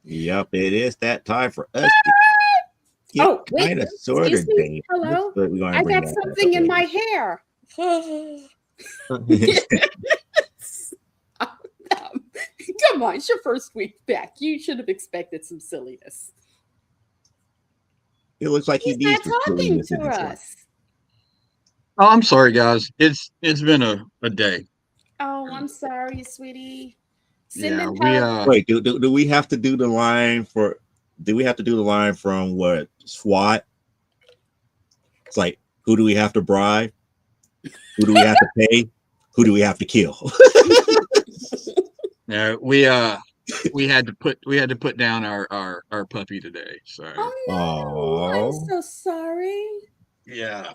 Yep, it is that time for us to get Oh, wait, kind of sort excuse of me. dangerous, Hello? but we're going to I bring got that back something up in my later. hair. Come on, it's your first week back. You should have expected some silliness. It looks like he He's needs not some talking silliness in to his life. us. Oh, I'm sorry, guys. It's been a day. Oh, I'm sorry, sweetie. Yeah, Sending we hugs. Wait, do we have to do the line for? Do we have to do the line from what SWAT? It's like, who do we have to bribe? Who do we have to pay? Who do we have to kill? yeah we had to put down our puppy today. So Oh no, I'm Oh, so sorry. yeah,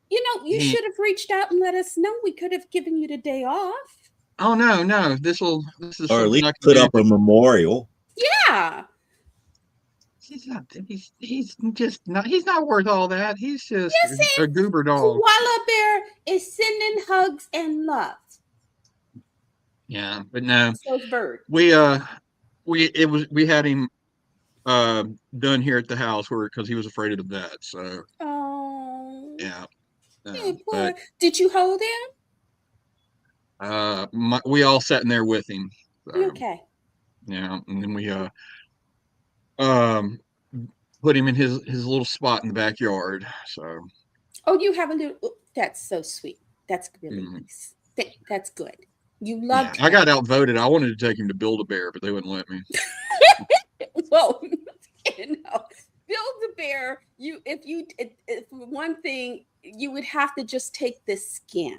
You he. should have reached out and let us know. We could have given you the day off. Oh no, this is or at something least I can put do. up a memorial. Yeah. He's not. He's just not. He's not worth all that. He's just You see, a goober dog. Koala Bear is sending hugs and love. Yeah, but no, So's Bird. we we had him done here at the house where because he was afraid of the vet. So Oh, yeah, hey, but poor. Did you hold him? we all sat in there with him. You So okay? yeah, and then we um put him in his little spot in the backyard. So Oh, you have a little. Oh, that's so sweet. That's really mm, nice. That's good. You yeah, loved I him. got outvoted. I wanted to take him to Build-A-Bear, but they wouldn't let me. Well, Build the Bear. If one thing, you would have to just take the skin.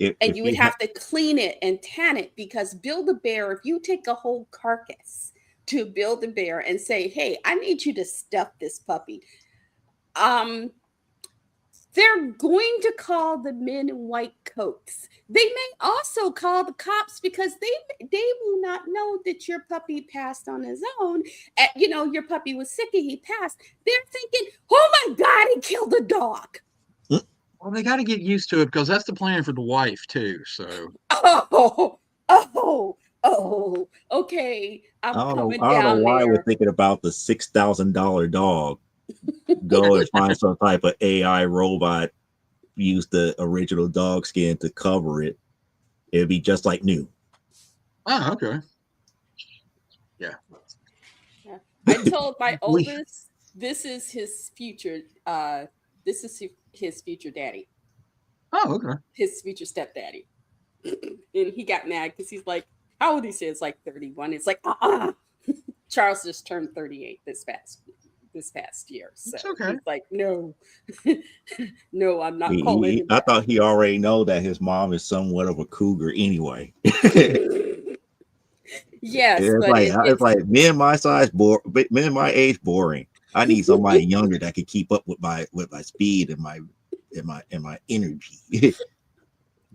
And If you would you have, have to clean it and tan it because Build a Bear, if you take a whole carcass to Build a Bear and say, hey, I need you to stuff this puppy, um, they're going to call the men in white coats. They may also call the cops because they will not know that your puppy passed on his own. Your puppy was sick and he passed. They're thinking, oh my God, he killed a dog. Well, they got to get used to it because that's the plan for the wife too. So Oh, okay. I'm coming I don't know down why we're there. thinking about the $6,000 dog. Go and find some type of AI robot. Use the original dog skin to cover it. It'd be just like new. oh, okay, yeah. Yeah. I told my We oldest this is his future. This is his future daddy, oh okay. his future stepdaddy, and he got mad because he's like, how old he says like 31. It's like, Charles just turned 38 this past year, so It's okay. he's like, no, no, I'm not calling He, him I that. thought he already know that his mom is somewhat of a cougar anyway. Yes, It's but like it, it's it's like men my size men my age boring. I need somebody younger that can keep up with my speed and my energy.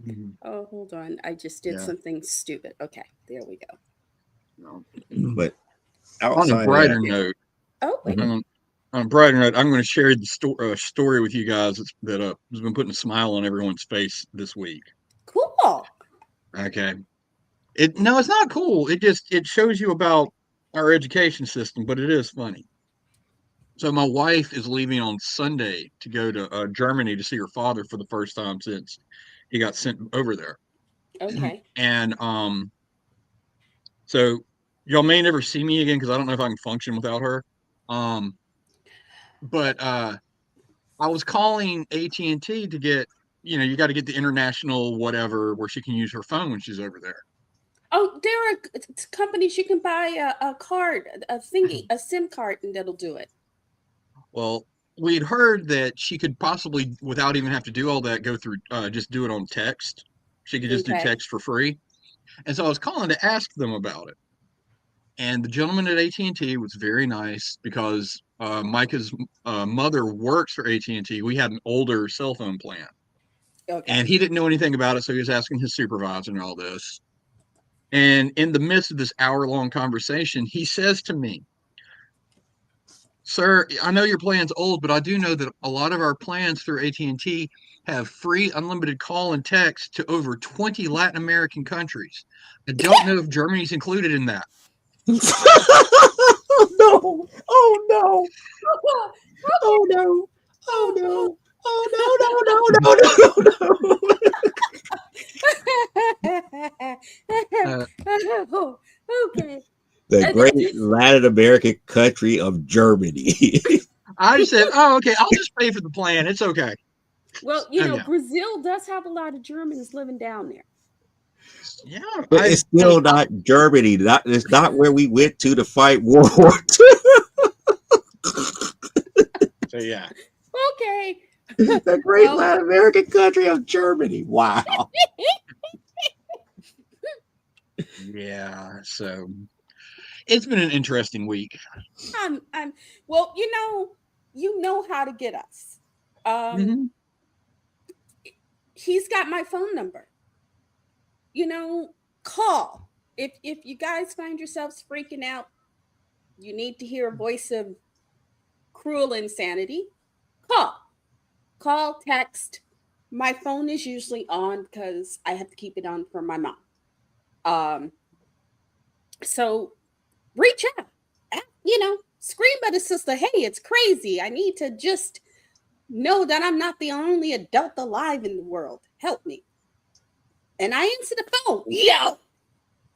Mhm. oh, hold on, I just did Yeah. something stupid. Okay, there we go. No. But On a outside of that, brighter note, Oh, wait. mhm. on a brighter note, I'm going to share the story with you guys that has been putting a smile on everyone's face this week. Cool. Okay. It's not cool. It shows you about our education system, but it is funny. So my wife is leaving on Sunday to go to Germany to see her father for the first time since he got sent over there. Okay. And so y'all may never see me again because I don't know if I can function without her. Um, but I was calling AT&T to get, you got to get the international whatever where she can use her phone when she's over there. Oh, there are companies you can buy a card, a thingy, a SIM card, and that'll do it. Well, we'd heard that she could possibly, without even have to do all that, go through just do it on text. She could just do Okay. text for free. And so I was calling to ask them about it. And the gentleman at AT&T was very nice because Micah's mother works for AT&T. We had an older cell phone plan, and Okay. he didn't know anything about it, so he was asking his supervisor and all this. And in the midst of this hour-long conversation, he says to me, "Sir, I know your plan's old, but I do know that a lot of our plans through AT&T have free unlimited call and text to over 20 Latin American countries. I don't know if Germany's included in that." Oh no! Oh no! Oh no! Oh no! Oh no! No! No! No! No! Uh, Oh, okay. The And great Latin American country of Germany. I just said, oh, okay, I'll just pay for the plan. It's okay. well, Oh, yeah. Brazil does have a lot of Germans living down there. Yeah. But it's still not Germany. It's not where we went to fight World War II. So, yeah. Okay. The great Well, Latin American country of Germany. Wow. Yeah. So it's been an interesting week. I'm well, you know how to get us. Mhm. He's got my phone number. Call. If you guys find yourselves freaking out, you need to hear a voice of cruel insanity, call, text. My phone is usually on because I have to keep it on for my mom. Um, so reach out, scream at a sister, hey, it's crazy. I need to just know that I'm not the only adult alive in the world. Help me. And I answer the phone. Yo.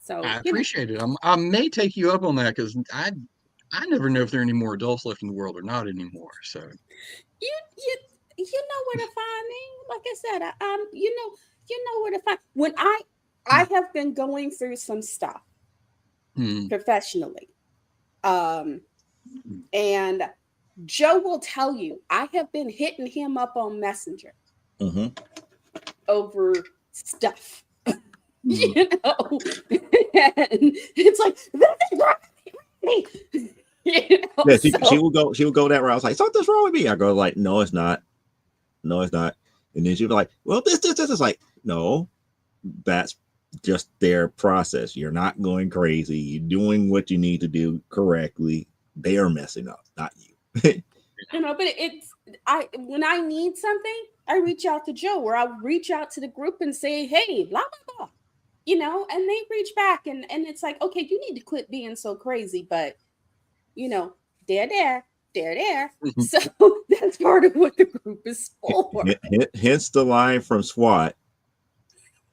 So, I appreciate it. I may take you up on that because I never know if there are any more adults left in the world or not anymore. So you you know where to find me. Like I said, you know where to find when I have been going through some stuff professionally. Um and Joe will tell you I have been hitting him up on Messenger over stuff. And it's like Yeah, she will go. She will go that route. I was like, something's wrong with me. I go like, no, it's not. No, it's not. And then she'll be like, well, this. It's like, no, that's just their process. You're not going crazy. You're doing what you need to do correctly. They are messing up, not you. But when I need something, I reach out to Joe, or I'll reach out to the group and say, hey, blah blah blah. And they reach back and it's like, okay, you need to quit being so crazy, but they're there. So that's part of what the group is for. Hence the line from SWAT.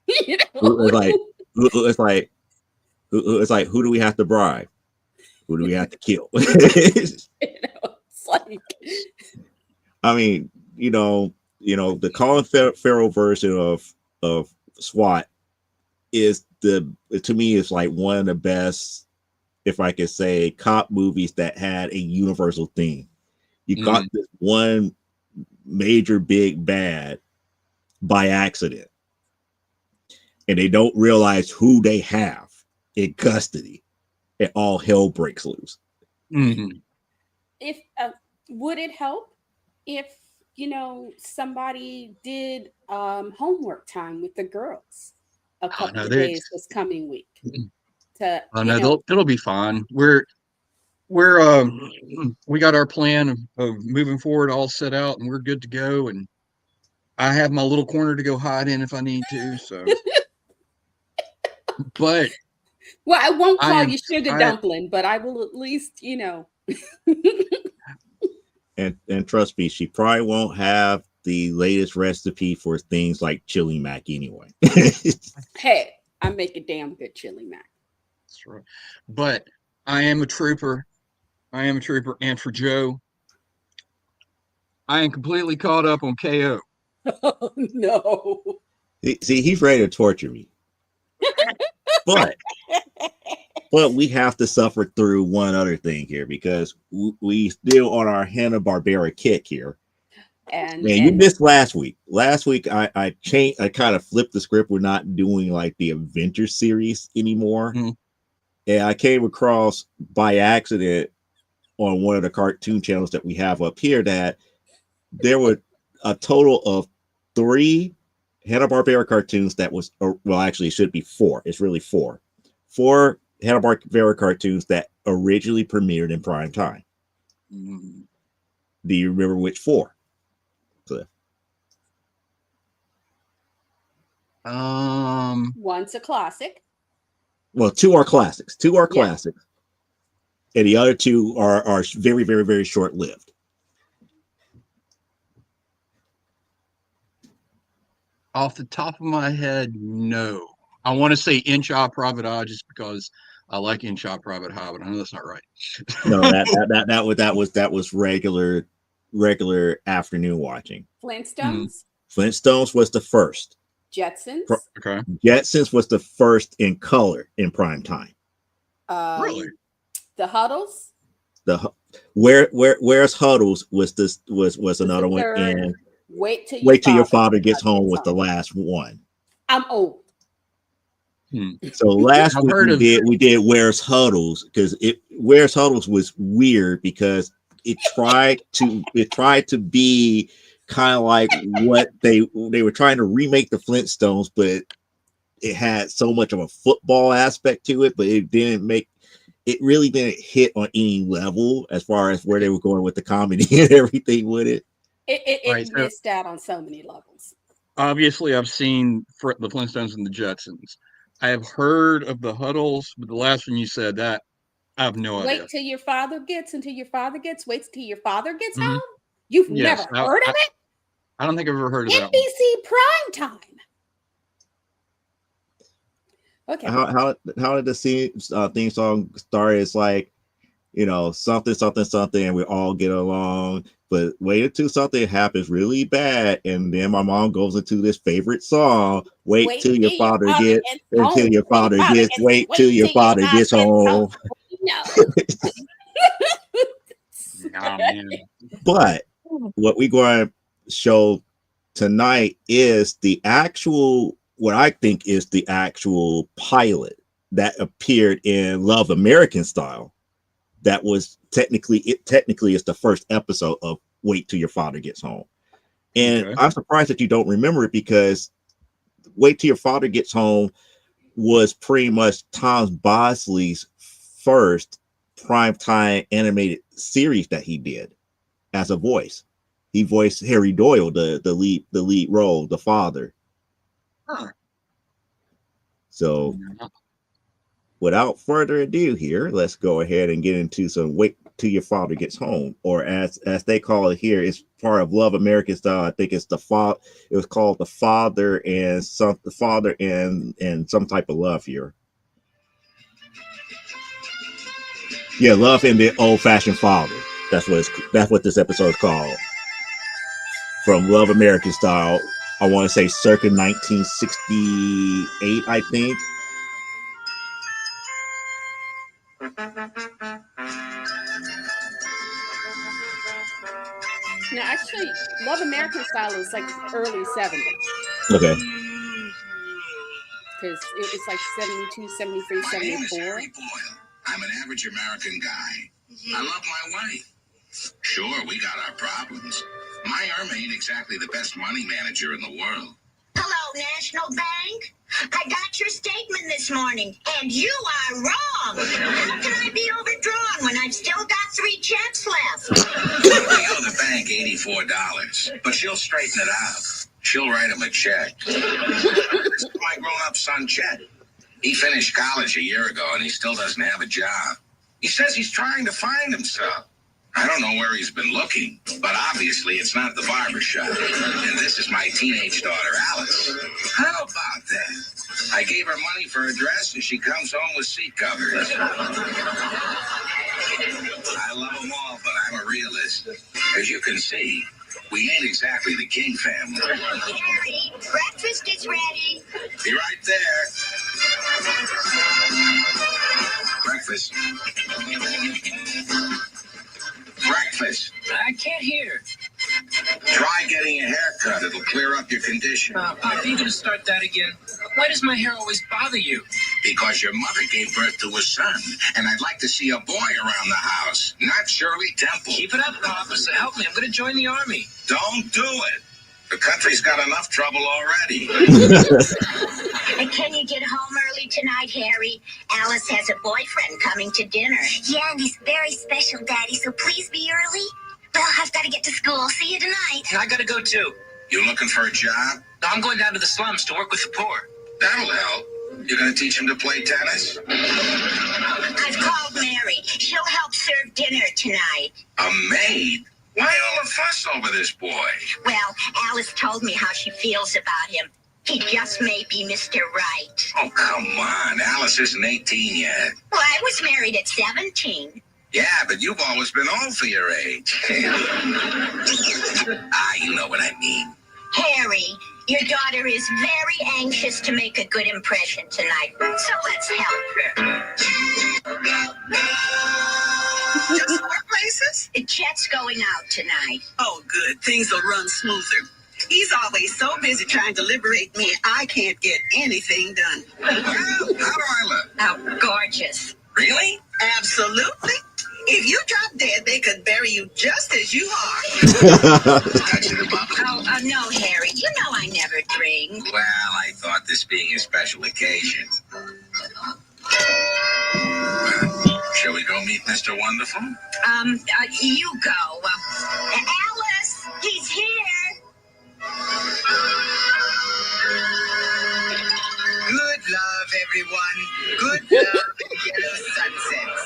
It's like, who do we have to bribe? Who do we have to kill? It's like, I mean, the Colin Farrell version of SWAT is to me is like one of the best, if I could say, cop movies that had a universal theme. You got this one major big bad by accident, and they don't realize who they have in custody, and all hell breaks loose. If would it help if somebody did homework time with the girls a couple of days this coming week? It'll be fine. We got our plan of moving forward all set out, and we're good to go. And I have my little corner to go hide in if I need to. So, but well, I won't call you sugar dumpling, but I will at least, And trust me, she probably won't have the latest recipe for things like chili mac anyway. Hey, I make a damn good chili mac. That's right. But I am a trooper. And for Joe, I am completely caught up on KO. Oh, no. See, he's ready to torture me. But we have to suffer through one other thing here, because we still on our Hanna-Barbera kick here. And you missed last week. Last week I changed. I kind of flipped the script. We're not doing like the Adventure series anymore. And I came across by accident on one of the cartoon channels that we have up here that there were a total of 3 Hanna-Barbera cartoons that was, well, actually it should be 4. It's really 4 Hanna-Barbera cartoons that originally premiered in prime time. Do you remember which 4, Cliff? One's a classic. Well, 2 are classics. 2 are classics. and the other two are very, very, very short lived. Off the top of my head, no. I want to say Inch Eye Private Eye just because I like Inch Eye Private Eye, but I know that's not right. No, that was regular afternoon watching. Flintstones, Flintstones was the first. Jetsons, Okay. Jetsons was the first in color in prime time. Really? The Huddles. The where's Huddles was this was another one, third. and Wait till your father gets home was the last one. I'm old. So last week we did Where's Huddles, because Where's Huddles was weird because it tried to be kind of like what they were trying to remake the Flintstones, but it had so much of a football aspect to it, but it really didn't hit on any level as far as where they were going with the comedy and everything with it. It missed out on so many levels. Obviously, I've seen the Flintstones and the Jetsons. I have heard of the Huddles, but the last one you said, that I have no idea. Wait till your father gets. Wait till your father gets home. You've never heard of it? I don't think I've ever heard of that. NBC Prime Time. Okay. How did the theme song start? It's like, something, something, something, and we all get along. But wait until something happens really bad, and then my mom goes into this favorite song. Wait till your father gets home. Oh, man. But what we're going to show tonight is what I think is the actual pilot that appeared in Love American Style. That was technically is the first episode of Wait Till Your Father Gets Home. And I'm surprised that you don't remember it, because Wait Till Your Father Gets Home was pretty much Tom Bosley's first primetime animated series that he did as a voice. He voiced Harry Doyle, the lead role, the father. Huh. So without further ado here, let's go ahead and get into some Wait Till Your Father Gets Home, or as they call it here, it's part of Love American Style. I think it's it was called The Father and some type of love here. Yeah, Love and the Old Fashioned Father. That's what this episode is called. From Love American Style. I want to say circa 1968, I think. Now, actually, Love American Style is like early 70s. Okay. Because it's like 72, 73, 74. My name is Harry Boyle. I'm an average American guy. I love my wife. Sure, we got our problems. My Irma ain't exactly the best money manager in the world. Hello, National Bank. I got your statement this morning, and you are wrong. How can I be overdrawn when I've still got 3 checks left? We owe the bank $84, but she'll straighten it out. She'll write him a check. It's my grown-up son, Chet. He finished college a year ago, and he still doesn't have a job. He says he's trying to find himself. I don't know where he's been looking, but obviously it's not the barber shop. And this is my teenage daughter, Alice. How about that? I gave her money for her dress, and she comes home with seat covers. I love them all, but I'm a realist. As you can see, we ain't exactly the King family. Harry, breakfast is ready. Be right there. Breakfast. Breakfast. I can't hear. Try getting a haircut. It'll clear up your condition. Pop, are you going to start that again? Why does my hair always bother you? Because your mother gave birth to a son, and I'd like to see a boy around the house, not Shirley Temple. Keep it up, Papa. So help me. I'm going to join the army. Don't do it. The country's got enough trouble already. Can you get home early tonight, Harry? Alice has a boyfriend coming to dinner. Yeah, and he's very special, Daddy, so please be early. Well, I've got to get to school. See you tonight. And I got to go, too. You looking for a job? No, I'm going down to the slums to work with the poor. That'll help. You're going to teach him to play tennis? I've called Mary. She'll help dinner tonight. A maid? Why all the fuss over this boy? Well, Alice told me how she feels about him. He just may be Mr. Right. Oh, come on. Alice isn't 18 yet. Well, I was married at 17. Yeah, but you've always been old for your age. You know what I mean. Harry, your daughter is very anxious to make a good impression tonight, so let's help her. Just workplaces? Chet's going out tonight. Oh, good. Things will run smoother. He's always so busy trying to liberate me, I can't get anything done. Well, how do I look? Oh, gorgeous. Really? Absolutely. If you drop dead, they could bury you just as you are. Touching the bubble. Oh, no, Harry. You know I never drink. Well, I thought this being a special occasion. Shall we go meet Mr. Wonderful? You go. Alice, he's here. Good love, everyone. Good love and yellow sunsets.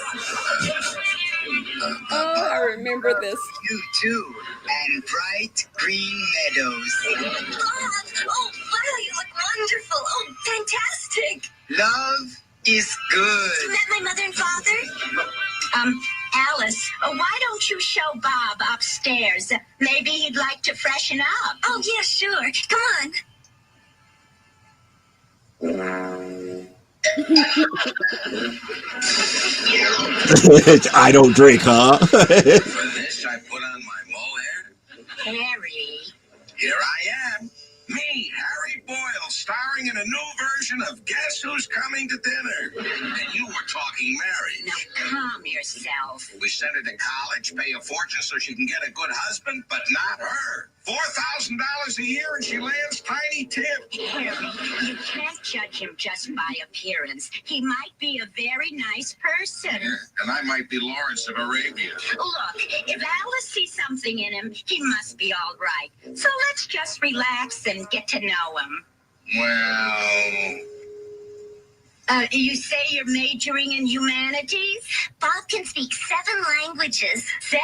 Oh, I remember this. You too. And bright green meadows. Bob! Oh, wow, you look wonderful. Oh, fantastic. Love is good. You met my mother and father? Alice, why don't you show Bob upstairs? Maybe he'd like to freshen up. Oh, yeah, sure. Come on. I don't drink, huh? For this, I put on my mohair. Harry. Here I am. Me, Harry Boyle, starring in a new version of Guess Who's Coming to Dinner. And you were talking marriage. Now, calm yourself. We send her to college, pay a fortune so she can get a good husband, but not her. $4,000 a year and she lands tiny tip. Harry, you can't judge him just by appearance. He might be a very nice person. Yeah, and I might be Lawrence of Arabia. Look, if Alice sees something in him, he must be all right. So let's just relax and get to know him. Well, You say you're majoring in humanities? Bob can speak 7 languages. 7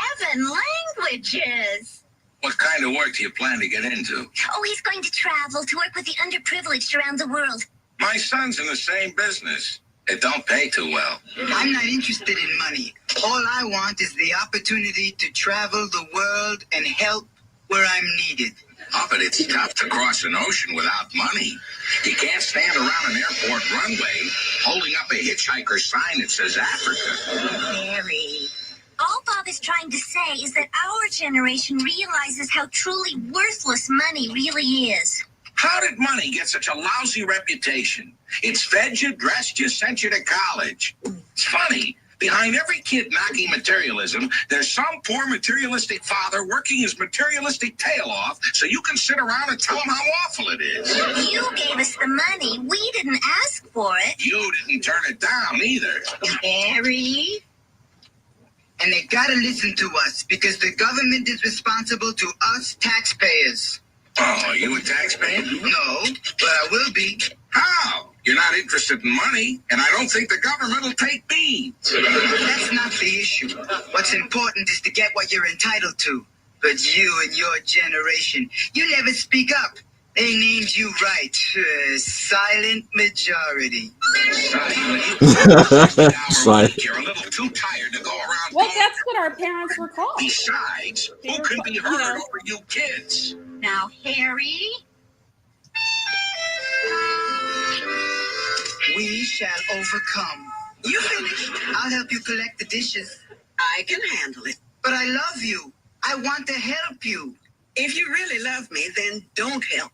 languages! what kind of work do you plan to get into? Oh, he's going to travel to work with the underprivileged around the world. My son's in the same business. It don't pay too well. I'm not interested in money. All I want is the opportunity to travel the world and help where I'm needed. Oh, but it's tough to cross an ocean without money. You can't stand around an airport runway holding up a hitchhiker sign that says Africa. Harry. All Bob is trying to say is that our generation realizes how truly worthless money really is. How did money get such a lousy reputation? It's fed you, dressed you, sent you to college. It's funny. Behind every kid knocking materialism, there's some poor materialistic father working his materialistic tail off so you can sit around and tell him how awful it is. You gave us the money. We didn't ask for it. You didn't turn it down either. Harry? And they gotta listen to us because the government is responsible to us taxpayers. Oh, are you a taxpayer? No, but I will be. How? You're not interested in money, and I don't think the government will take beans. That's not the issue. What's important is to get what you're entitled to. But you and your generation, you never speak up. They named you right. Silent majority. Silent. You're a little too tired to go around. Well, that's what our parents were called. Besides, who can be heard over you kids? Now, Harry? We shall overcome. You finished? I'll help you collect the dishes. I can handle it. But I love you. I want to help you. If you really love me, then don't help.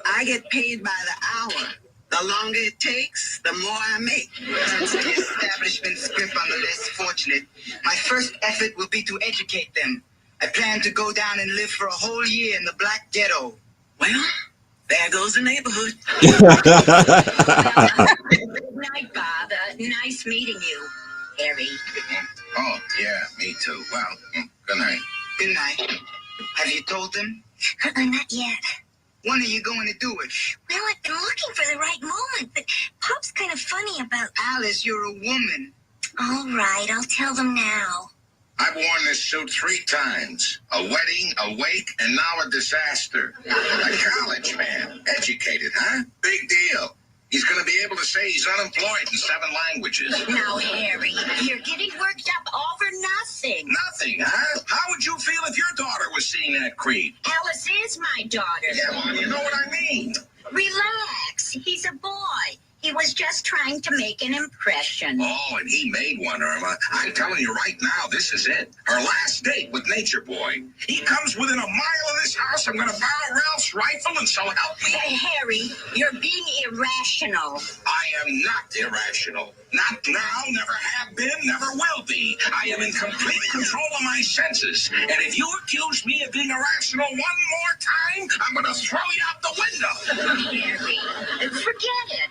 I get paid by the hour. The longer it takes, the more I make. That's the establishment's grip on the less fortunate. My first effort will be to educate them. I plan to go down and live for a whole year in the black ghetto. Well, there goes the neighborhood. Good night, Bob. Nice meeting you, Harry. Oh, yeah, me too. Well, good night. Good night. Have you told them? Not yet. When are you going to do it? Well, I've been looking for the right moment, but Pop's kind of funny about... Alice, you're a woman. All right, I'll tell them now. I've worn this suit 3 times. A wedding, a wake, and now a disaster. A college man. Educated, huh? Big deal. He's going to be able to say he's unemployed in 7 languages. Now, Harry, you're getting worked up over nothing. Nothing, huh? How would you feel if your daughter was seeing that creep? Alice is my daughter. Yeah, well, you know what I mean. Relax. He's a boy. He was just trying to make an impression. Oh, and he made one, Irma. I'm telling you right now, this is it. Her last date with Nature Boy. He comes within a mile of this house. I'm going to borrow Ralph's rifle, and so help me. Hey, Harry, you're being irrational. I am not irrational. Not now, never have been, never will be. I am in complete control of my senses. And if you accuse me of being irrational one more time, I'm going to throw you out the window. Harry, forget it.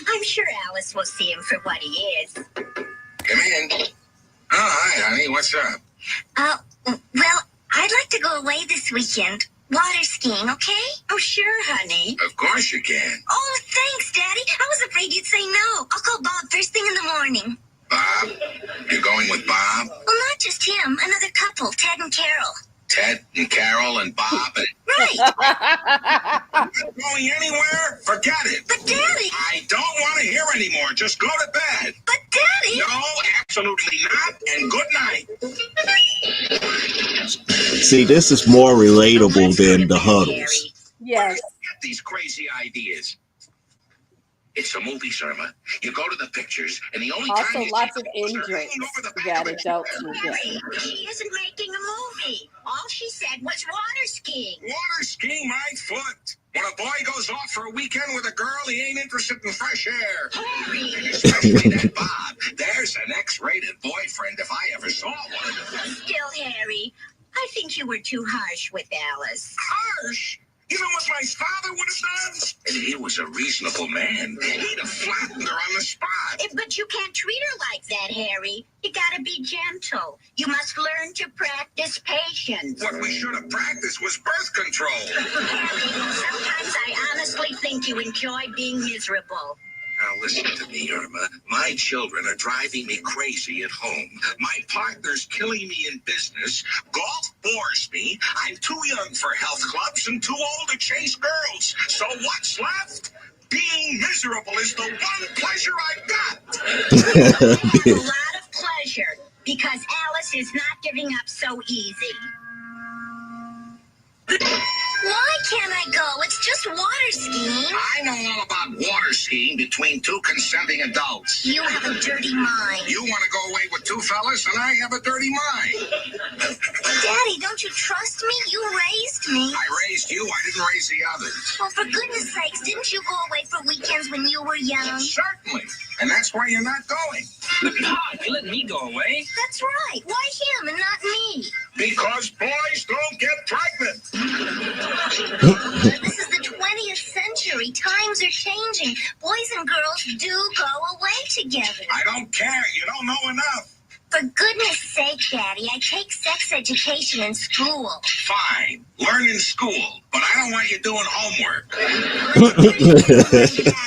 I'm sure Alice will see him for what he is. Come in. Oh, hi, honey. What's up? Well, I'd like to go away this weekend. Water skiing, okay? Oh, sure, honey. Of course you can. Oh, thanks, Daddy. I was afraid you'd say no. I'll call Bob first thing in the morning. Bob? You're going with Bob? Well, not just him. Another couple, Ted and Carol. Ted and Carol and Bob and... Right. Not going anywhere? Forget it. But, Daddy... I don't want to hear anymore. Just go to bed. But, Daddy... No, absolutely not. And good night. See, this is more relatable than the huddles. Yes. Get these crazy ideas. It's a movie, Irma. You go to the pictures, and the only Also, time you lots see of the poster injuries hanging over the back that of it. adults will get. Harry, she isn't making a movie. All she said was water skiing. Water skiing my foot. When a boy goes off for a weekend with a girl, he ain't interested in fresh air. Harry, Especially that Bob. There's an X-rated boyfriend if I ever saw one. still, Harry, I think you were too harsh with Alice. Harsh? You know what my father would have done? And he was a reasonable man. He'd have flattened her on the spot. But you can't treat her like that, Harry. You gotta be gentle. You must learn to practice patience. What we should have practiced was birth control. Harry, sometimes I honestly think you enjoy being miserable. Now listen to me, Irma. My children are driving me crazy at home. My partner's killing me in business. Golf bores me. I'm too young for health clubs and too old to chase girls. So what's left? Being miserable is the one pleasure I've got. I have a lot of pleasure because Alice is not giving up so easy. Why can't I go? It's just water skiing. I know all about water skiing between 2 consenting adults. You have a dirty mind. You want to go away with 2 fellas, and I have a dirty mind. Daddy, don't you trust me? You raised me. I raised you. I didn't raise the others. Well, for goodness sakes, didn't you go away for weekends when you were young? Certainly. And that's why you're not going. You let me go away. That's right. Why him and not me? Because boys don't get pregnant. This is the 20th century. Times are changing. Boys and girls do go away together. I don't care. You don't know enough. For goodness sake, Daddy, I take sex education in school. Fine. Learn in school. But I don't want you doing homework.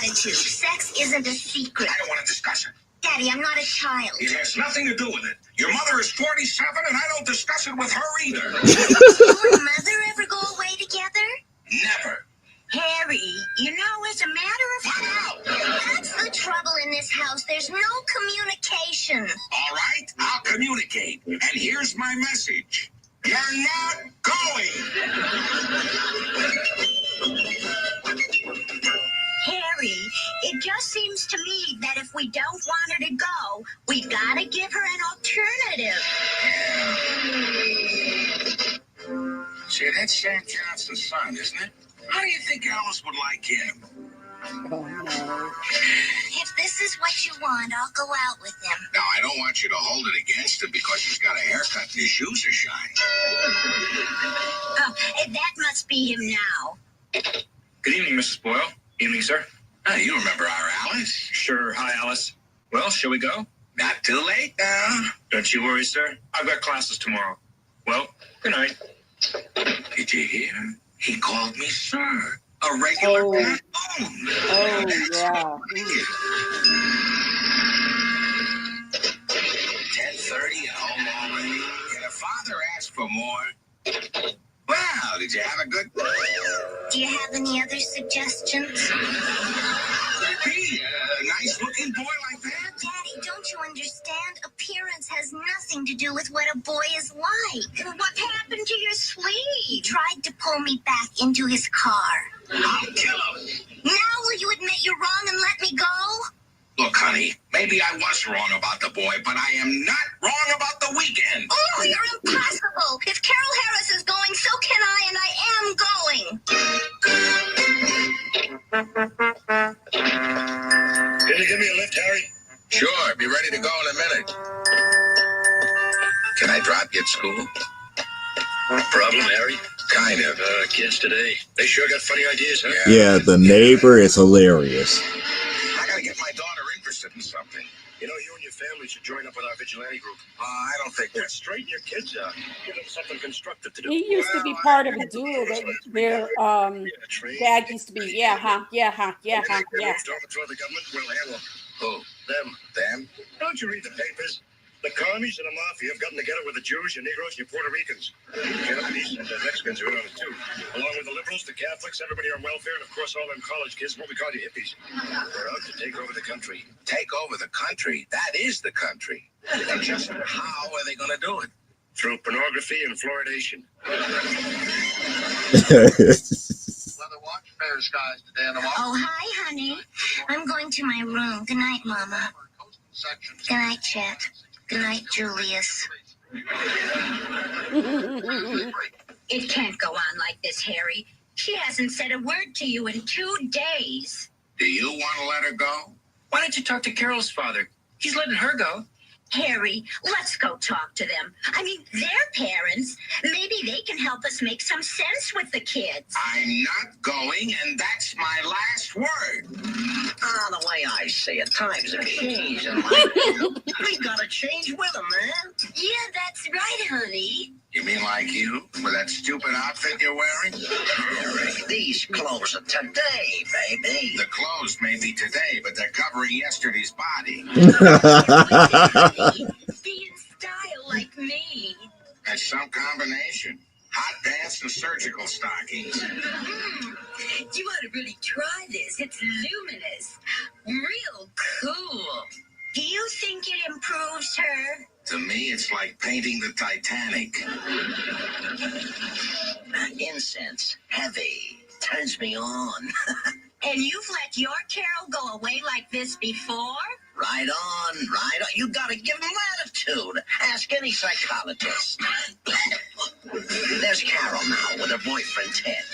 Attitude. Sex isn't a secret. I don't want to discuss it. Daddy, I'm not a child. It has nothing to do with it. Your mother is 47, and I don't discuss it with her either. You and Mother ever go away together? Never. Harry, you know, as a matter of fact, That's the trouble in this house. There's no communication. All right, I'll communicate. And here's my message. You're not going. Harry, it just seems to me that if we don't want her to go, we gotta give her an alternative. See, that's Sam Johnson's son, isn't it? How do you think Alice would like him? Oh, no. If this is what you want, I'll go out with him. Now, I don't want you to hold it against him because he's got a haircut and his shoes are shiny. Oh, that must be him now. Good evening, Mrs. Boyle. Evening, sir. Now, you remember our Alice? Sure. Hi, Alice. Well, shall we go? Not too late now. Don't you worry, sir. I've got classes tomorrow. Well, good night. Did you hear? He called me sir. A regular backbone. Oh, yeah. 10:30 at home already. father asked for more. Well, did you have a good... Do you have any other suggestions? Hey, a nice-looking boy like that? Daddy, don't you understand? Appearance has nothing to do with what a boy is like. What happened to your He sleeve? tried to pull me back into his car. I'll kill him. Now will you admit you're wrong and let me go? Look, honey, maybe I was wrong about the boy, but I am not wrong about the weekend. Oh, you're impossible. If Carol Harris is going, so can I, and I am going. Can you give me a lift, Harry? Sure, be ready to go in a minute. Can I drop you at school? Problem, Harry? Kind of. Kids today, they sure got funny ideas, huh? Yeah, the neighbor is hilarious. I gotta get my daughter interested in something. You know, you and your family should join up with our vigilante group. I don't think Yeah, that's... straighten your kids out. Give them something constructive to do. He used to be part of a duo that their dad used to be, yeah, huh, yeah, huh, yeah, huh, yeah. Don't throw the government, we'll handle Who? them. Them? Don't you read the papers? The commies and the mafia have gotten together with the Jews, your Negroes, your Puerto Ricans. The Japanese and the Mexicans are in on it too. Along with the liberals, the Catholics, everybody on welfare, and of course all them college kids, what we call the hippies. They're out to take over the country. Take over the country? That is the country. And just how are they gonna do it? Through pornography and fluoridation. Weather watch, fair skies today and tomorrow. Oh, hi, honey. I'm going to my room. Good night, Mama. Good night, Chet. Good night, Julius. It can't go on like this, Harry. She hasn't said a word to you in 2 days. Do you want to let her go? Why don't you talk to Carol's father? He's letting her go. Harry, let's go talk to them. I mean, they're parents. Maybe they can help us make some sense with the kids. I'm not going, and that's my last word. The way I see it, times have changed. We gotta change with them, man. Yeah, that's right, honey. You mean like you, with that stupid outfit you're wearing? These clothes are today, baby. The clothes may be today, but they're covering yesterday's body. Be in style like me. That's some combination. Hot pants and surgical stockings. You ought to really try this. It's luminous. Real cool. Do you think it improves her? To me, it's like painting the Titanic. Incense, heavy, turns me on. And you've let your Carol go away like this before? Right on, right on. You gotta give them latitude. Ask any psychologist. There's Carol now with her boyfriend Ted.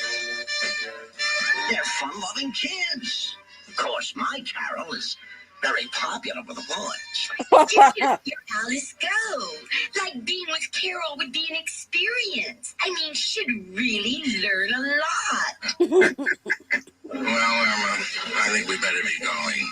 They're fun-loving kids. Of course, my Carol is very popular with the boys. Your Alice go. Like being with Carol would be an experience. I mean, she'd really learn a lot. Well, I think we better be going.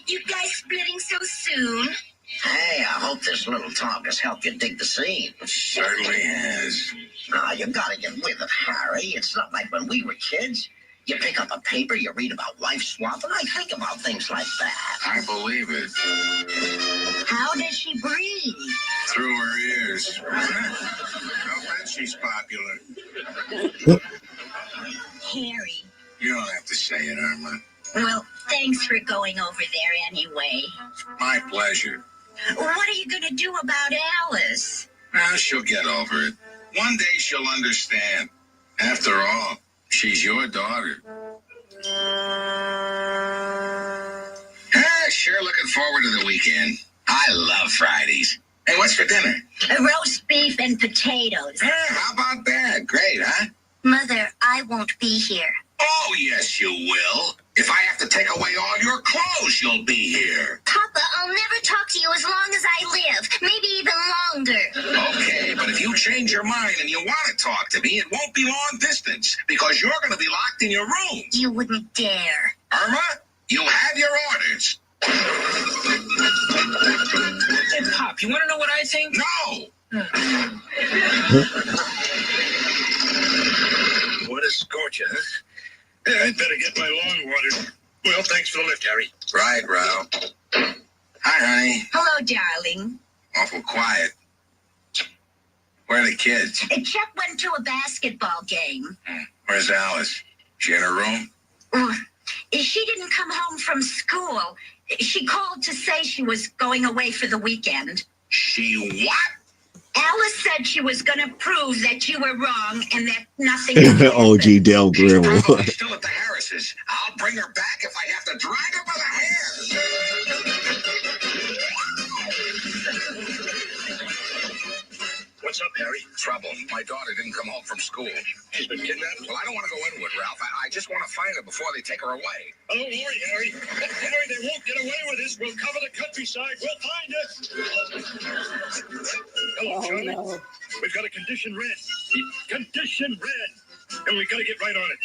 You guys splitting so soon? Hey, I hope this little talk has helped you dig the scene. It certainly has. Now, you gotta get with it, Harry. It's not like when we were kids. You pick up a paper, you read about life swap, and I think about things like that. I believe it. How does she breathe? Through her ears. I'll bet she's popular. Harry. You don't have to say it, Irma. Well, thanks for going over there anyway. My pleasure. What are you going to do about Alice? Well, she'll get over it. One day she'll understand. After all, she's your daughter. Sure looking forward to the weekend. I love Fridays. Hey, what's for dinner? Roast beef and potatoes. How about that? Great, huh? Mother, I won't be here. Oh, yes, you will. If I have to take away all your clothes, you'll be here. Papa, I'll never talk to you as long as I live. Maybe even longer. Okay, but if you change your mind and you want to talk to me, it won't be long distance because you're going to be locked in your room. You wouldn't dare. Irma, you have your orders. Hey, Pop, you want to know what I think? No. What a scorcher, huh? Yeah, I'd better get my lawn watered. Well, thanks for the lift, Harry. Right, Ralph. Hi, honey. Hello, darling. Awful quiet. Where are the kids? Chuck went to a basketball game. Where's Alice? She in her room? She didn't come home from school. She called to say she was going away for the weekend. She what? Alice said she was going to prove that you were wrong and that nothing OG Del Gribble. Probably still at the Harris's. I'll bring her back if I have to drag her by the hair. What's up, Harry? Trouble. My daughter didn't come home from school. She's been kidnapped? Well, I don't want to go into it, Ralph. I just want to find her before they take her away. Oh, don't worry, Harry. Harry, they won't get away with this. We'll cover the countryside. We'll find her. Hello, Charlie. No. We've got a condition red. Condition red. And we got to get right on it.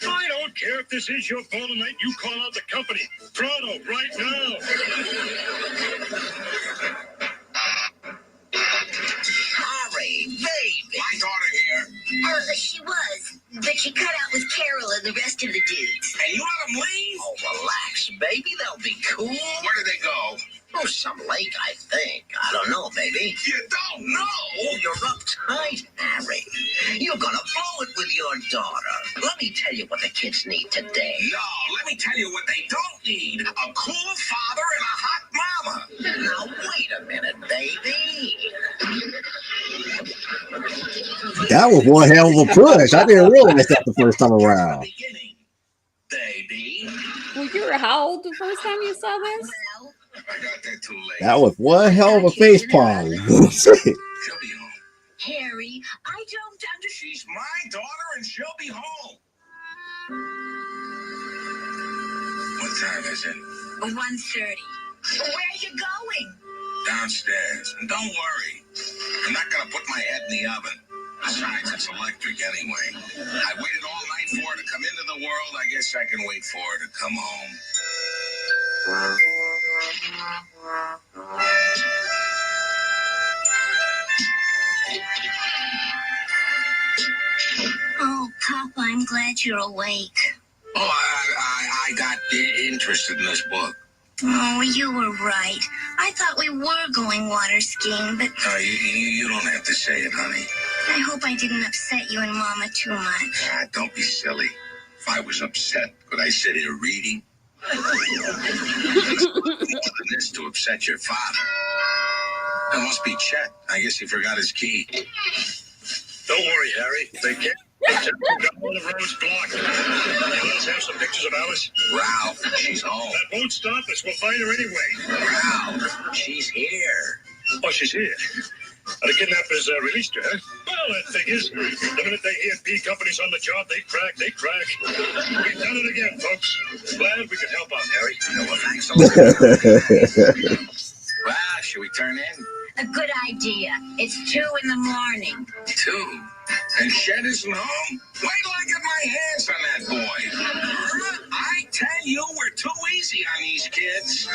I don't care if this is your ball tonight. You call out the company. Toronto, right now. Harry, baby. My daughter here. She was, but she cut out with Carol and the rest of the dudes. And you let them leave? Oh, relax, baby. They'll be cool. Where did they go? Oh, some lake, I think. I don't know, baby. You don't know? Oh, you're uptight, Harry. You're gonna blow it with your daughter. Let me tell you what the kids need today. No, let me tell you what they don't need. A cool father and a hot mama. Now, wait a minute, baby. That was one hell of a push. I didn't realize that the first time around. Baby. Well, you were how old the first time you saw this? Well, I got there too late. That was one hell of a face palm. She'll be home. Harry, I don't understand. She's my daughter and she'll be home. What time is it? 1:30. Where are you going? Downstairs. And don't worry. I'm not going to put my head in the oven. Besides, it's electric anyway. I waited all night for her to come into the world. I guess I can wait for her to come home. Oh, Papa, I'm glad you're awake. Oh, I got interested in this book. Oh, you were right. I thought we were going water skiing, but You don't have to say it, honey. I hope I didn't upset you and Mama too much. Don't be silly. If I was upset, could I sit here reading? More than this to upset your father. That must be Chet. I guess he forgot his key. Don't worry, Harry. They can't. All the roads blocked. Let's have some pictures of Alice. Ralph, she's home. That won't stop us. We'll find her anyway. Ralph, she's here. Oh, she's here. The kidnappers released her, huh? Well, that figures. The minute they hear B Company's on the job, they crack. We've done it again, folks. Glad we could help out, Harry. Well, thanks a lot. Well, should we turn in? A good idea. It's 2 in the morning. 2. And Shed isn't home? Wait till I get my hands on that boy. I tell you, we're too easy on these kids.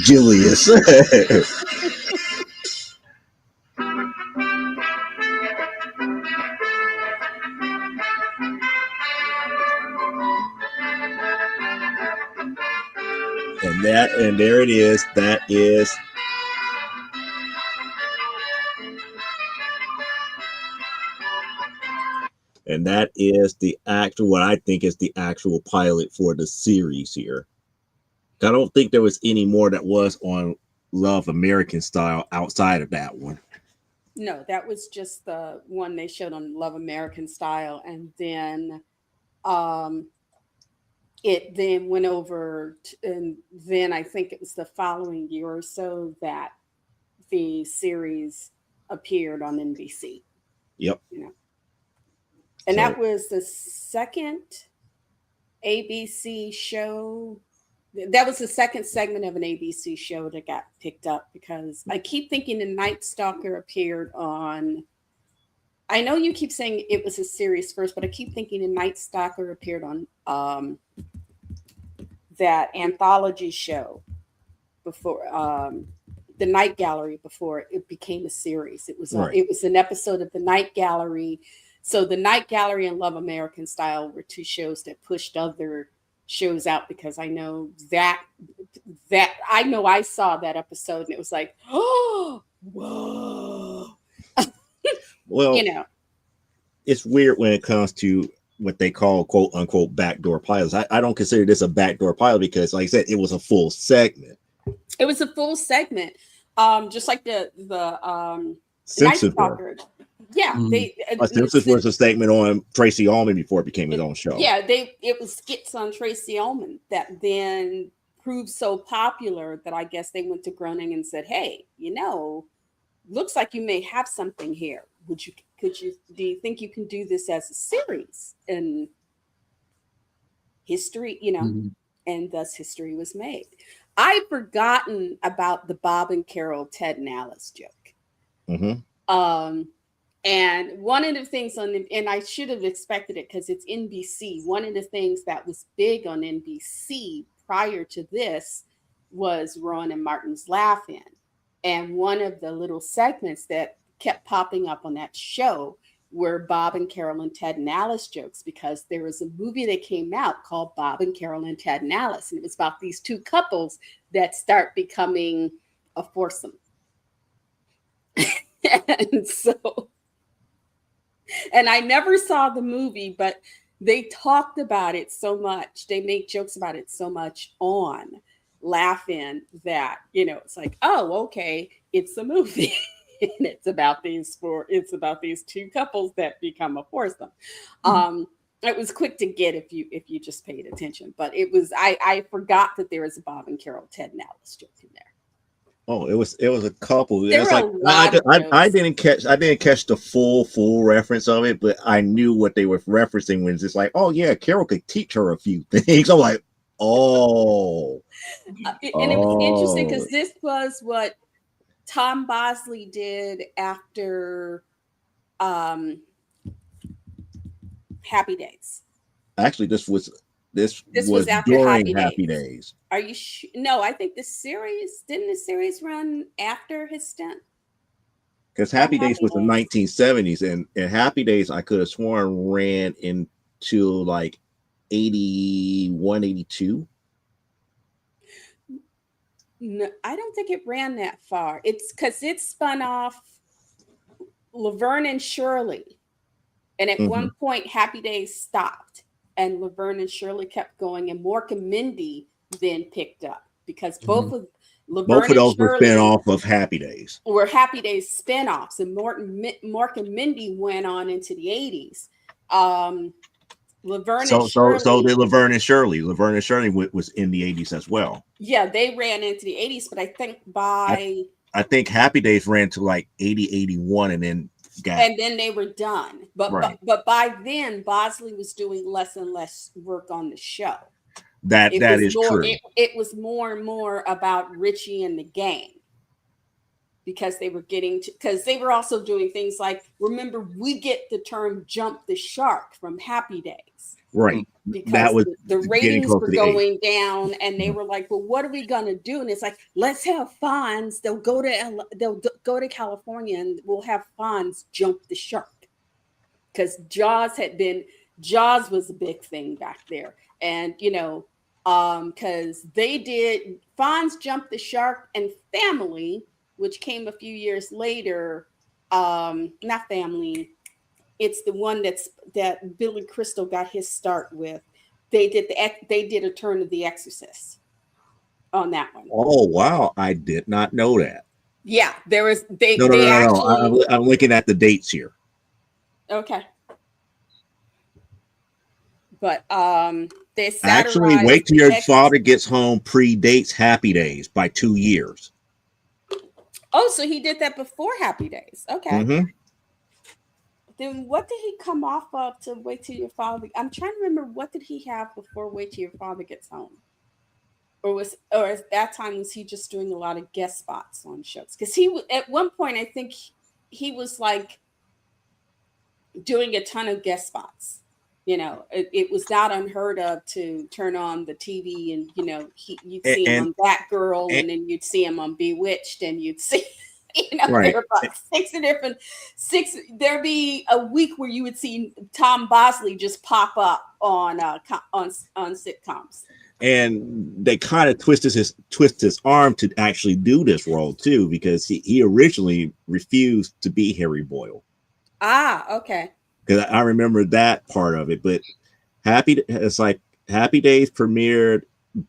Julius. And there it is. That is the actual, what I think is the actual pilot for the series here. I don't think there was any more that was on Love American Style outside of that one. No, that was just the one they showed on Love American Style, and then it then went over and then I think it was the following year or so that the series appeared on NBC. Yep. And that was the second ABC show. That was the second segment of an ABC show that got picked up, because I keep thinking the Night Stalker appeared on. I know you keep saying it was a series first, but I keep thinking the Night Stalker appeared on that anthology show before the Night Gallery, before it became a series. It was it was an episode of the Night Gallery. So the Night Gallery and Love American Style were two shows that pushed other shows out, because I know that I saw that episode and it was like, oh, whoa. Well, You know, it's weird when it comes to what they call quote unquote backdoor pilots. I don't consider this a backdoor pilot because, like I said, it was a full segment. it was a full segment. Just like the Night Simpsons were. Stalker. Yeah, Simpsons was a statement on Tracy Ullman before it became his own show. Yeah, it was skits on Tracy Ullman that then proved so popular that I guess they went to Groening and said, "Hey, looks like you may have something here. Do you think you can do this as a series?" And history, and thus history was made. I'd forgotten about the Bob and Carol, Ted and Alice joke. Mm-hmm. And one of the things and I should have expected it because it's NBC. One of the things that was big on NBC prior to this was Rowan and Martin's Laugh-In. And one of the little segments that kept popping up on that show were Bob and Carol and Ted and Alice jokes, because there was a movie that came out called Bob and Carol and Ted and Alice. And it was about these two couples that start becoming a foursome. And I never saw the movie, but they talked about it so much. They make jokes about it so much on Laugh-In that, it's like, oh, okay, it's a movie. And it's about these two couples that become a foursome. It was quick to get if you just paid attention, but it was, I forgot that there was a Bob and Carol, Ted and Alice joke in there. Oh, it was a couple. There It's were like a lot I didn't catch the full reference of it, but I knew what they were referencing when it's just like, oh yeah, Carol could teach her a few things. I'm like, oh. It was interesting because this was what Tom Bosley did after Happy Days. Actually, this was after during Happy Days. Are you no, I think didn't the series run after his stint? Because Happy Days was the 1970s, and Happy Days I could have sworn ran into like 81, 82. No, I don't think it ran that far. It's because it spun off Laverne and Shirley. And at one point, Happy Days stopped. And Laverne and Shirley kept going. And Mork and Mindy then picked up. Because both of those were spin off of Happy Days. Were Happy Days spinoffs. And Mork and Mindy went on into the 80s. Laverne and Shirley. So did Laverne and Shirley. Laverne and Shirley was in the 80s as well. Yeah, they ran into the 80s, but I think I think Happy Days ran to like 80, 81, and then they were done. But by then, Bosley was doing less and less work on the show. That is true. It was more and more about Richie and the gang. Because they were also doing things like, remember, we get the term jump the shark from Happy Days. Right. Because the ratings were going down and they were like, well, what are we going to do? And it's like, let's have Fonz. They'll go to California and we'll have Fonz jump the shark. Because Jaws was a big thing back there. And, because they did Fonz jump the shark and Family, which came a few years later. Not Family. It's the one that Billy Crystal got his start with. They did a turn of The Exorcist on that one. Oh wow, I did not know that. Yeah, there was No. I'm looking at the dates here. Okay. But they actually Wait Till Your Father Gets Home predates Happy Days by 2 years. Oh, so he did that before Happy Days. Okay. Mm-hmm. Then what did he come off of to Wait Till Your Father? I'm trying to remember, what did he have before Wait Till Your Father Gets Home? Or at that time was he just doing a lot of guest spots on shows? Because at one point I think he was like doing a ton of guest spots. It was not unheard of to turn on the TV and you'd see him on Batgirl and then you'd see him on Bewitched and you'd see You know, Right. there were about six. There'd be a week where you would see Tom Bosley just pop up on sitcoms. And they kind of twist his arm to actually do this role too, because he originally refused to be Harry Boyle. Ah, okay. Because I remember that part of it. But Happy Days premiered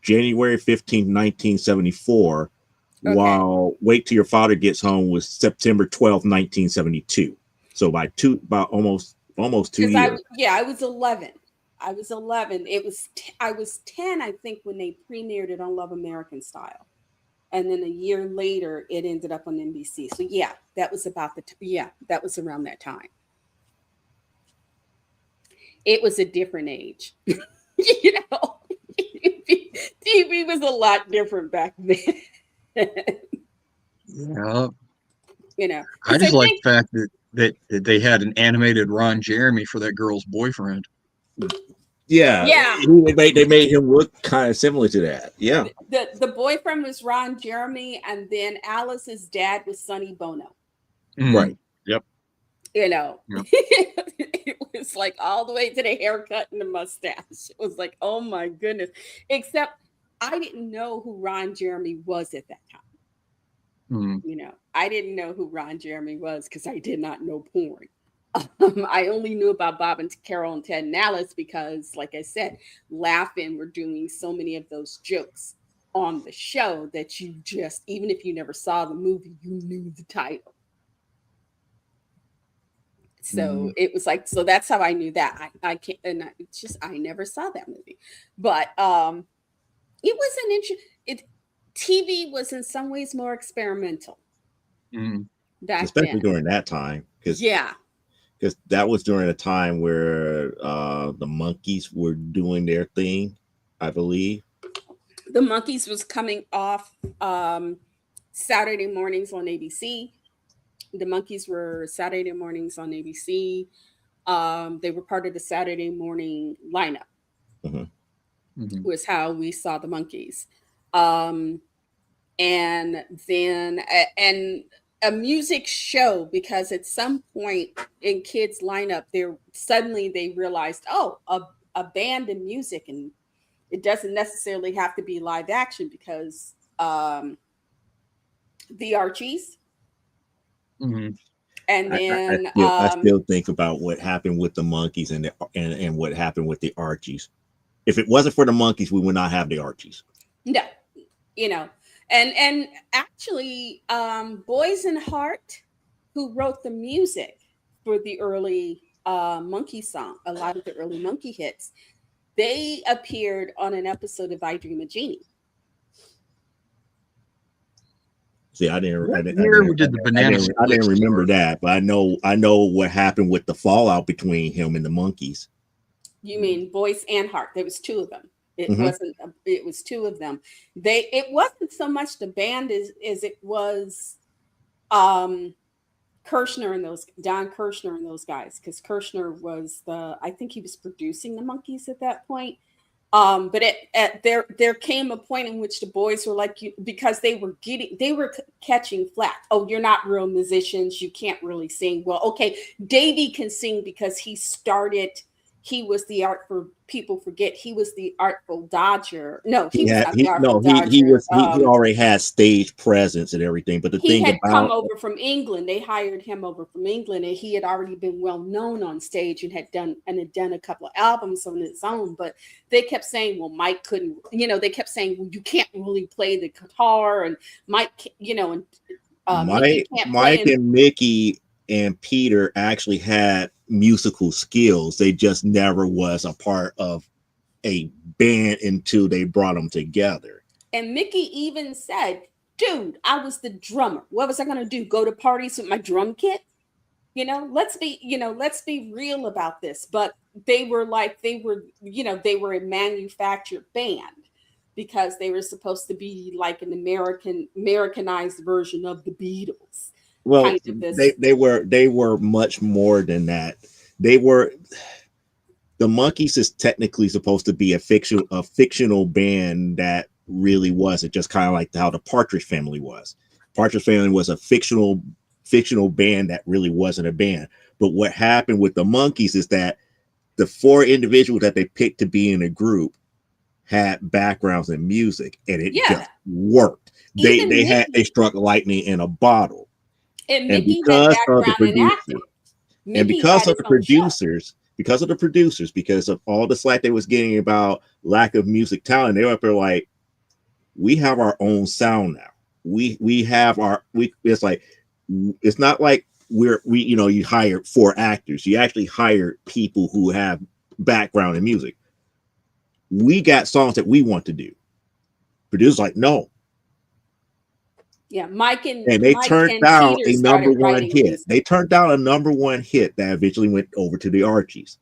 January 15th, 1974. Okay. While Wait Till Your Father Gets Home was September 12th, 1972. So by almost 2 years. I was 11. I was 11. I was 10, I think, when they premiered it on Love American Style. And then a year later, it ended up on NBC. So yeah, that was about that was around that time. It was a different age. You know, TV was a lot different back then. Yeah. You know, I just like the fact that they had an animated Ron Jeremy for that girl's boyfriend. Yeah. They made him look kind of similar to that. Yeah. The boyfriend was Ron Jeremy, and then Alice's dad was Sonny Bono. Right. Yep. You know, it was like all the way to the haircut and the mustache. It was like, oh my goodness. Except I didn't know who Ron Jeremy was at that time. You know, I didn't know who Ron Jeremy was because I did not know porn. I only knew about Bob and Carol and Ted and Alice because, like I said, Laughing were doing so many of those jokes on the show that you just, even if you never saw the movie, you knew the title. So it was like, so that's how I knew that. I can't, and it's just, I never saw that movie, but it was an interesting. TV was in some ways more experimental back especially then. during that time. Because that was during a time where the Monkees were doing their thing, I believe. The Monkees was coming off Saturday mornings on ABC. The Monkees were Saturday mornings on ABC. They were part of the Saturday morning lineup. Was how we saw the Monkees. And then a music show, because at some point in kids lineup, they realized, oh, a band and music, and it doesn't necessarily have to be live action, because the Archies. And then I still think about what happened with the Monkees and what happened with the Archies. If it wasn't for the Monkees, we would not have the Archies. No, you know. And actually, Boys and Heart, who wrote the music for the early Monkey song, a lot of the early Monkey hits, they appeared on an episode of I Dream of Jeannie. See, I didn't remember that, but I know what happened with the fallout between him and the Monkees. You mean Boys and Heart? There was two of them. It wasn't. It was two of them. It wasn't so much the band as it was Kirshner and Don Kirshner and those guys, because Kirshner was I think he was producing the Monkees at that point. But there came a point in which the boys were like, because they were catching flack. Oh, you're not real musicians. You can't really sing. Well, okay, Davey can sing because he was the people forget he was the Artful Dodger. No, he already had stage presence and everything. But he had come over from England. They hired him over from England, and he had already been well known on stage and had done a couple of albums on his own. But they kept saying, well, Mike couldn't, they kept saying, well, you can't really play the guitar, and Mike, Mike and Mickey and Peter actually had musical skills. They just never was a part of a band until they brought them together. And Mickey even said, dude, I was the drummer. What was I going to do? Go to parties with my drum kit? Let's be real about this. But they were a manufactured band, because they were supposed to be like an Americanized version of the Beatles. Well, they were much more than that. The Monkees is technically supposed to be a fictional band that really wasn't, just kind of like how the Partridge Family was. Partridge Family was a fictional band that really wasn't a band. But what happened with the Monkees is that the 4 individuals that they picked to be in a group had backgrounds in music, and it just worked. They struck lightning in a bottle. And Mickey had background in acting. And because of the producers, because of all the slack they was getting about lack of music talent, they were up there like, we have our own sound now. We have our it's like, it's not like you hired 4 actors. You actually hired people who have background in music. We got songs that we want to do. Producers like, no. Yeah, Mike and they turned down Peter a number 1 hit. They turned down a number 1 hit that eventually went over to the Archies.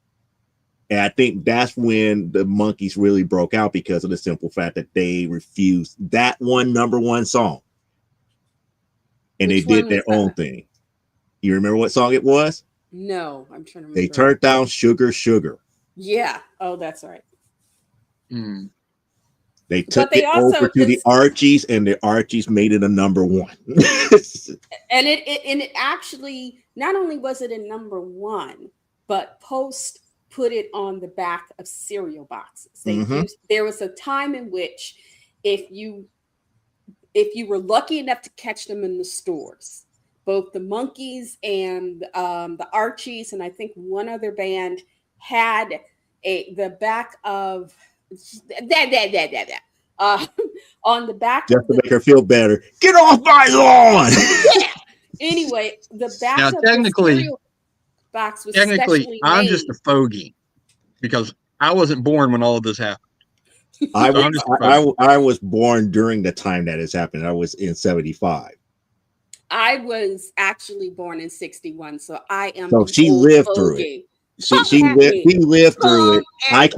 And I think that's when the Monkees really broke out, because of the simple fact that they refused that number 1 song. And they did their own thing. You remember what song it was? No, I'm trying to remember. They turned down Sugar Sugar. Yeah. Oh, that's right. Mm. They took it over to the Archies, and the Archies made it a number 1. And it actually, not only was it a number 1, but Post put it on the back of cereal boxes. There was a time in which if you were lucky enough to catch them in the stores, both the Monkees and the Archies, and I think one other band had the back of on the back, just to make her feel better. Get off my lawn! Yeah. Anyway, the back now, of technically, the cereal box was technically, I'm just a fogey because I wasn't born when all of this happened. I was born during the time that has happened. I was in 75. I was actually born in 61, so I am. So she lived through it. She lived through it. I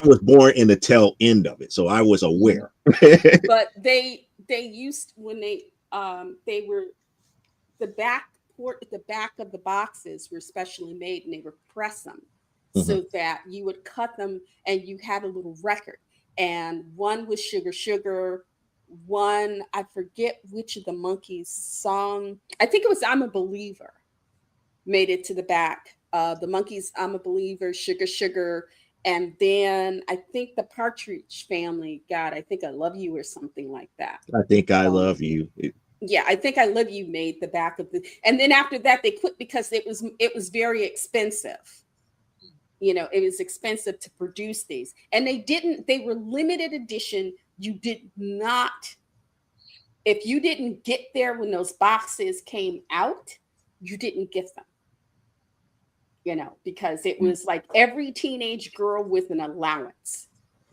was born in the tail end of it, so I was aware. But they used, when they were, the back of the boxes were specially made, and they would press them so that you would cut them and you had a little record. And one was Sugar Sugar. One, I forget which of the Monkees song. I think it was I'm a Believer. Made it to the back. The Monkees, I'm a Believer, Sugar Sugar. And then I think the Partridge Family got, I think I Love You or something like that. I think I Love You. Yeah, I think I Love You made the back of the, and then after that they quit because it was very expensive. You know, it was expensive to produce these, and they were limited edition. You did not, if you didn't get there when those boxes came out, you didn't get them. You know, because it was like every teenage girl with an allowance,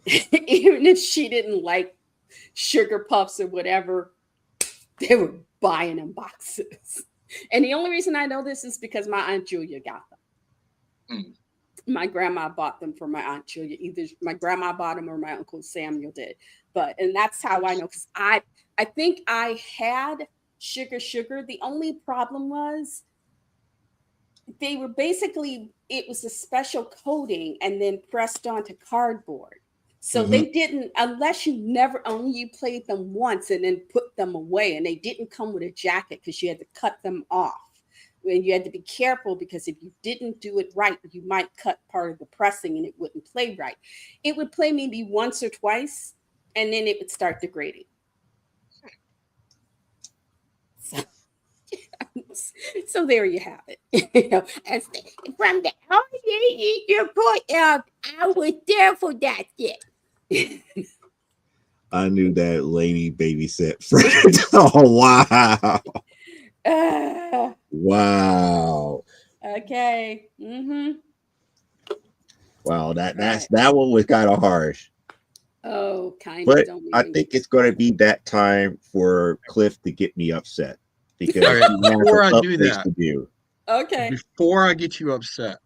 even if she didn't like Sugar Puffs or whatever, they were buying them boxes. And the only reason I know this is because my Aunt Julia got them. My grandma bought them for my Aunt Julia. Either my grandma bought them or my Uncle Samuel did. And that's how I know, because I think I had Sugar Sugar. The only problem was they were basically, it was a special coating and then pressed onto cardboard. So they didn't, unless you played them once and then put them away, and they didn't come with a jacket because you had to cut them off. And you had to be careful, because if you didn't do it right, you might cut part of the pressing and it wouldn't play right. It would play maybe once or twice, and then it would start degrading. So there you have it. You know, from the you put up, I was there for that shit. I knew that Laney babysat friends. Oh wow. Wow. Okay. Wow, that one was kind of harsh. Oh, kind of. But don't I think it's going to be that time for Cliff to get me upset, because before I do that, okay. Before I get you upset,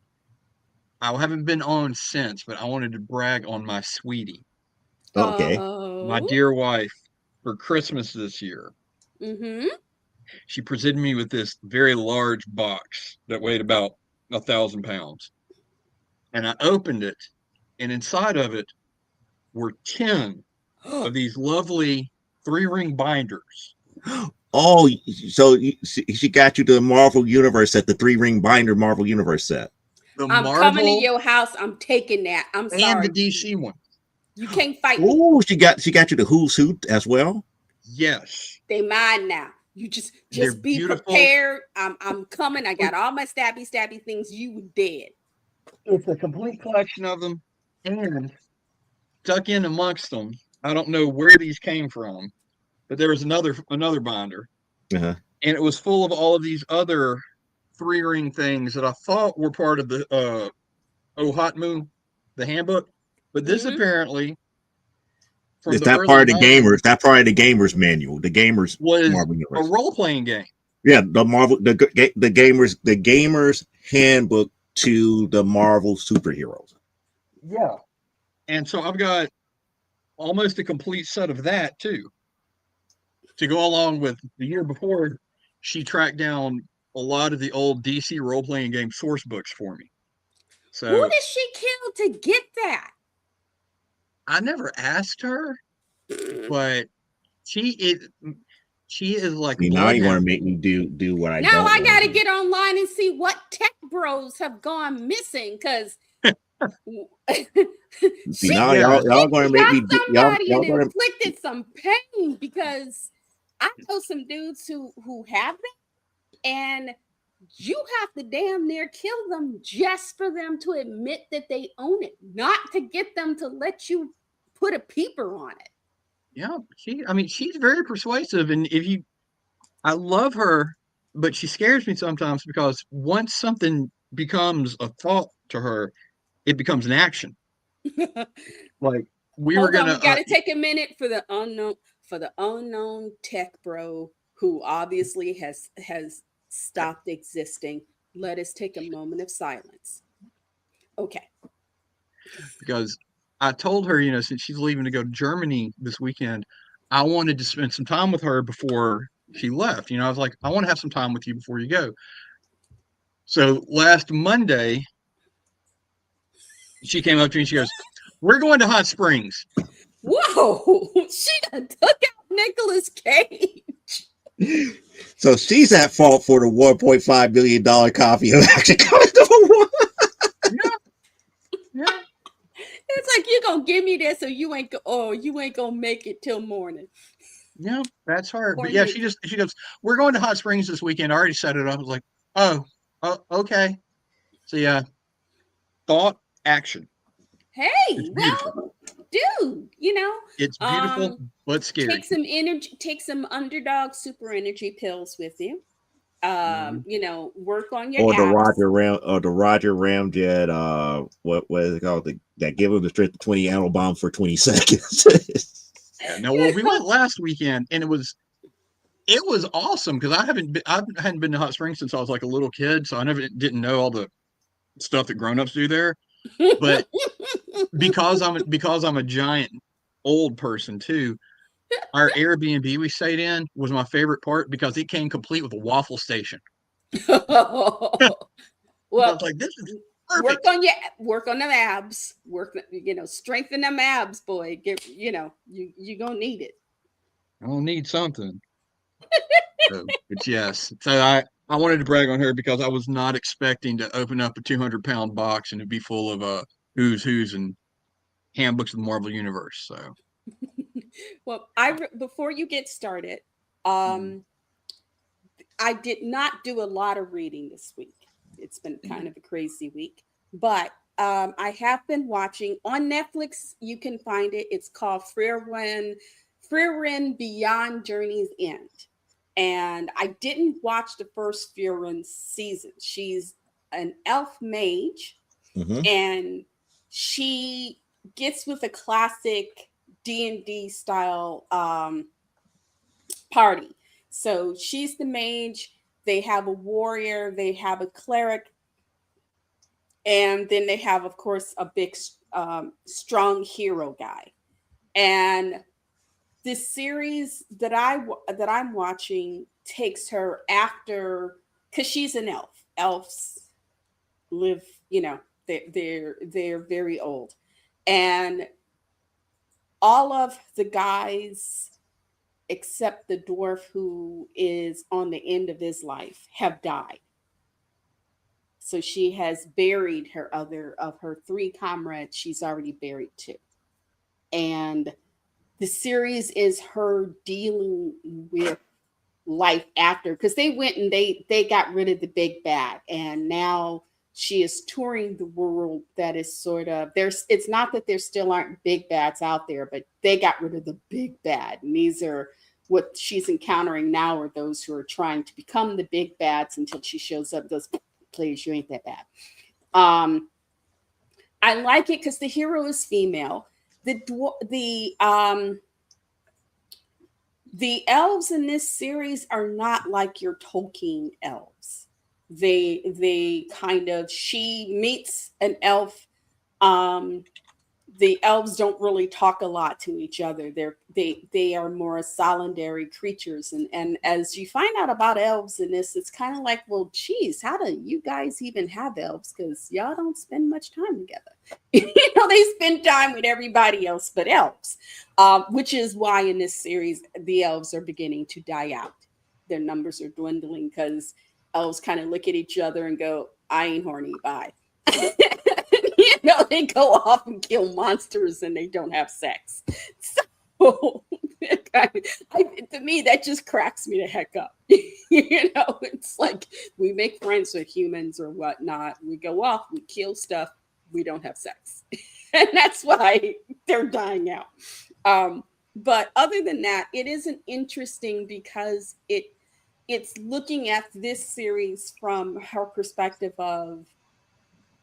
I haven't been on since, but I wanted to brag on my sweetie. Okay. My dear wife, for Christmas this year. She presented me with this very large box that weighed about 1,000 pounds. And I opened it, and inside of it were 10 of these lovely 3-ring binders Oh, so she got you the Marvel Universe set, the 3-ring binder Marvel Universe set. The I'm coming to Marvel your house. I'm taking that. I'm and sorry. the DC one. You can't fight me. Oh, she got you the Who's Who as well. Yes. They mine now. You just They're be beautiful. prepared. I'm coming. I got all my stabby things. You dead. It's a complete collection of them, and stuck in amongst them. I don't know where these came from, but there was another binder, Uh-huh. and it was full of all of these other 3-ring things that I thought were part of the Ohatmu, the handbook, but this Mhm. apparently from Is the that early part of the 90s gamers? That part of the gamers manual, the gamers was Marvel a Universe. role-playing game. Yeah, the gamers handbook to the Marvel superheroes. Yeah. And so I've got almost a complete set of that too. To go along with the year before, she tracked down a lot of the old DC role-playing game source books for me. Who So did she kill to get that? I never asked her, but she is like See, now you want to bloodhound. make me do what I Now don't I want got to to do. get online and see what tech bros have gone missing because See, she now Yeah. y'all going to make got me do somebody y'all and going to. inflicted some pain because I know some dudes who have that, and you have to damn near kill them just for them to admit that they own it, not to get them to let you put a peeper on it. Yeah, she's very persuasive, and I love her, but she scares me sometimes because once something becomes a thought to her, it becomes an action. Like we were Hold on, gonna, we got to take a minute for the unknown tech bro who obviously has stopped existing. Let us take a moment of silence. Okay. because I told her, since she's leaving to go to Germany this weekend, I wanted to spend some time with her before she left. I was like, I want to have some time with you before you go. So last Monday, she came up to me and she goes, "We're going to Hot Springs." Whoa, she done took out Nicolas Cage. So she's at fault for the $1.5 million copy of Action Comics #1. Yeah, yeah. It's like you gonna give me this, or you ain't gonna make it till morning. Yeah, that's her. Or But yeah, maybe. she goes, "We're going to Hot Springs this weekend. I already set it up." I was like, "Oh, okay." So yeah, thought action. It's Hey, beautiful. well, dude, It's beautiful but take scary. some energy, take some underdog super energy pills with you. Mhm. Work on your Or the abs. Roger Ramjet, what is it called? That give him the strength of 20 animal bomb for 20 seconds. Yeah. No, well, we went last weekend, and it was awesome because I hadn't been to Hot Springs since I was like a little kid, so I never didn't know all the stuff that grown-ups do there. But because I'm a giant old person too, our Airbnb we stayed in was my favorite part because it came complete with a waffle station. I Well, was like, this is work perfect. on them abs. Strengthen them abs, boy. You gonna need it. I don't need something. So, but yes. So I wanted to brag on her because I was not expecting to open up a 200-pound box and it'd be full of who's and handbooks of the Marvel Universe. So Well, before you get started, mhm, I did not do a lot of reading this week. It's been kind mhm. of a crazy week, but I have been watching on Netflix. You can find it. It's called Frieren Beyond Journey's End. And I didn't watch the first Frieren season. She's an elf mage, Mm-hmm. and she gets with a classic D&D style party. So she's the mage, they have a warrior, they have a cleric, and then they have, of course, a big, strong hero guy. And this series that I'm watching takes her after, because she's an elf. Elves live, they're very old, and all of the guys except the dwarf who is on the end of his life, have died. So she has buried her other of her three comrades. She's already buried two. And the series is her dealing with life after, because they went and they got rid of the big bad, and now she is touring the world. That is sort of, there's, it's not that there still aren't big bads out there, but they got rid of the big bad, and these are what she's encountering now, are those who are trying to become the big bads until she shows up and goes, please, you ain't that bad. I like it because the hero is female. The elves in this series are not like your Tolkien elves. They kind of, she meets an elf. The elves don't really talk a lot to each other. They are more solitary creatures, and as you find out about elves in this, it's kind of like, well, geez, how do you guys even have elves? Because y'all don't spend much time together. They spend time with everybody else but elves, which is why in this series the elves are beginning to die out. Their numbers are dwindling because elves kind of look at each other and go, "I ain't horny, bye." They go off and kill monsters and they don't have sex. So to me, that just cracks me the heck up. It's like we make friends with humans or whatnot. We go off, we kill stuff, we don't have sex. And that's why they're dying out. But other than that, it isn't interesting because it's looking at this series from her perspective of,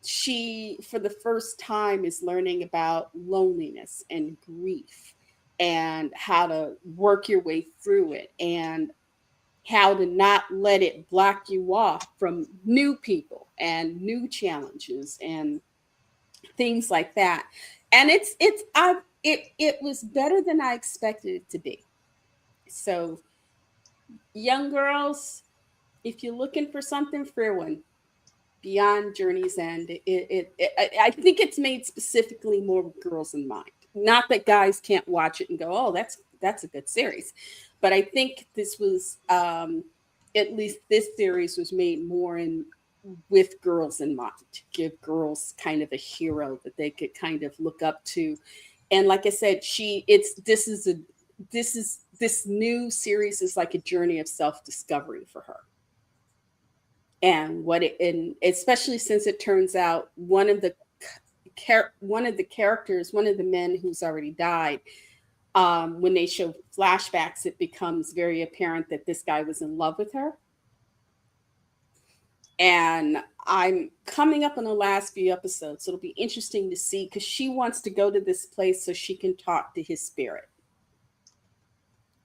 she, for the first time, is learning about loneliness and grief and how to work your way through it and how to not let it block you off from new people and new challenges and things like that. And it was better than I expected it to be. So, young girls, if you're looking for something for everyone, Beyond Journey's End, I think it's made specifically more with girls in mind. Not that guys can't watch it and go, "Oh, that's a good series," but I think this was, at least this series was made more with girls in mind, to give girls kind of a hero that they could kind of look up to. And like I said, this new series is like a journey of self-discovery for her. And especially since it turns out one of the characters, one of the men who's already died, when they show flashbacks, it becomes very apparent that this guy was in love with her. And I'm coming up on the last few episodes, so it'll be interesting to see, because she wants to go to this place so she can talk to his spirit.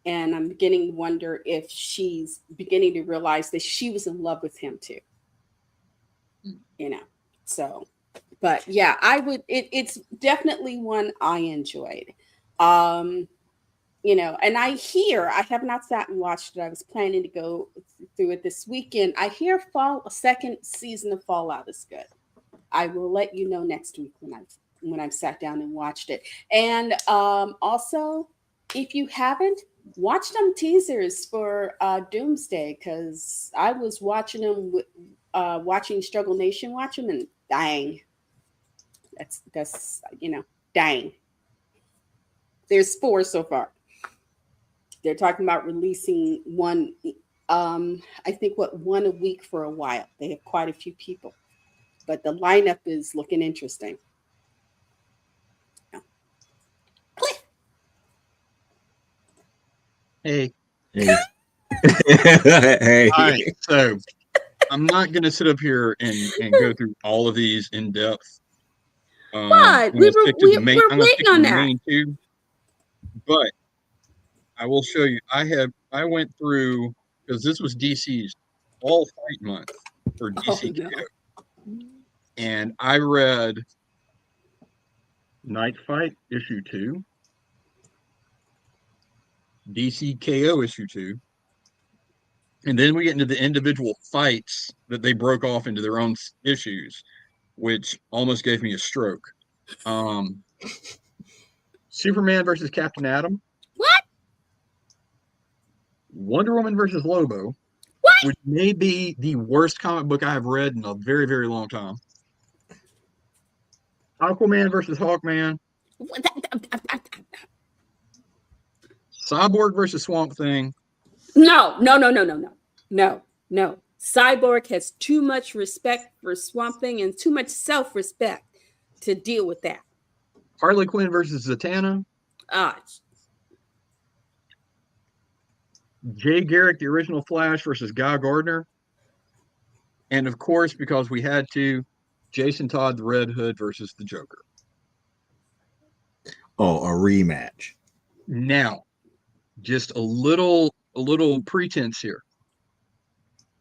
And I'm beginning to wonder if she's beginning to realize that she was in love with him too. So, but yeah, it's definitely one I enjoyed. And I have not sat and watched it. I was planning to go through it this weekend. I hear a second season of Fallout is good. I will let you know next week when I've sat down and watched it. And also, if you haven't, watch some teasers for Doomsday, because I was watching them watching Struggle Nation watch them, and dang, that's dang. There's 4 so far. They're talking about releasing one, I think one a week for a while. They have quite a few people, but the lineup is looking interesting. Hey. Hey. All right, so I'm not going to sit up here and go through all of these in depth. What? We're waiting on that. Main 2, but I will show you. I went through, because this was DC's All Fight Month for DC KO, and I read Night Fight issue 2, DC KO issue 2, and then we get into the individual fights that they broke off into their own issues, which almost gave me a stroke. Superman versus Captain Atom. What? Wonder Woman versus Lobo, What? which may be the worst comic book I have read in a very, very long time. Aquaman versus Hawkman. Cyborg versus Swamp Thing. No. Cyborg has too much respect for Swamp Thing and too much self-respect to deal with that. Harley Quinn versus Zatanna. Jay Garrick, the original Flash, versus Guy Gardner. And of course, because we had to, Jason Todd, the Red Hood versus the Joker. Oh, a rematch. Now, just a little pretense here.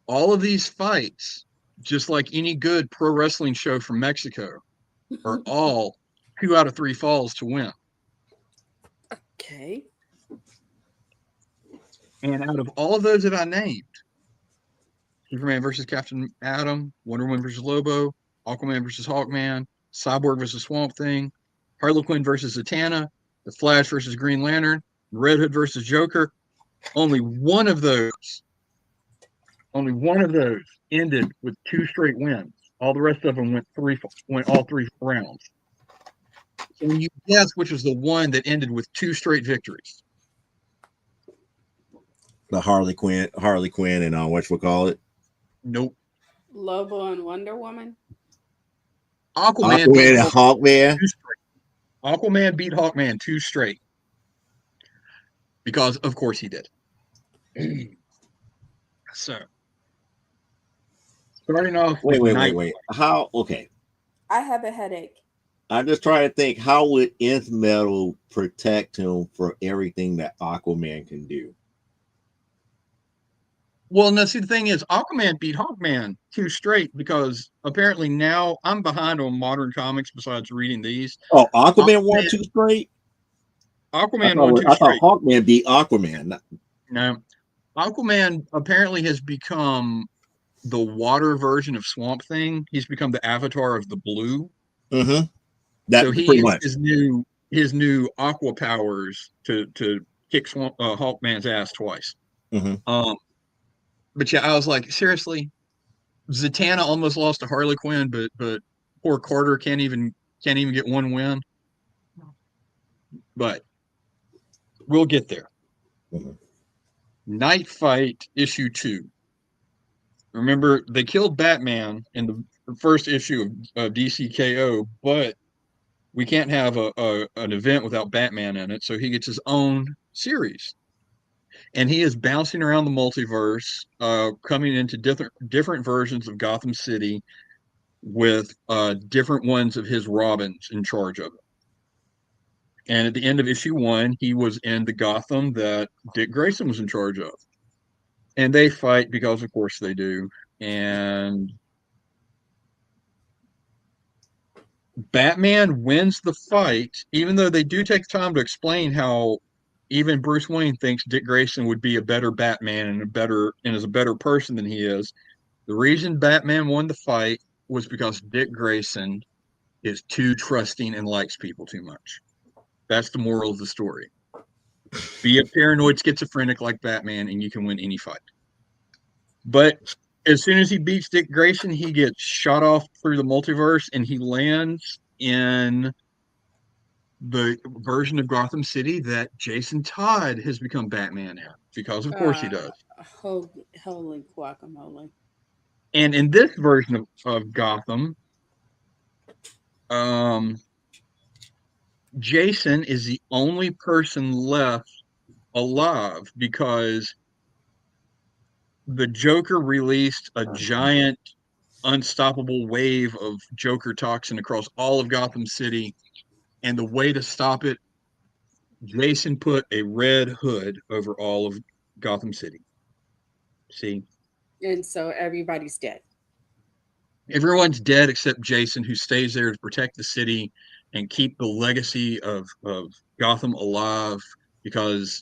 All of these fights, just like any good pro wrestling show from Mexico, are all 2 out of 3 falls to win. Okay. And out of all of those that I named, Superman versus Captain Atom, Wonder Woman versus Lobo, Aquaman versus Hawkman, Cyborg versus Swamp Thing, Harley Quinn versus Zatanna, The Flash versus Green Lantern, Red Hood versus Joker, only one of those ended with 2 straight wins. All the rest of them went all 3 rounds. So you guess which was the one that ended with 2 straight victories? The Harley Quinn, and whatchamacallit? Nope. Lobo and Wonder Woman. Aquaman and Hawkman. Aquaman beat Hawkman 2 straight. Because of course he did. So starting off. Wait. How? Okay. I have a headache. I'm just trying to think. How would Nth Metal protect him for everything that Aquaman can do? Well, no, see, the thing is, Aquaman beat Hawkman 2 straight because apparently now I'm behind on modern comics besides reading these. Oh, Aquaman won 2 straight? Aquaman won 2 straight. I thought Hawkman beat Aquaman. No. Aquaman apparently has become the water version of Swamp Thing. He's become the avatar of the blue. Mm-hmm. So he uses his new aqua powers to kick Hawkman's ass twice. Mm-hmm. But yeah, I was like, seriously, Zatanna almost lost to Harley Quinn, but poor Carter can't even get 1 win. But we'll get there. Mm-hmm. Night Fight issue 2. Remember, they killed Batman in the first issue of DCKO, but we can't have an event without Batman in it, so he gets his own series. And he is bouncing around the multiverse, coming into different versions of Gotham City with different ones of his Robins in charge of it. And at the end of issue 1, he was in the Gotham that Dick Grayson was in charge of. And they fight because, of course, they do. And Batman wins the fight, even though they do take time to explain how even Bruce Wayne thinks Dick Grayson would be a better Batman and is a better person than he is. The reason Batman won the fight was because Dick Grayson is too trusting and likes people too much. That's the moral of the story. Be a paranoid schizophrenic like Batman and you can win any fight. But as soon as he beats Dick Grayson, he gets shot off through the multiverse and he lands in the version of Gotham City that Jason Todd has become Batman in, because of course he does. Holy guacamole. And in this version of Gotham, Jason is the only person left alive because the Joker released a giant unstoppable wave of Joker toxin across all of Gotham City. And the way to stop it, Jason put a red hood over all of Gotham City. See? And so everybody's dead. Everyone's dead except Jason, who stays there to protect the city and keep the legacy of Gotham alive. Because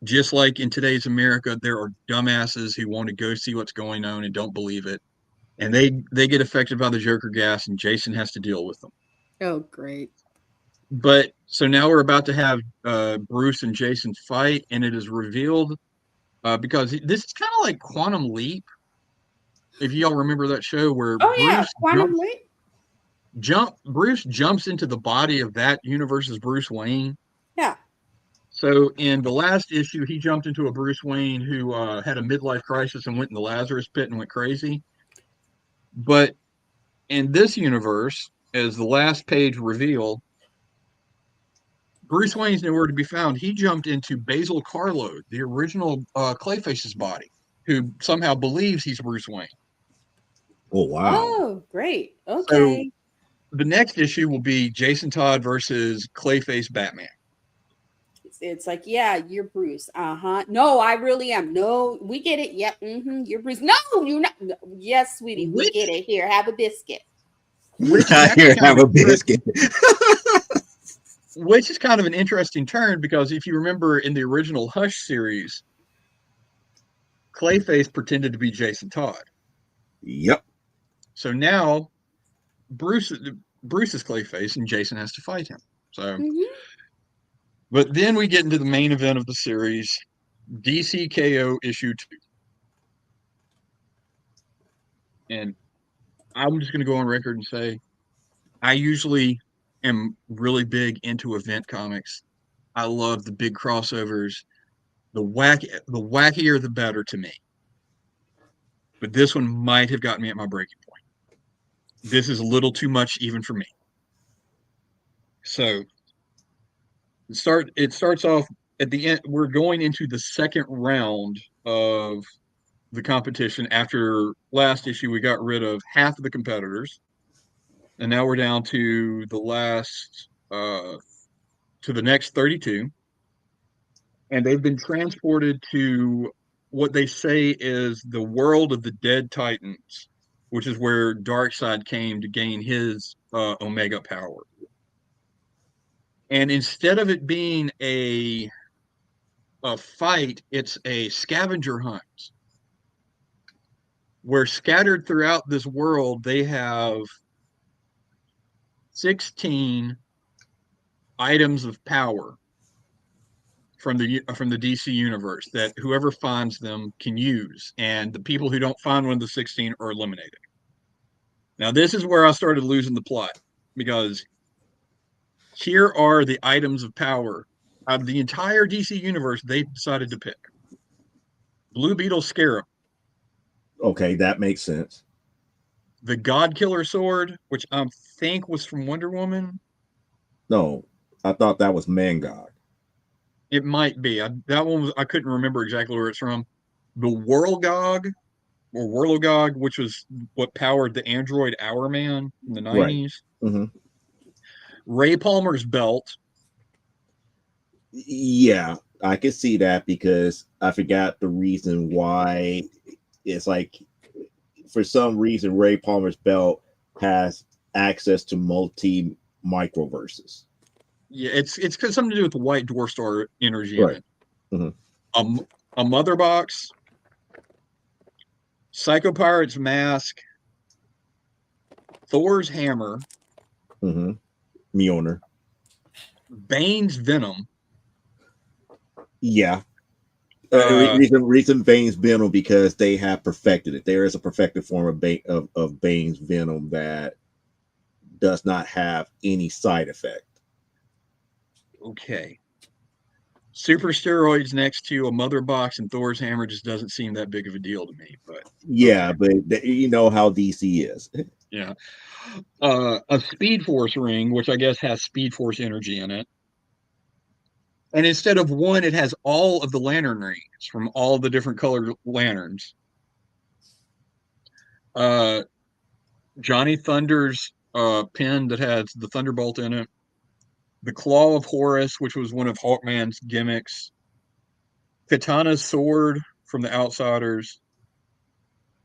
just like in today's America, there are dumbasses who want to go see what's going on and don't believe it. And they get affected by the Joker gas, and Jason has to deal with them. Oh, great. But so now we're about to have Bruce and Jason fight, and it is revealed because this is kind of like Quantum Leap. If y'all remember that show where Oh yeah, Quantum Leap. Bruce jumps into the body of that universe's Bruce Wayne. Yeah. So in the last issue, he jumped into a Bruce Wayne who had a midlife crisis and went in the Lazarus pit and went crazy. But in this universe, as the last page reveal, Bruce Wayne's nowhere to be found. He jumped into Basil Karlo, the original Clayface's body, who somehow believes he's Bruce Wayne. Oh, wow. Oh, great. So Okay. the next issue will be Jason Todd versus Clayface Batman. It's like, yeah, you're Bruce. No, I really am. No, we get it. Yep. You're Bruce. No, you're not. No. Yes, sweetie, we get it. Here, have a biscuit. Here, have a biscuit. Which is kind of an interesting turn because if you remember in the original Hush series, Clayface pretended to be Jason Todd. Yep. So now Bruce is Clayface and Jason has to fight him. So, but then we get into the main event of the series, DC KO issue 2. And I'm just going to go on record and say, I usually am really big into event comics. I love the big crossovers. The wackier, the better to me. But this one might have gotten me at my breaking point. This is a little too much even for me. So it starts off at the end. We're going into the second round of the competition. After last issue, we got rid of half of the competitors. And now we're down to the last, to the next 32. And they've been transported to what they say is the world of the dead Titans, which is where Darkseid came to gain his Omega power. And instead of it being a fight, it's a scavenger hunt. Where scattered throughout this world, they have 16 items of power from the DC universe that whoever finds them can use, and the people who don't find one of the 16 are eliminated. Now, this is where I started losing the plot, because here are the items of power out of the entire DC universe they decided to pick. Blue Beetle Scarab. Okay, that makes sense. The God Killer Sword, which I think was from Wonder Woman. No, I thought that was Mangog. It might be. That one was, I couldn't remember exactly where it's from. The Whirlgog, or Whirlgog, which was what powered the android Hourman in the 90s. Right. Ray Palmer's belt. Yeah, I could see that because I forgot the reason why. It's like, for some reason, Ray Palmer's belt has access to multi microverses. Yeah, it's something to do with the White Dwarf Star energy Right. in it. A mother box, Psycho Pirate's mask, Thor's hammer, Mjolnir, Bane's venom. Yeah. Reason Bane's venom because they have perfected it. There is a perfected form of Bane's venom that does not have any side effect. Okay. Super steroids next to a mother box and Thor's hammer just doesn't seem that big of a deal to me. But yeah, okay. But you know how DC is. Yeah. A Speed Force ring, which I guess has Speed Force energy in it. And instead of one, it has all of the lantern rings from all the different colored lanterns. Johnny Thunder's pin that has the Thunderbolt in it. The Claw of Horus, which was one of Hawkman's gimmicks. Katana's sword from the Outsiders.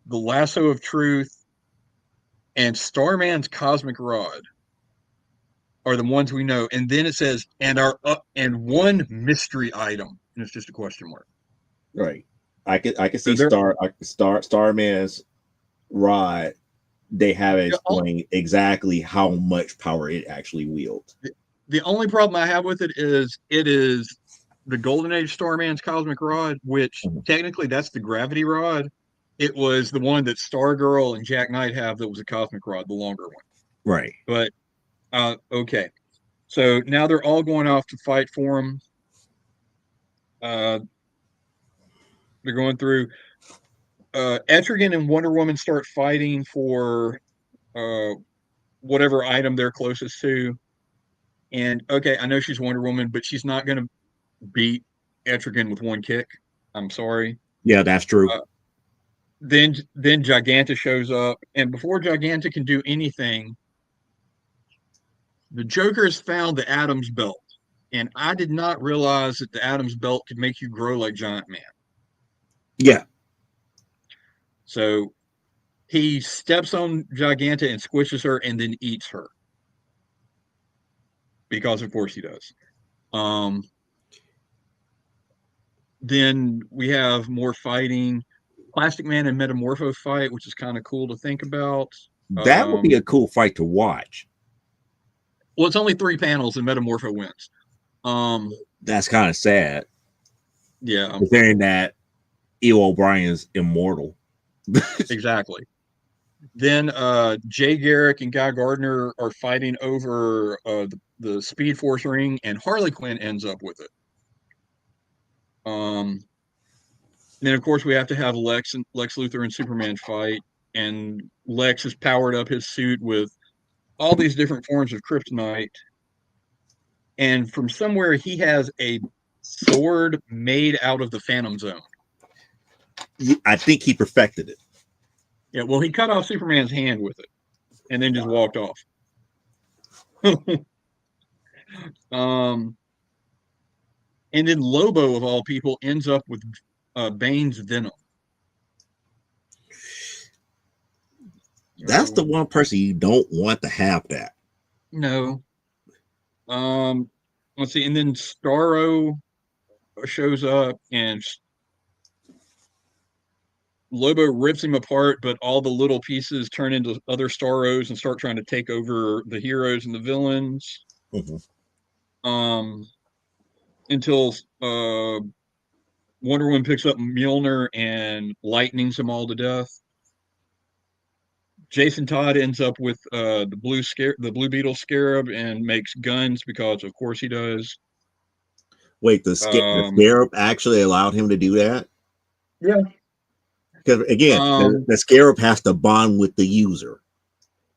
The Lasso of Truth. And Starman's Cosmic Rod are the ones we know. And then it says, and one mystery item. And it's just a question mark. Right. I could see Starman's rod. They haven't explained exactly how much power it actually wields. The only problem I have with it is the Golden Age Starman's cosmic rod, which Mhm. technically that's the gravity rod. It was the one that Stargirl and Jack Knight have that was a cosmic rod, the longer one. Right. But okay, so now they're all going off to fight for him. They're going through. Etrigan and Wonder Woman start fighting for whatever item they're closest to. And okay, I know she's Wonder Woman, but she's not going to beat Etrigan with one kick. I'm sorry. Yeah, that's true. Then Giganta shows up, and before Giganta can do anything, the Joker has found the Atom's belt. And I did not realize that the Atom's belt could make you grow like Giant Man. Yeah. So he steps on Giganta and squishes her and then eats her. Because of course he does. Then we have more fighting. Plastic Man and Metamorpho fight, which is kind of cool to think about. That would be a cool fight to watch. Well, it's only 3 panels and Metamorpho wins. That's kind of sad. Yeah. Considering that E.O. O'Brien's immortal. Exactly. Then Jay Garrick and Guy Gardner are fighting over the Speed Force ring, and Harley Quinn ends up with it. Then of course we have to have Lex Luthor and Superman fight, and Lex has powered up his suit with all these different forms of kryptonite, and from somewhere he has a sword made out of the Phantom Zone. I think he perfected it. Yeah, well, he cut off Superman's hand with it, and then just walked off. And then Lobo, of all people, ends up with Bane's venom. That's the one person you don't want to have that. No. Let's see, and then Starro shows up, and Lobo rips him apart, but all the little pieces turn into other Starros and start trying to take over the heroes and the villains. Mm-hmm. Until Wonder Woman picks up Mjolnir and lightnings them all to death. Jason Todd ends up with the Blue Beetle Scarab and makes guns because, of course, he does. Wait, the Scarab actually allowed him to do that? Yeah. Because again, the Scarab has to bond with the user.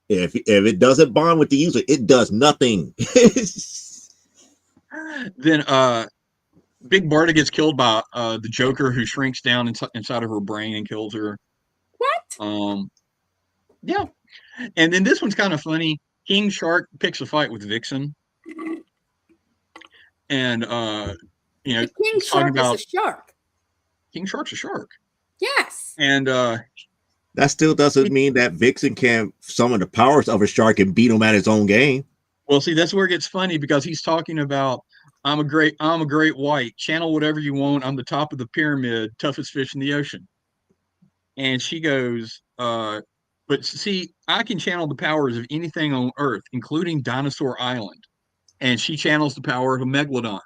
If it doesn't bond with the user, it does nothing. Then Big Barda gets killed by the Joker, who shrinks down inside of her brain and kills her. What? Yeah. And then this one's kind of funny. King Shark picks a fight with Vixen. And King Shark is a shark. King Shark's a shark. Yes. And that still doesn't mean that Vixen can summon the powers of a shark and beat him at his own game. Well, see, that's where it gets funny, because he's talking about, I'm a great white, channel whatever you want. I'm the top of the pyramid, toughest fish in the ocean. And she goes, but see, I can channel the powers of anything on Earth, including Dinosaur Island. And she channels the power of a megalodon.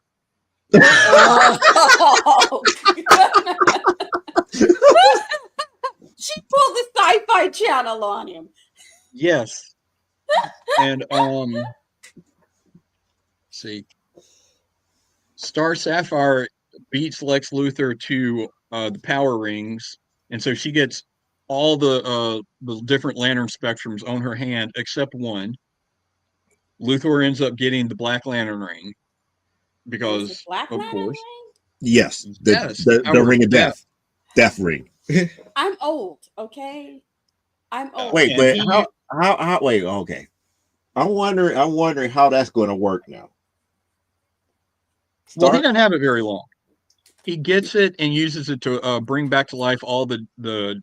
Oh, she pulled the Sci-Fi Channel on him. Yes. And see, Star Sapphire beats Lex Luthor to the power rings, and so she gets all the different Lantern spectrums on her hand except one. Luthor ends up getting the Black Lantern ring because, of course. Yes, the ring of death. Death ring. I'm old, okay? I'm old. Wait, but how wait, okay. I'm wondering how that's going to work now. Well, he doesn't have it very long. He gets it and uses it to bring back to life all the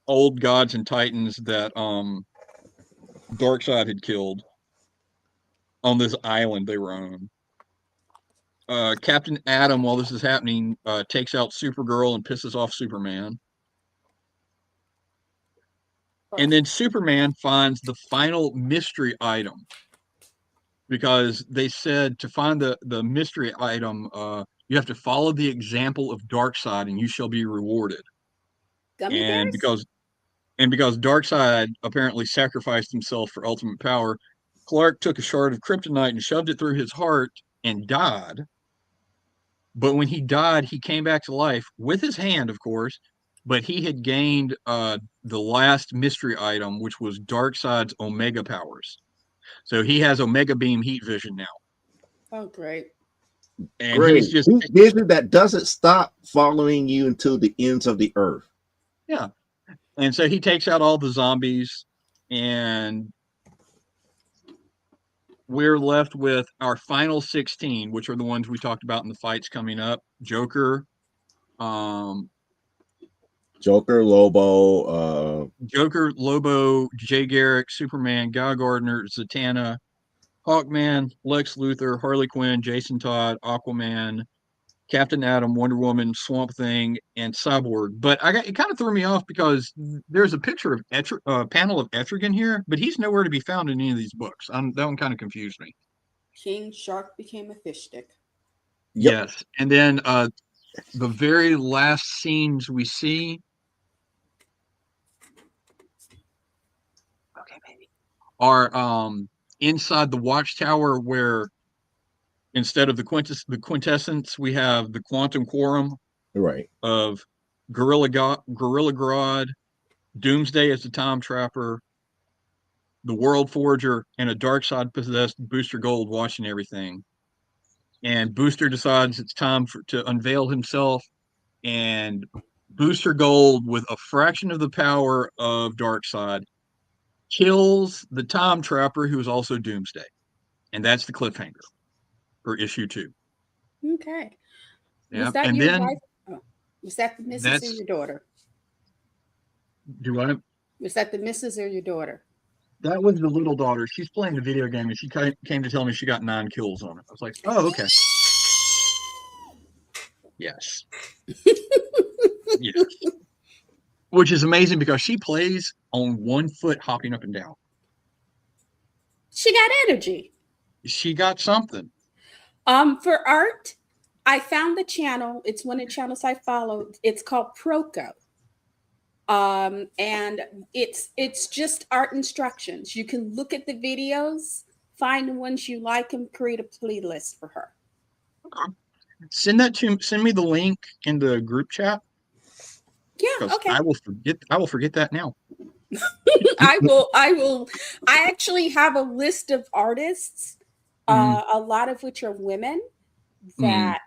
old gods and titans that Darkseid had killed on this island they were on. Captain Atom, while this is happening, takes out Supergirl and pisses off Superman. And then Superman finds the final mystery item, because they said to find the mystery item, You have to follow the example of Darkseid, and you shall be rewarded. Gummy And bears? because Darkseid apparently sacrificed himself for ultimate power, Clark took a shard of kryptonite and shoved it through his heart and died. But when he died, he came back to life with his hand, of course. But he had gained the last mystery item, which was Darkseid's Omega powers. So he has Omega Beam heat vision now. Oh, great. And Great. he's just, Heat vision that doesn't stop following you until the ends of the earth. yeah. And so he takes out all the zombies, and we're left with our final 16, which are the ones we talked about in the fights coming up. Joker, Lobo, Jay Garrick, Superman, Guy Gardner, Zatanna, Hawkman, Lex Luthor, Harley Quinn, Jason Todd, Aquaman, Captain Atom, Wonder Woman, Swamp Thing, and Cyborg. But it kind of threw me off because there's a picture of panel of Etrigan here, but he's nowhere to be found in any of these books. That one kind of confused me. King Shark became a fish stick. Yep. Yes. And then the very last scenes we see are inside the watchtower, where instead of the quintessence, we have the quantum quorum Right. of Gorilla Grodd, Doomsday as the time trapper, the World Forger, and a Darkseid possessed Booster Gold watching everything. And Booster decides it's time to unveil himself, and Booster Gold, with a fraction of the power of Darkseid, kills the time trapper, who is also Doomsday. And that's the cliffhanger for issue 2. Okay. Yeah. Was that And your then wife? Oh, was that the missus or your daughter? Was that the missus or your daughter? That was the little daughter. She's playing the video game, and she came to tell me she got 9 kills on it. I was like, oh, okay. Yes. Yes. Which is amazing because she plays on 1 foot hopping up and down. She got energy. She got something. For art, I found the channel. It's one of the channels I follow. It's called Proco. And it's just art instructions. You can look at the videos, find the ones you like, and create a playlist for her. Okay. Send me the link in the group chat. Yeah, okay. I will forget that now. I will. I actually have a list of artists, a lot of which are women, that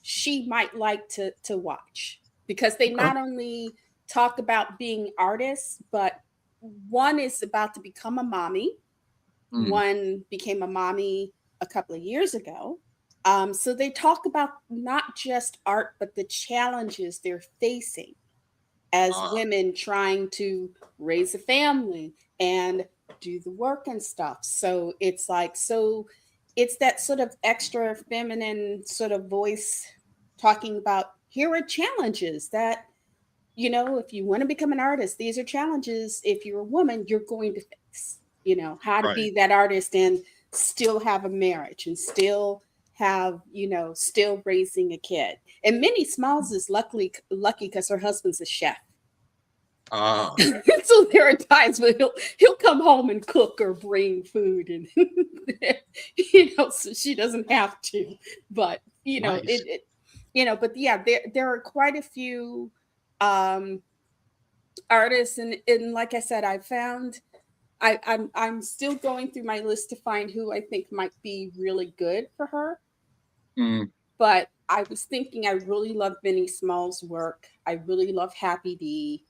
she might like to watch, because they not only talk about being artists, but one is about to become a mommy. One became a mommy a couple of years ago. So they talk about not just art, but the challenges they're facing as women trying to raise a family and do the work and stuff. So it's it's that sort of extra feminine sort of voice talking about, here are challenges that, if you want to become an artist, these are challenges. If you're a woman, you're going to face, how to be that artist and still have a marriage and still have, still raising a kid. And Minnie Smalls is lucky because her husband's a chef. So there are times when he'll come home and cook or bring food, and so she doesn't have to. But Nice. But yeah, there are quite a few artists, and like I said, I'm still going through my list to find who I think might be really good for her. But I was thinking, I really love Minnie Small's work. I really love Happy D.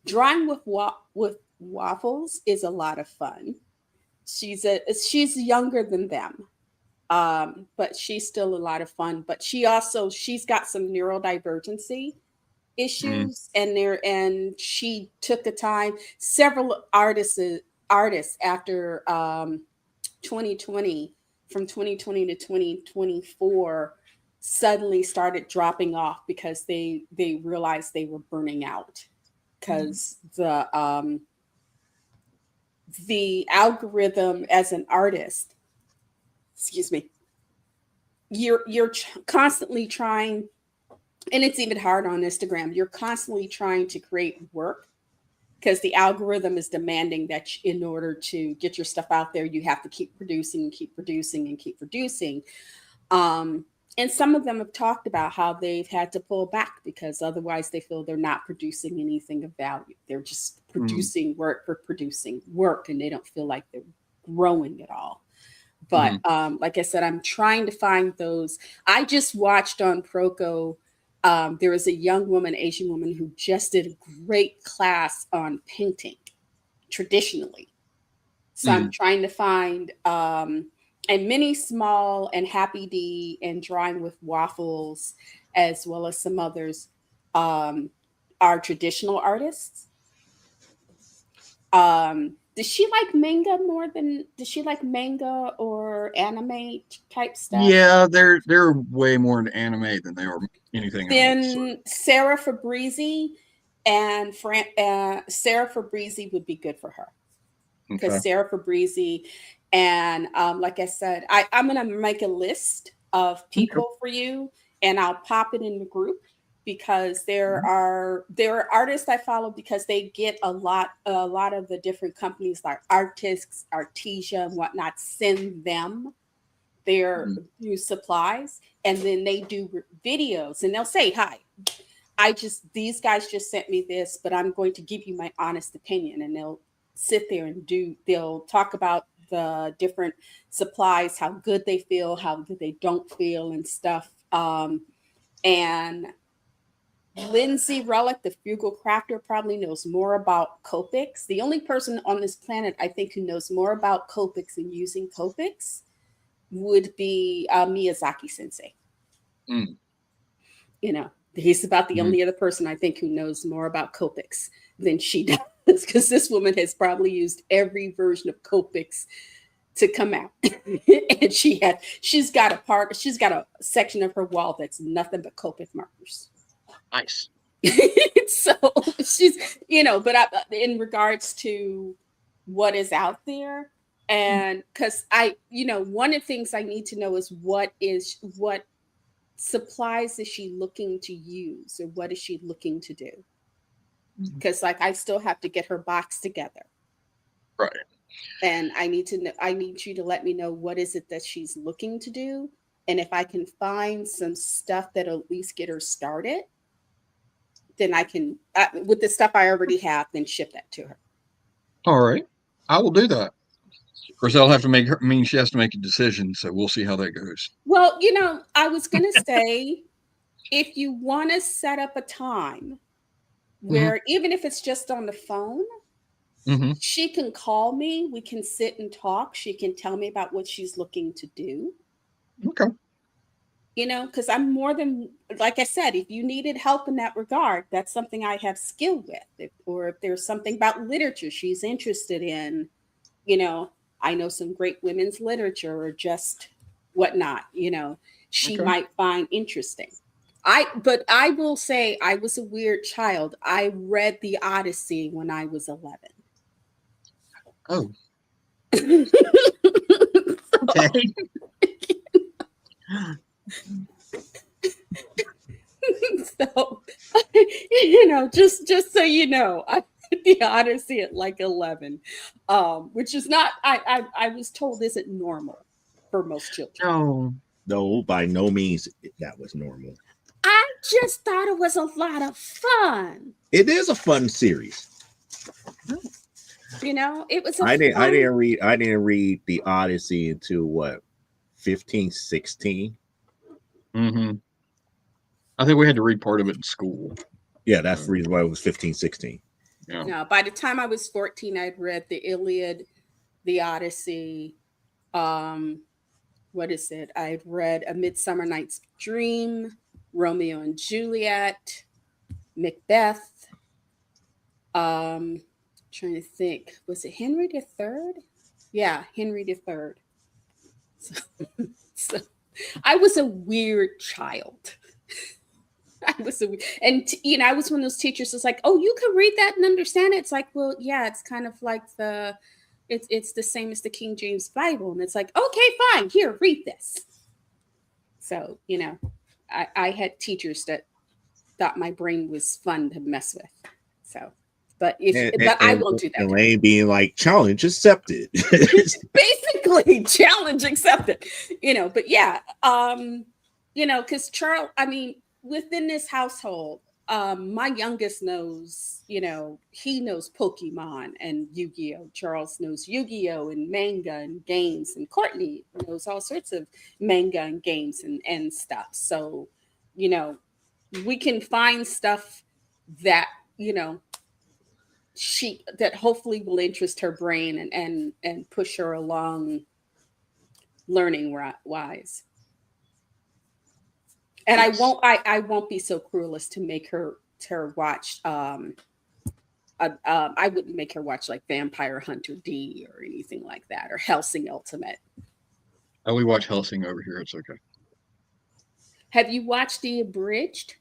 Drawing with waffles is a lot of fun. She's younger than them, but she's still a lot of fun. But she's got some neurodivergency issues, and she took the time. Several artists after 2020, from 2020 to 2024, suddenly started dropping off because they realized they were burning out, because the algorithm as an artist, you're constantly trying, and it's even hard on Instagram. You're constantly trying to create work because the algorithm is demanding that in order to get your stuff out there, you have to keep producing and keep producing and keep producing. And some of them have talked about how they've had to pull back because otherwise they feel they're not producing anything of value. They're just producing work for producing work, and they don't feel like they're growing at all. But like I said, I'm trying to find those. I just watched on Proco. There was a young woman, Asian woman, who just did a great class on painting traditionally. So I'm trying to find and Mini Small and Happy D and Drawing with Waffles, as well as some others, are traditional artists. Does she like manga more than does she like manga or anime type stuff? Yeah, they're way more into anime than they are anything else. Then Sarah Fabrizi and Sarah Fabrizi would be good for her because Sarah Fabrizi and like I said, I'm gonna make a list of people for you, and I'll pop it in the group because there are artists I follow because they get a lot of the different companies like Artists, Artesia, and whatnot send them their new supplies, and then they do videos and they'll say, hi, these guys just sent me this, but I'm going to give you my honest opinion. And they'll sit there and they'll talk about the different supplies, how good they feel, how good they don't feel and stuff. And Lindsay Relic, the Frugal Crafter, probably knows more about Copics. The only person on this planet I think who knows more about Copics and using Copics would be Miyazaki Sensei. You know, he's about the only other person I think who knows more about Copics than she does, because this woman has probably used every version of Copics to come out. And she's got a section of her wall that's nothing but Copic markers. Nice. So she's, but in regards to what is out there, and because one of the things I need to know is what supplies is she looking to use, or what is she looking to do? Because I still have to get her box together. Right. And I need you to let me know what is it that she's looking to do. And if I can find some stuff that'll at least get her started, then I can, with the stuff I already have, then ship that to her. All right. I will do that. Of course, I'll have to she has to make a decision, so we'll see how that goes. Well, I was going to say, if you want to set up a time where even if it's just on the phone, she can call me, we can sit and talk. She can tell me about what she's looking to do. Okay. Because I'm more than, like I said, if you needed help in that regard, that's something I have skill with. Or if there's something about literature she's interested in, I know some great women's literature or just whatnot, she might find interesting. But I will say I was a weird child. I read the Odyssey when I was 11. Oh. Okay. So, just so you know, I read the Odyssey at like 11, which is not, I was told isn't normal for most children. No, by no means that was normal. I just thought it was a lot of fun. It is a fun series. It was. I didn't read the Odyssey until what, 15, 16. I think we had to read part of it in school. Yeah, that's the reason why it was 15, 16. Yeah. No, by the time I was 14, I'd read the Iliad, the Odyssey. What is it? I'd read A Midsummer Night's Dream, Romeo and Juliet, Macbeth. Trying to think, was it Henry III? Yeah, Henry III. So I was a weird child. I was one of those teachers that's like, oh, you can read that and understand it. It's like, well, yeah, it's kind of like it's the same as the King James Bible. And it's like, okay, fine, here, read this. So, I had teachers that thought my brain was fun to mess with. So, but I won't do that. And Lane being like, challenge accepted. Basically, challenge accepted. But yeah, because Charles, within this household, my youngest knows, he knows Pokemon and Yu-Gi-Oh. Charles knows Yu-Gi-Oh! And manga and games, and Courtney knows all sorts of manga and games and stuff. So, we can find stuff that, that hopefully will interest her brain and push her along learning wise. And yes. I won't be so cruel as to make her watch I wouldn't make her watch like Vampire Hunter D or anything like that, or Hellsing Ultimate. Oh, we watch Hellsing over here. It's okay. Have you watched the abridged?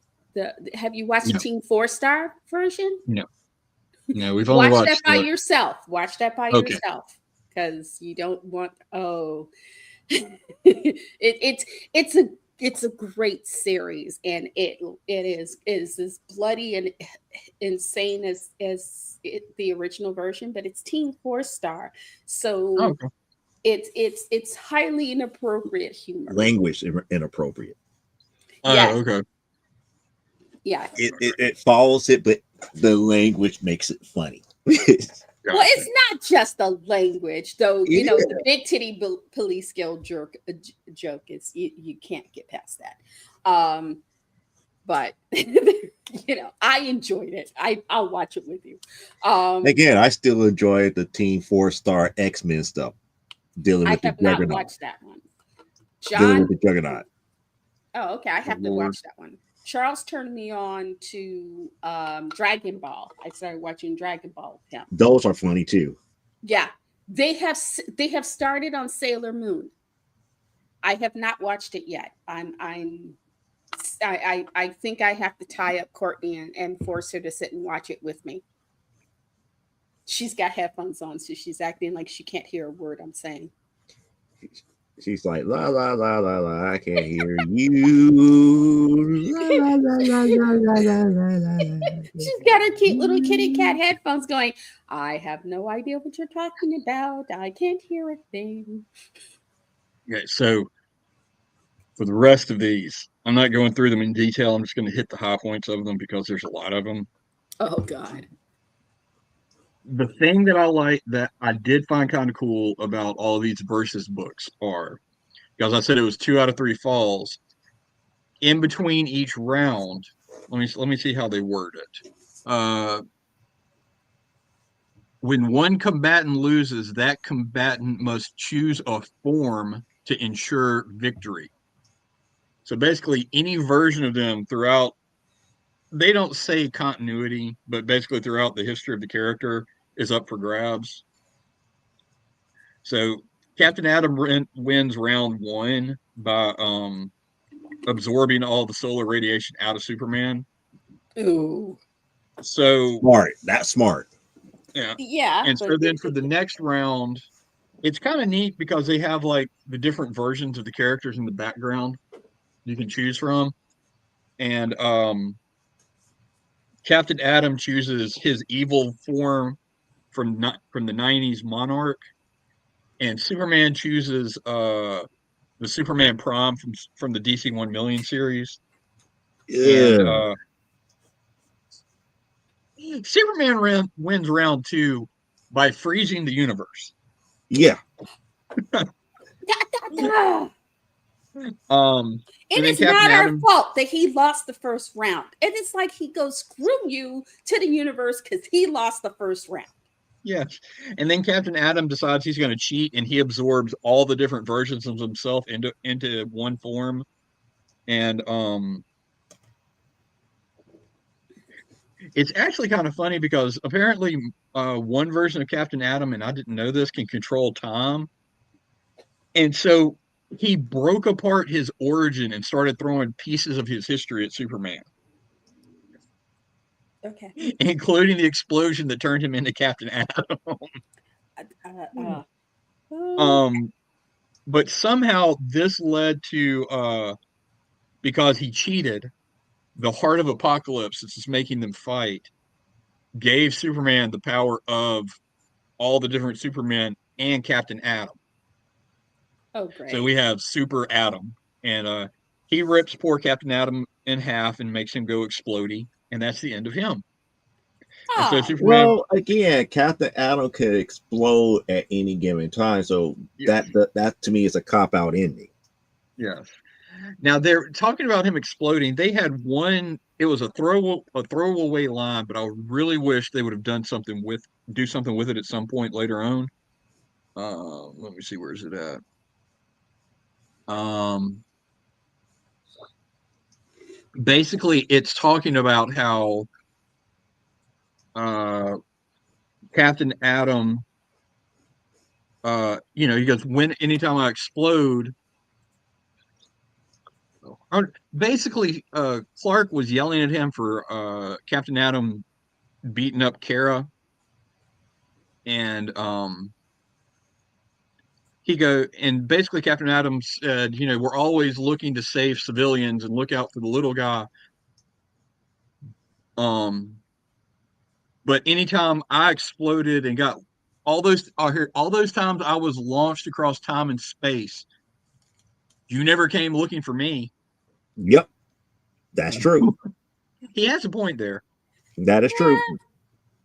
Have you watched the Team 4-star version? No, we've only watched that by yourself. Watch that by yourself, because you don't want. Oh, it's a great series, and it is as bloody and insane as the original version, but it's Team 4-star, so it's highly inappropriate humor. Language inappropriate. Yeah. Okay. Yeah. It follows it, but the language makes it funny. Well, it's not just the language, though. The big titty police guild joke is you can't get past that. But I enjoyed it. I'll watch it with you. Again, I still enjoy the Team 4-star X-Men stuff. Dealing with the Juggernaut. I have not watched that one. John? Dealing with the Juggernaut. Oh, okay. I have to watch that one. Charles turned me on to Dragon Ball. I started watching Dragon Ball with him. Those are funny too. Yeah, they have started on Sailor Moon. I have not watched it yet. I think I have to tie up Courtney and force her to sit and watch it with me. She's got headphones on, so she's acting like she can't hear a word I'm saying. She's like, la, la, la, la, la, I can't hear you. La, la, la, la, la, la, la, la. She's got her cute little kitty cat headphones going, I have no idea what you're talking about. I can't hear a thing. Okay, so for the rest of these, I'm not going through them in detail. I'm just going to hit the high points of them because there's a lot of them. Oh, God. The thing that I like that I did find kind of cool about all of these versus books are, because I said it was 2 out of 3 falls. In between each round, let me see how they word it. When one combatant loses, that combatant must choose a form to ensure victory. So basically, any version of them throughout, they don't say continuity, but basically throughout the history of the character is up for grabs. So Captain Atom wins round 1 by absorbing all the solar radiation out of Superman. Ooh. So smart. That's smart. Yeah. Yeah. And so then for the next round, it's kind of neat because they have like the different versions of the characters in the background you can choose from. And Captain Atom chooses his evil form from the 90s Monarch, and Superman chooses the Superman Prom from the DC 1 Million series. Yeah. And Superman wins round 2 by freezing the universe. Yeah. It is not our fault that he lost the first round. It is like he goes, screw you to the universe because he lost the first round. Yes. And then Captain Atom decides he's going to cheat, and he absorbs all the different versions of himself into one form. And it's actually kind of funny because apparently one version of Captain Atom, and I didn't know this, can control time. And so he broke apart his origin and started throwing pieces of his history at Superman. Okay. Including the explosion that turned him into Captain Atom. But somehow this led to because he cheated, the Heart of Apocalypse, that's just making them fight, gave Superman the power of all the different Supermen and Captain Atom. Oh, great. So we have Super Atom, and he rips poor Captain Atom in half and makes him go explodey, and that's the end of him. And so Oh, Superman, Well, again, Captain Atom could explode at any given time, so yeah, that to me is a cop out ending. yes. Now they're talking about him exploding. They had one. It was a throwaway line, but I really wish they would have do something with it at some point later on. Let me see, where is it at? Um, Basically, it's talking about how uh, Captain Atom, he goes, when anytime I explode, basically, Clark was yelling at him for Captain Atom beating up Kara, and and basically Captain Atom said, we're always looking to save civilians and look out for the little guy. But anytime I exploded and got all those times I was launched across time and space, you never came looking for me. Yep, that's true. He has a point there. That is true.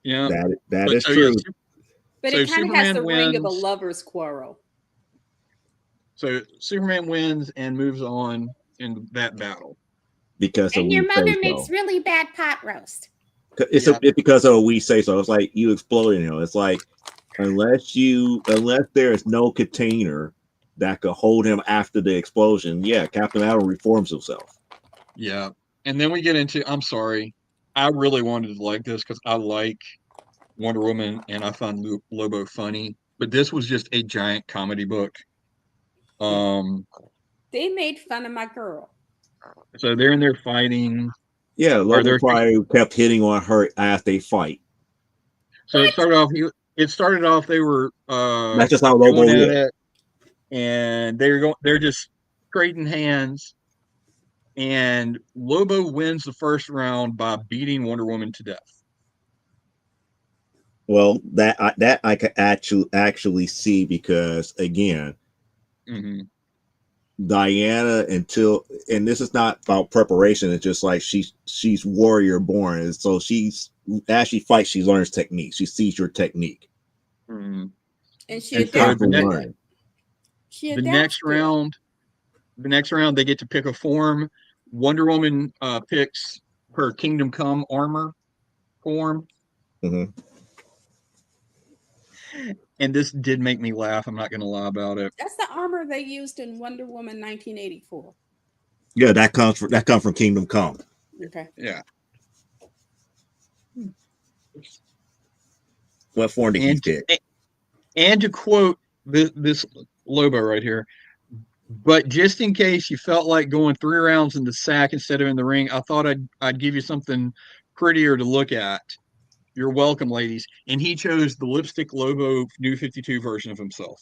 Yeah. That But is so, true. but so it kind of has Superman the ring of a wins. lover's quarrel. So Superman wins and moves on in that battle. Because of And your we mother say makes so. really bad pot roast. It's Yeah. it's because of we say so. It's like you exploding. It's like unless there is no container that could hold him after the explosion, yeah, Captain Atom reforms himself. Yeah. And then we get into, I'm sorry, I really wanted to like this because I like Wonder Woman and I find Lobo funny, but this was just a giant comedy book. They made fun of my girl. So they're in there fighting. Yeah, Or Lobo they're probably kept hitting on her as they fight. So it started off they were That's just how going Lobo at is. it, and they're just trading hands, and Lobo wins the first round by beating Wonder Woman to death. Well, that I could actually see because again, Diana and this is not about preparation. It's just like she's warrior born, and so as she fights, she learns technique. She sees your technique, and she and so adapts the to next, it. She the adapts next round they get to pick a form. Wonder Woman picks her Kingdom Come armor form. Mm-hmm. And this did make me laugh. I'm not going to lie about it. That's the armor they used in Wonder Woman 1984. Yeah, that comes from Kingdom Come. Okay. Yeah. What form did he pick? And to quote this Lobo right here, but just in case you felt like going 3 rounds in the sack instead of in the ring, I thought I'd give you something prettier to look at. You're welcome, ladies. And he chose the Lipstick Lobo New 52 version of himself.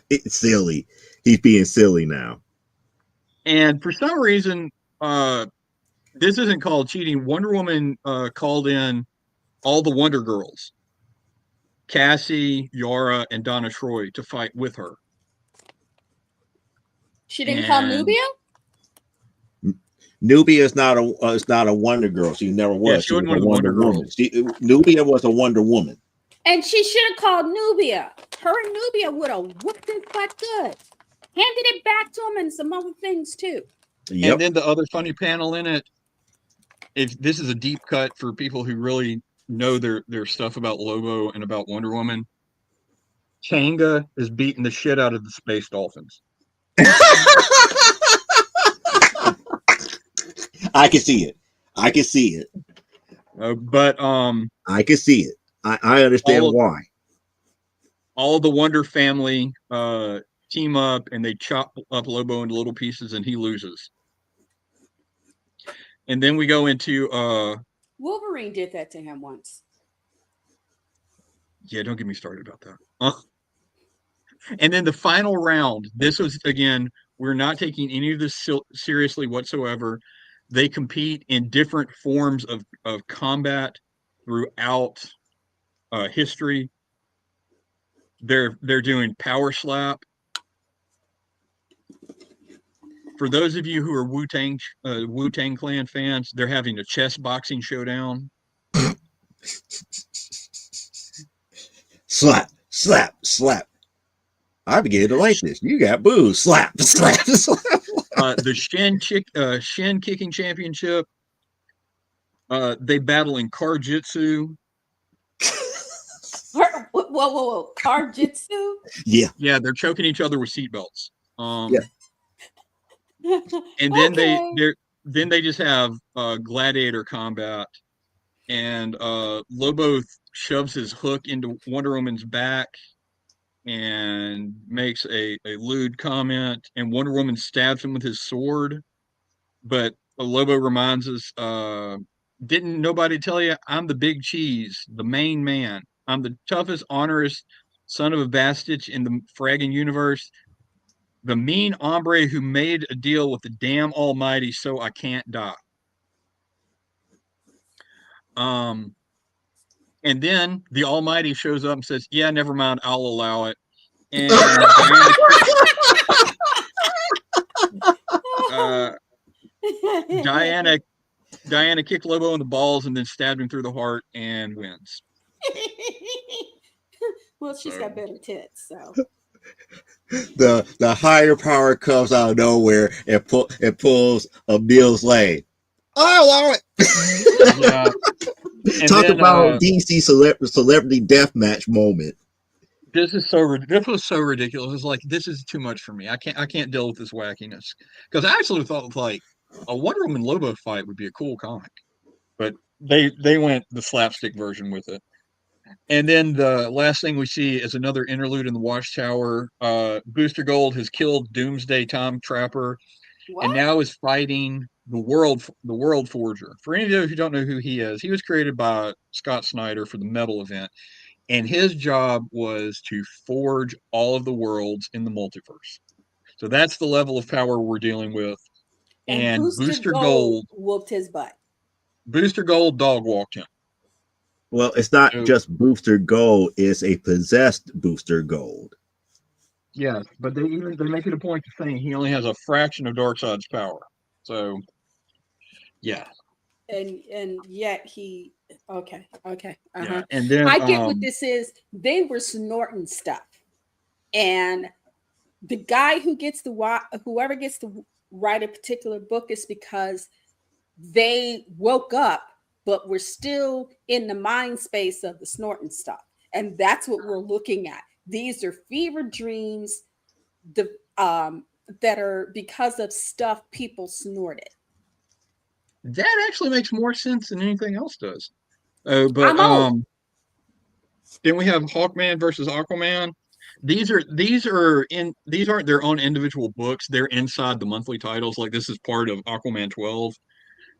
It's silly. He's being silly now. And for some reason, this isn't called cheating. Wonder Woman called in all the Wonder Girls, Cassie, Yara, and Donna Troy, to fight with her. She didn't call Nubia? Nubia is not a Wonder Girl. She never was. Yeah, she was a Wonder Woman. Nubia was a Wonder Woman. And she should have called Nubia. Her and Nubia would have whooped him quite good. Handed it back to him and some other things too. Yep. And then the other funny panel in it, if this is a deep cut for people who really know their stuff about Lobo and about Wonder Woman, Changa is beating the shit out of the space dolphins. I can see it. I can see it. But I can see it. I understand why. All the Wonder family team up and they chop up Lobo into little pieces and he loses. And then we go into Wolverine did that to him once. Yeah, don't get me started about that. And then the final round, this was again We're not taking any of this seriously whatsoever. They compete in different forms of combat throughout history. They're doing power slap. For those of you who are Wu-Tang Clan fans, they're having a chess boxing showdown. Slap, slap, slap. I began to like this. You got booze. Slap, slap, slap. The Shin Kicking Championship. They battle in car jitsu. Whoa. Car jitsu? Yeah. Yeah, they're choking each other with seatbelts. Yeah. And then Okay. they just have gladiator combat. And Lobo shoves his hook into Wonder Woman's back and makes a lewd comment, and Wonder Woman stabs him with his sword. But Lobo reminds us, didn't nobody tell you I'm the big cheese, the main man? I'm the toughest, honorest son of a bastard in the fragging universe. The mean hombre who made a deal with the damn almighty so I can't die. And then the almighty shows up and says, yeah, never mind, I'll allow it. And Diana kicked Lobo in the balls and then stabbed him through the heart and wins. Well, she's got better tits, so. The higher power comes out of nowhere and pulls a Mills Lane. I allow it. Yeah. Talk about DC celebrity deathmatch moment. This was so ridiculous. It's like, this is too much for me. I can't deal with this wackiness. Because I actually thought like a Wonder Woman Lobo fight would be a cool comic, but they went the slapstick version with it. And then the last thing we see is another interlude in the Watchtower. Booster Gold has killed Doomsday Tom Trapper, and now is fighting the World Forger. For any of you who don't know who he is, he was created by Scott Snyder for the Metal event, and his job was to forge all of the worlds in the multiverse. So that's the level of power we're dealing with. And Booster Gold whooped his butt. Booster Gold dog walked him. Well, it's not just Booster Gold; it's a possessed Booster Gold. Yeah, but they make it a point to saying he only has a fraction of Darkseid's power. So, yeah. And yet he okay. Yeah, and then I get what this is. They were snorting stuff, and the guy whoever gets to write a particular book is because they woke up, but we're still in the mind space of the snorting stuff. And that's what we're looking at. These are fever dreams that are because of stuff people snorted. That actually makes more sense than anything else does. Then we have Hawkman versus Aquaman. These aren't their own individual books. They're inside the monthly titles. Like, this is part of Aquaman 12.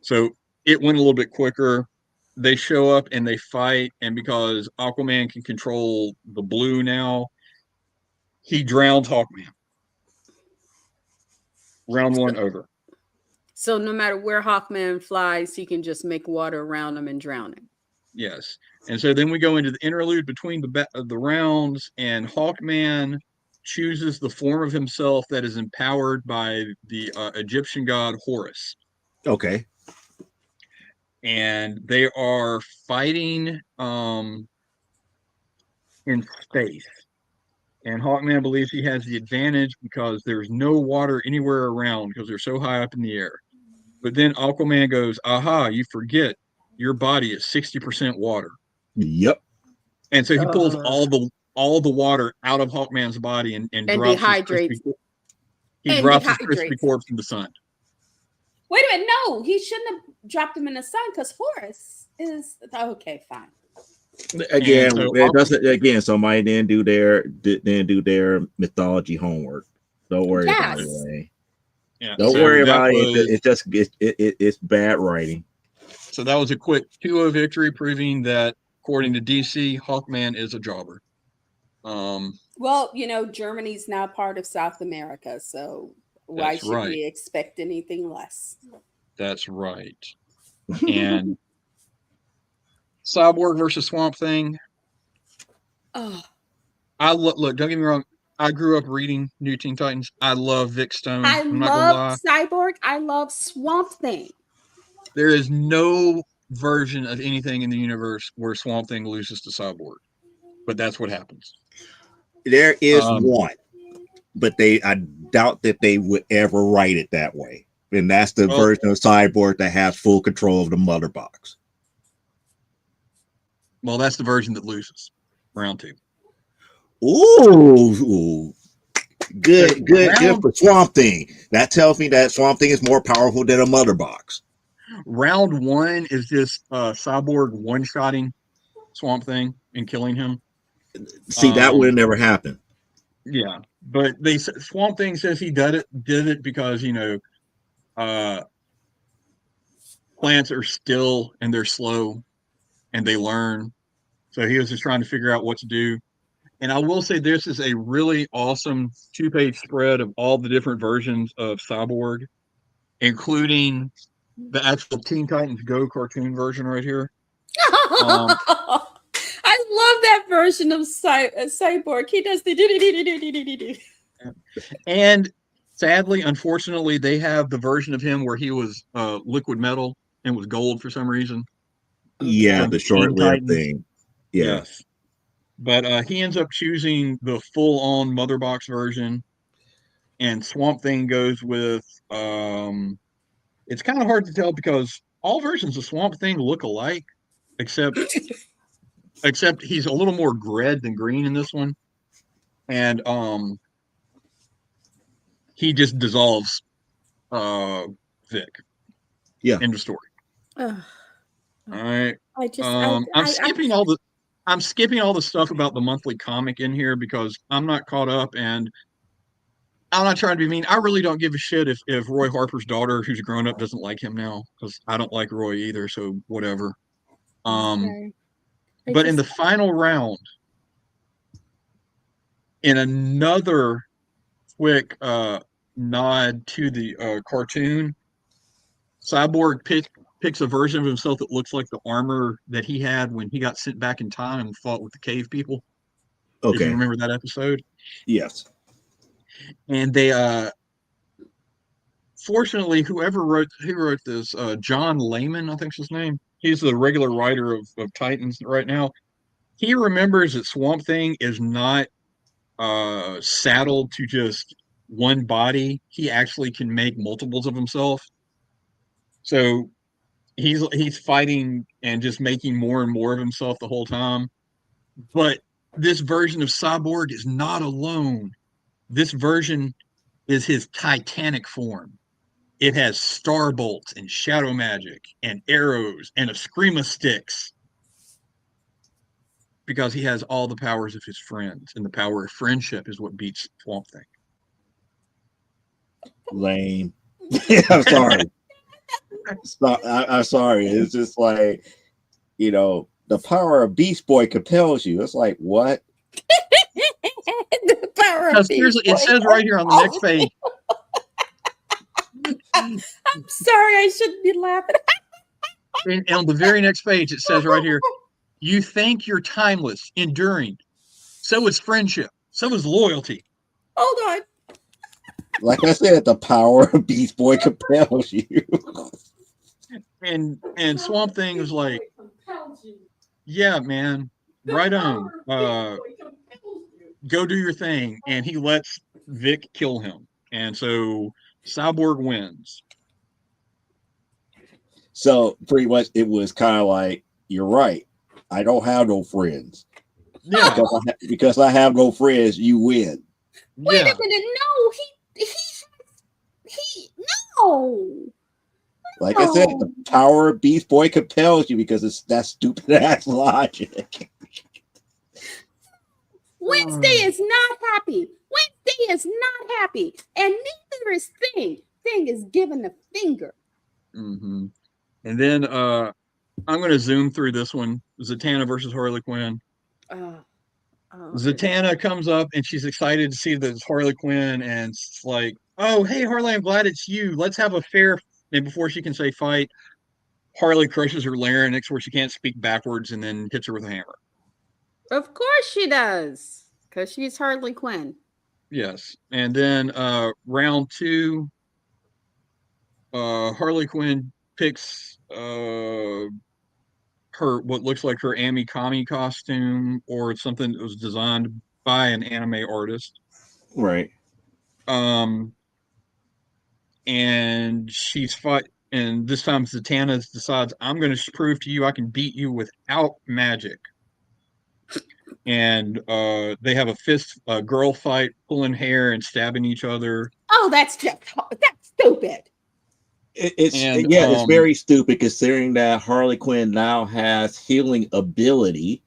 So it went a little bit quicker. They show up and they fight, and because Aquaman can control the blue now, he drowns Hawkman. Round one over. So no matter where Hawkman flies, he can just make water around him and drown him. Yes. And so then we go into the interlude between the rounds, and Hawkman chooses the form of himself that is empowered by the Egyptian god Horus. Okay. And they are fighting in space. And Hawkman believes he has the advantage because there's no water anywhere around because they're so high up in the air. But then Aquaman goes, aha, you forget your body is 60% water. Yep. And so he pulls all the water out of Hawkman's body and drops dehydrates. He drops his crispy corpse in the sun. Wait a minute, no, he shouldn't have dropped him in the sun because Horus is okay, fine. Again, it doesn't. Again, somebody didn't do their mythology homework. Don't worry about it. Yeah, don't worry about it. It's bad writing. So that was a quick 2-0 victory, proving that according to DC, Hawkman is a jobber. Well, Germany's now part of South America, so Why That's should right. we expect anything less? That's right. And Cyborg versus Swamp Thing. Oh, I look. Don't get me wrong. I grew up reading New Teen Titans. I love Vic Stone. I I'm not gonna love lie. Cyborg. I love Swamp Thing. There is no version of anything in the universe where Swamp Thing loses to Cyborg, but that's what happens. There is Um, one, but I doubt that they would ever write it that way. And that's the Well- version of Cyborg that has full control of the mother box. Well, that's the version that loses. Round two. Ooh, good Round for Swamp Thing. That tells me that Swamp Thing is more powerful than a mother box. round one is just Cyborg one-shotting Swamp Thing and killing him. See, that would have never happened. Yeah, but Swamp Thing says he did it because plants are still and they're slow and they learn. So he was just trying to figure out what to do. And I will say this is a really awesome 2-page spread of all the different versions of Cyborg, including the actual Teen Titans Go cartoon version right here. I love that version of Cyborg. He does the do. And sadly, unfortunately, they have the version of him where he was liquid metal and was gold for some reason. Yeah, From the Teen short-lived Titans. thing. Yeah. Yes. But he ends up choosing the full-on mother box version, and Swamp Thing goes with it's kind of hard to tell because all versions of Swamp Thing look alike, except he's a little more red than green in this one. And he just dissolves Vic. Yeah. End of story. Ugh. All right. I just I'm skipping all the stuff about the monthly comic in here because I'm not caught up, and I'm not trying to be mean. I really don't give a shit if Roy Harper's daughter, who's grown up, doesn't like him now, because I don't like Roy either. So whatever. Okay. But in the final round, in another quick nod to the cartoon, Cyborg picks a version of himself that looks like the armor that he had when he got sent back in time and fought with the cave people. If you Okay. remember that episode. Yes. And they fortunately who wrote this, John Layman, I think's his name. He's the regular writer of Titans right now. He remembers that Swamp Thing is not saddled to just one body. He actually can make multiples of himself. So he's fighting and just making more and more of himself the whole time. But this version of Cyborg is not alone. This version is his Titanic form. It has star bolts and shadow magic and arrows and a scream of sticks. Because he has all the powers of his friends, and the power of friendship is what beats Swamp Thing. Lame. I'm sorry. I'm sorry. It's just like, the power of Beast Boy compels you. It's like, what? The power of Seriously, it says right here on the next page. I'm sorry, I shouldn't be laughing. And on the very next page, it says right here, you think you're timeless, enduring. So is friendship. So is loyalty. Hold on. Like I said, the power of Beast Boy compels you. And Swamp Thing was like, yeah, man, right on. Go do your thing. And he lets Vic kill him. And so Cyborg wins. So pretty much it was kind of like, you're right. I don't have no friends. Yeah. Because I have no friends, you win. Wait a minute. No, he no. Like I said, the power of Beast Boy compels you because it's that stupid ass logic. Wednesday is not happy. Wednesday is not happy. And neither is Thing. Thing is giving the finger. Mm-hmm. And then I'm going to zoom through this one. Zatanna versus Harley Quinn. Zatanna comes up and she's excited to see that it's Harley Quinn, and it's like, oh, hey, Harley, I'm glad it's you. Let's have a fair. And before she can say fight, Harley crushes her larynx where she can't speak backwards and then hits her with a hammer. Of course she does, because she's Harley Quinn. Yes. And then round 2, Harley Quinn picks her what looks like her Ami Kami costume or something that was designed by an anime artist. Right. Um, and she's fought, and this time Zatanna decides, I'm going to prove to you I can beat you without magic. And they have a girl fight, pulling hair and stabbing each other. Oh, that's stupid. It's very stupid considering that Harley Quinn now has healing ability,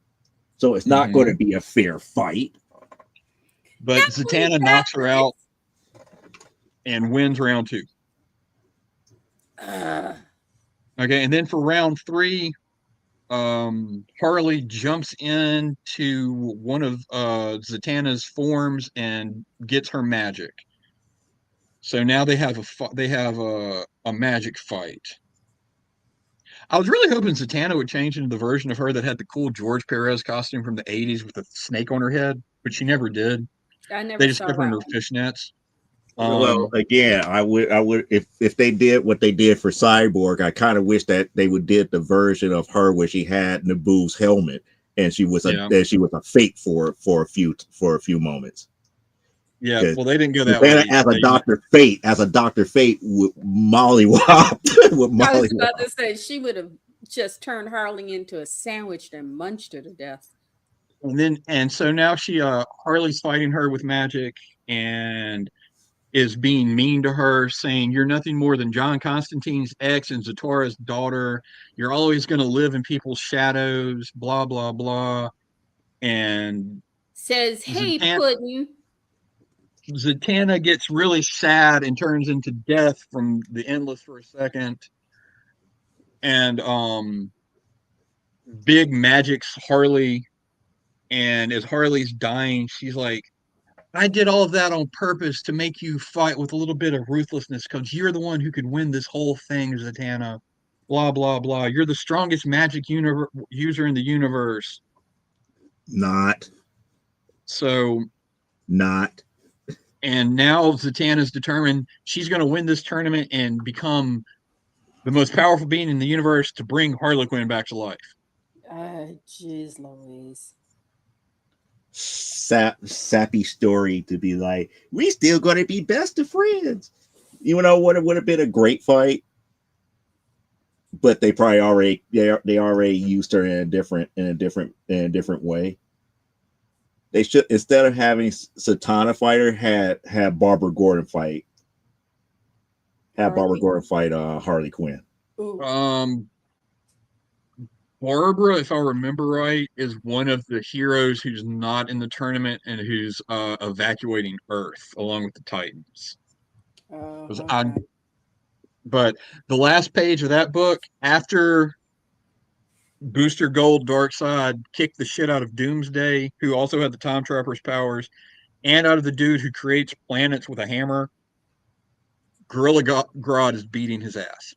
so it's not going to be a fair fight. But Zatanna knocks her out and wins round 2. Okay, and then for round 3, Harley jumps into one of Zatanna's forms and gets her magic. So now they have a magic fight. I was really hoping Zatanna would change into the version of her that had the cool George Perez costume from the 80s with the snake on her head, but she never did. I never They just saw kept her in her that. fishnets. Well, again, I would if they did what they did for Cyborg, I kind of wish that they would did the version of her where she had Naboo's helmet and she was a fake for a few moments. Yeah, well, they didn't go that way. As a Dr. Fate with Molly Wop. I was about to say she would have just turned Harley into a sandwich and munched her to death. And so now Harley's fighting her with magic and is being mean to her, saying, you're nothing more than John Constantine's ex and Zatara's daughter. You're always going to live in people's shadows, blah, blah, blah. And says, hey, Puddin'. Zatanna gets really sad and turns into Death from the Endless for a second. And Big Magic's Harley. And as Harley's dying, she's like, I did all of that on purpose to make you fight with a little bit of ruthlessness because you're the one who could win this whole thing, Zatanna. Blah, blah, blah. You're the strongest magic user in the universe. Not. And now Zatanna's determined she's going to win this tournament and become the most powerful being in the universe to bring Harley Quinn back to life. Jeez Louise. Sappy story to be like, we still gonna be best of friends. You know what? It would have been a great fight, but they probably already used her in a different way. They should, instead of having Zatanna fighter, had Barbara Gordon fight. Barbara Gordon fight Harley Quinn. Barbara, if I remember right, is one of the heroes who's not in the tournament and who's evacuating Earth along with the Titans. Okay. But the last page of that book, after Booster Gold Darkseid kicked the shit out of Doomsday, who also had the Time Trapper's powers, and out of the dude who creates planets with a hammer, Gorilla Grodd is beating his ass.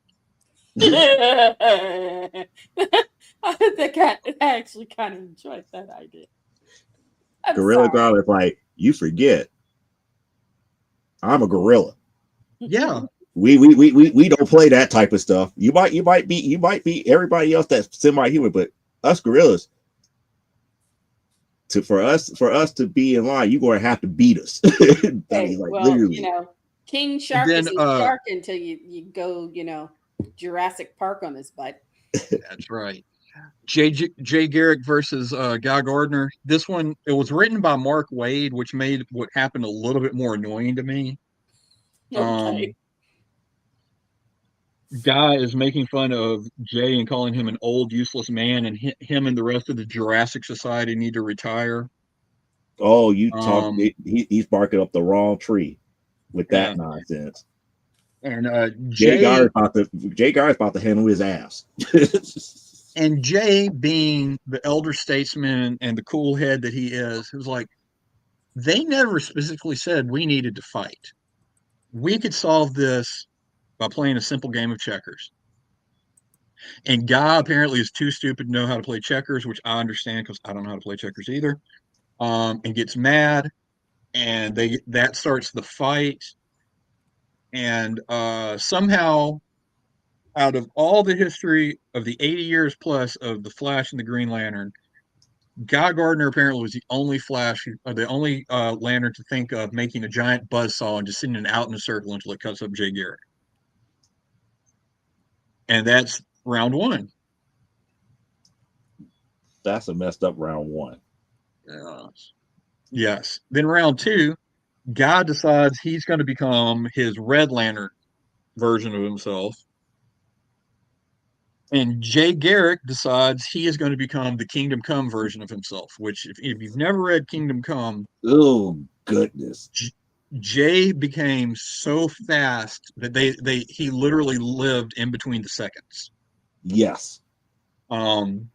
I actually kind of enjoyed that idea. Gorilla Grodd is like, you forget, I'm a gorilla. Yeah. We don't play that type of stuff. You might be everybody else that's semi-human, but us gorillas, for us to be in line, you're gonna have to beat us. Literally. King Shark isn't shark until you go, Jurassic Park on his butt. That's right. Jay Garrick versus Guy Gardner. This one, it was written by Mark Waid, which made what happened a little bit more annoying to me. Okay. Guy is making fun of Jay and calling him an old, useless man, and him and the rest of the Jurassic Society need to retire. Oh, he's barking up the wrong tree with that nonsense. And Jay Gar's about to handle his ass. And Jay, being the elder statesman and the cool head that he is, was like, they never specifically said we needed to fight. we could solve this by playing a simple game of checkers. And Guy apparently is too stupid to know how to play checkers, which I understand because I don't know how to play checkers either. And gets mad, and that starts the fight. And somehow, out of all the history of the 80 years plus of the Flash and the Green Lantern, Guy Gardner apparently was the only Lantern to think of making a giant buzzsaw and just sending it out in a circle until it cuts up Jay Garrick. And that's round one. That's a messed up round one. Yes. Then round two, Guy decides he's going to become his Red Lantern version of himself. And Jay Garrick decides he is going to become the Kingdom Come version of himself, which if you've never read Kingdom Come, oh goodness. Jay became so fast that he literally lived in between the seconds. Yes. And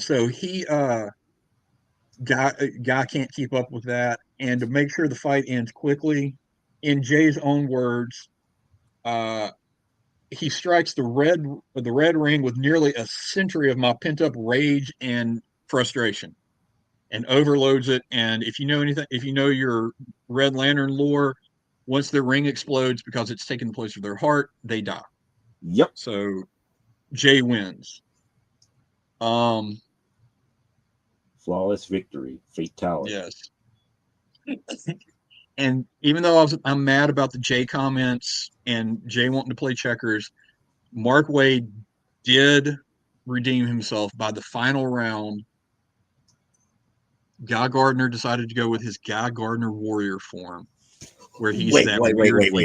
so Guy can't keep up with that. And to make sure the fight ends quickly, in Jay's own words, he strikes the red ring with nearly a century of my pent up rage and frustration, and overloads it. And if you know your Red Lantern lore, once their ring explodes because it's taken the place of their heart, they die. Yep. So Jay wins. Flawless victory, fatality. Yes. And even though I'm mad about the Jay comments and Jay wanting to play checkers, Mark Waid did redeem himself by the final round. Guy Gardner decided to go with his Guy Gardner warrior form, where he's wait.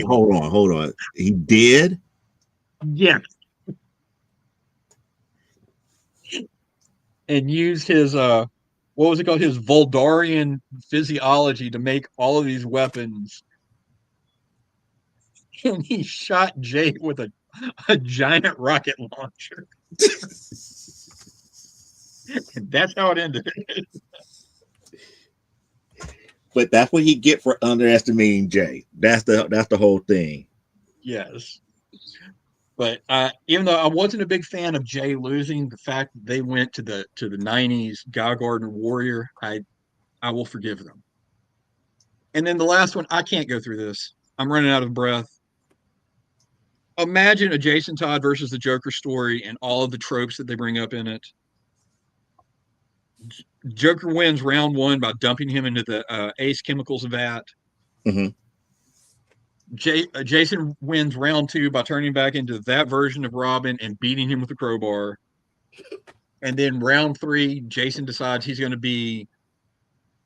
Hold on. He did? Yeah. And used his what was it called? His Voldarian physiology to make all of these weapons. And he shot Jay with a giant rocket launcher. And that's how it ended. But that's what he get for underestimating Jay. That's the whole thing. Yes. But even though I wasn't a big fan of Jay losing, the fact that they went to the 90s Guy Gardner Warrior, I will forgive them. And then the last one, I can't go through this. I'm running out of breath. Imagine a Jason Todd versus the Joker story and all of the tropes that they bring up in it. Joker wins round one by dumping him into the Ace Chemicals vat. Mm-hmm. Jason wins round two by turning back into that version of Robin and beating him with a crowbar. And then round three, Jason decides he's going to be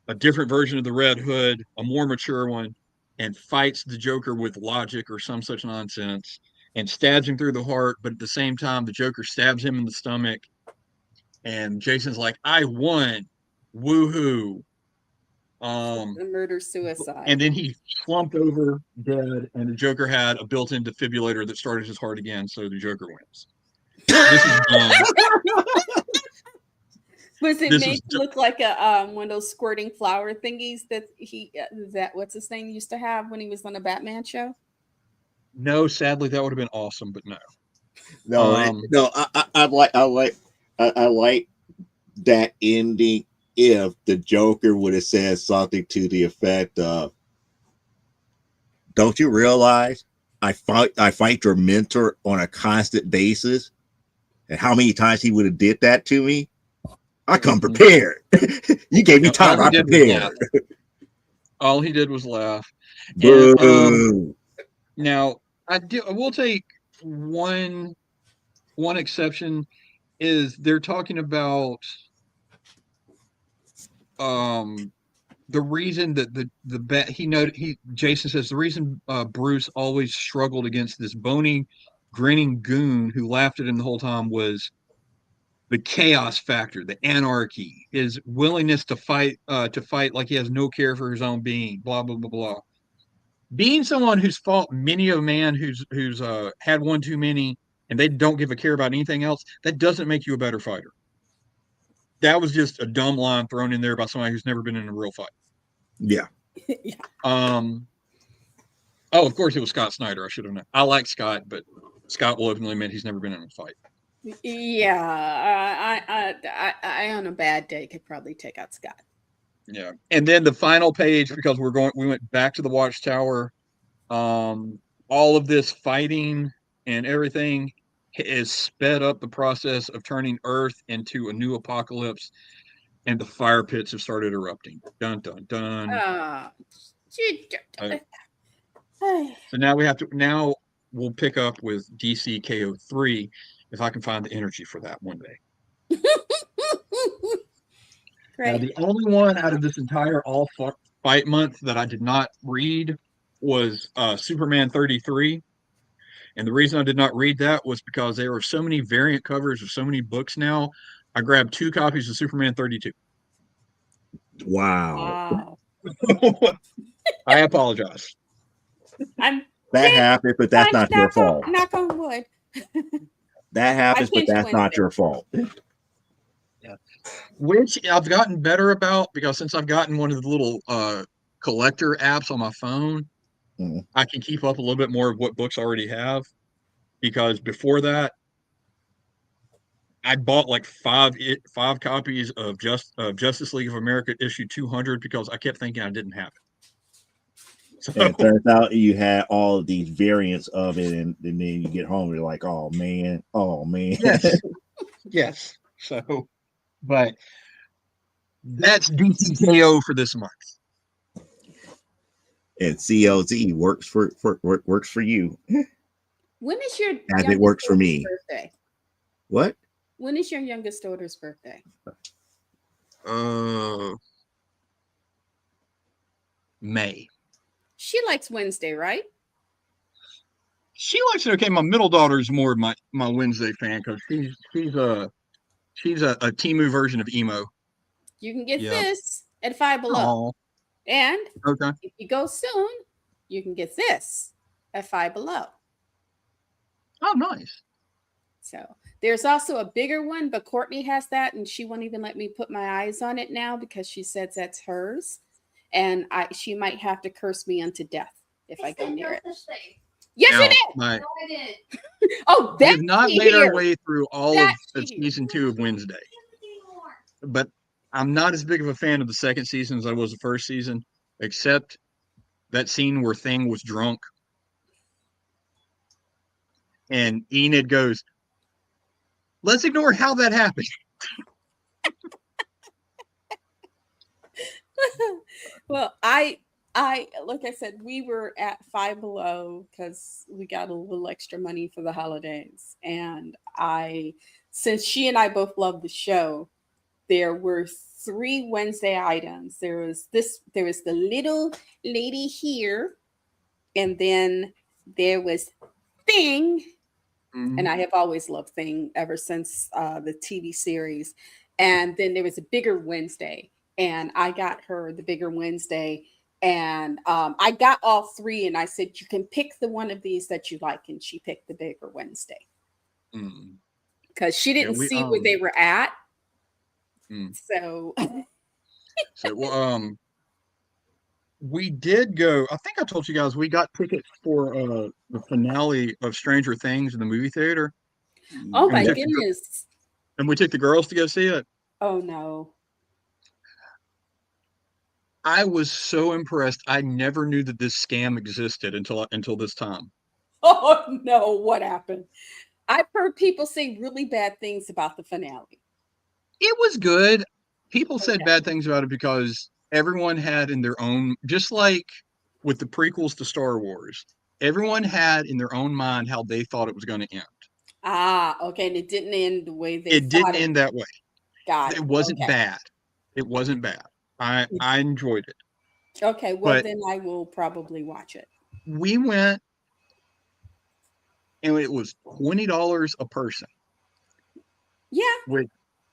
a different version of the Red Hood, a more mature one, and fights the Joker with logic or some such nonsense and stabs him through the heart. But at the same time, the Joker stabs him in the stomach. And Jason's like, I won. Woohoo. The murder-suicide. And then he slumped over dead, and the Joker had a built-in defibrillator that started his heart again, so the Joker wins. This is dumb. Was it made to look like a one of those squirting flower thingies that what's his name used to have when he was on a Batman show? No, sadly, that would have been awesome, but no. No, I like that ending if the Joker would have said something to the effect of, don't you realize I fight your mentor on a constant basis? And how many times he would have did that to me? I come prepared. You gave me time. I prepared. All he did was laugh. And, now, I will take one exception is they're talking about the reason that Jason says the reason Bruce always struggled against this bony, grinning goon who laughed at him the whole time was the chaos factor, the anarchy, his willingness to fight like he has no care for his own being, blah blah blah blah. Being someone who's fought many a man who's had one too many, and they don't give a care about anything else, that doesn't make you a better fighter. That was just a dumb line thrown in there by somebody who's never been in a real fight. Yeah. Yeah. Oh, of course it was Scott Snyder. I should have known. I like Scott, but Scott will openly admit he's never been in a fight. Yeah, I on a bad day could probably take out Scott. Yeah, and then the final page, because we went back to the Watchtower. All of this fighting and everything has sped up the process of turning Earth into a new apocalypse, and the fire pits have started erupting. Dun dun dun. So now we'll pick up with DCKO3 if I can find the energy for that one day. Now, the only one out of this entire all fight month that I did not read was Superman 33. And the reason I did not read that was because there are so many variant covers of so many books now. I grabbed 2 copies of Superman 32. Wow. I apologize. That happens, but that's not your fault. Knock on wood. That happens, but that's not your fault. Yeah. Which I've gotten better about, because since I've gotten one of the little collector apps on my phone, I can keep up a little bit more of what books I already have. Because before that, I bought like five copies of Justice League of America issue 200 because I kept thinking I didn't have it. So, and it turns out you had all of these variants of it, and then you get home, and you're like, oh man. Yes. Yes. So, but that's DCKO for this month. And CLZ works for you. When is your as it works for me? Birthday? What? When is your youngest daughter's birthday? May. She likes Wednesday, right? She likes it. Okay, my middle daughter is more of my Wednesday fan because she's a Temu version of emo. You can get this at Five Below. Aww. And okay, if you go soon, you can get this at Five Below. Oh, nice. So there's also a bigger one, but Courtney has that, and she won't even let me put my eyes on it now because she says that's hers, and she might have to curse me unto death if I go near it. Yes, it is. No, I did. Oh, we have not made our way through all of season 2 of Wednesday, but I'm not as big of a fan of the second season as I was the first season, except that scene where Thing was drunk. And Enid goes, let's ignore how that happened. Well, I like I said, we were at Five Below because we got a little extra money for the holidays. And since she and I both love the show, there were 3 Wednesday items. There was the little lady here, and then there was Thing. Mm-hmm. And I have always loved Thing ever since the TV series. And then there was a bigger Wednesday, and I got her the bigger Wednesday. And I got all 3, and I said, you can pick the one of these that you like. And she picked the bigger Wednesday. Because she didn't see where they were at. So we did go. I think I told you guys we got tickets for the finale of Stranger Things in the movie theater. Oh my goodness! And we took the girls to go see it. Oh no! I was so impressed. I never knew that this scam existed until this time. Oh no! What happened? I've heard people say really bad things about the finale. It was good. People said bad things about it because everyone had in their own, just like with the prequels to Star Wars, everyone had in their own mind how they thought it was going to end. Ah, okay. And it didn't end the way it didn't end that way. Got it. It wasn't bad. It wasn't bad. I enjoyed it. Okay, well then I will probably watch it. We went, and it was $20 a person. Yeah. Which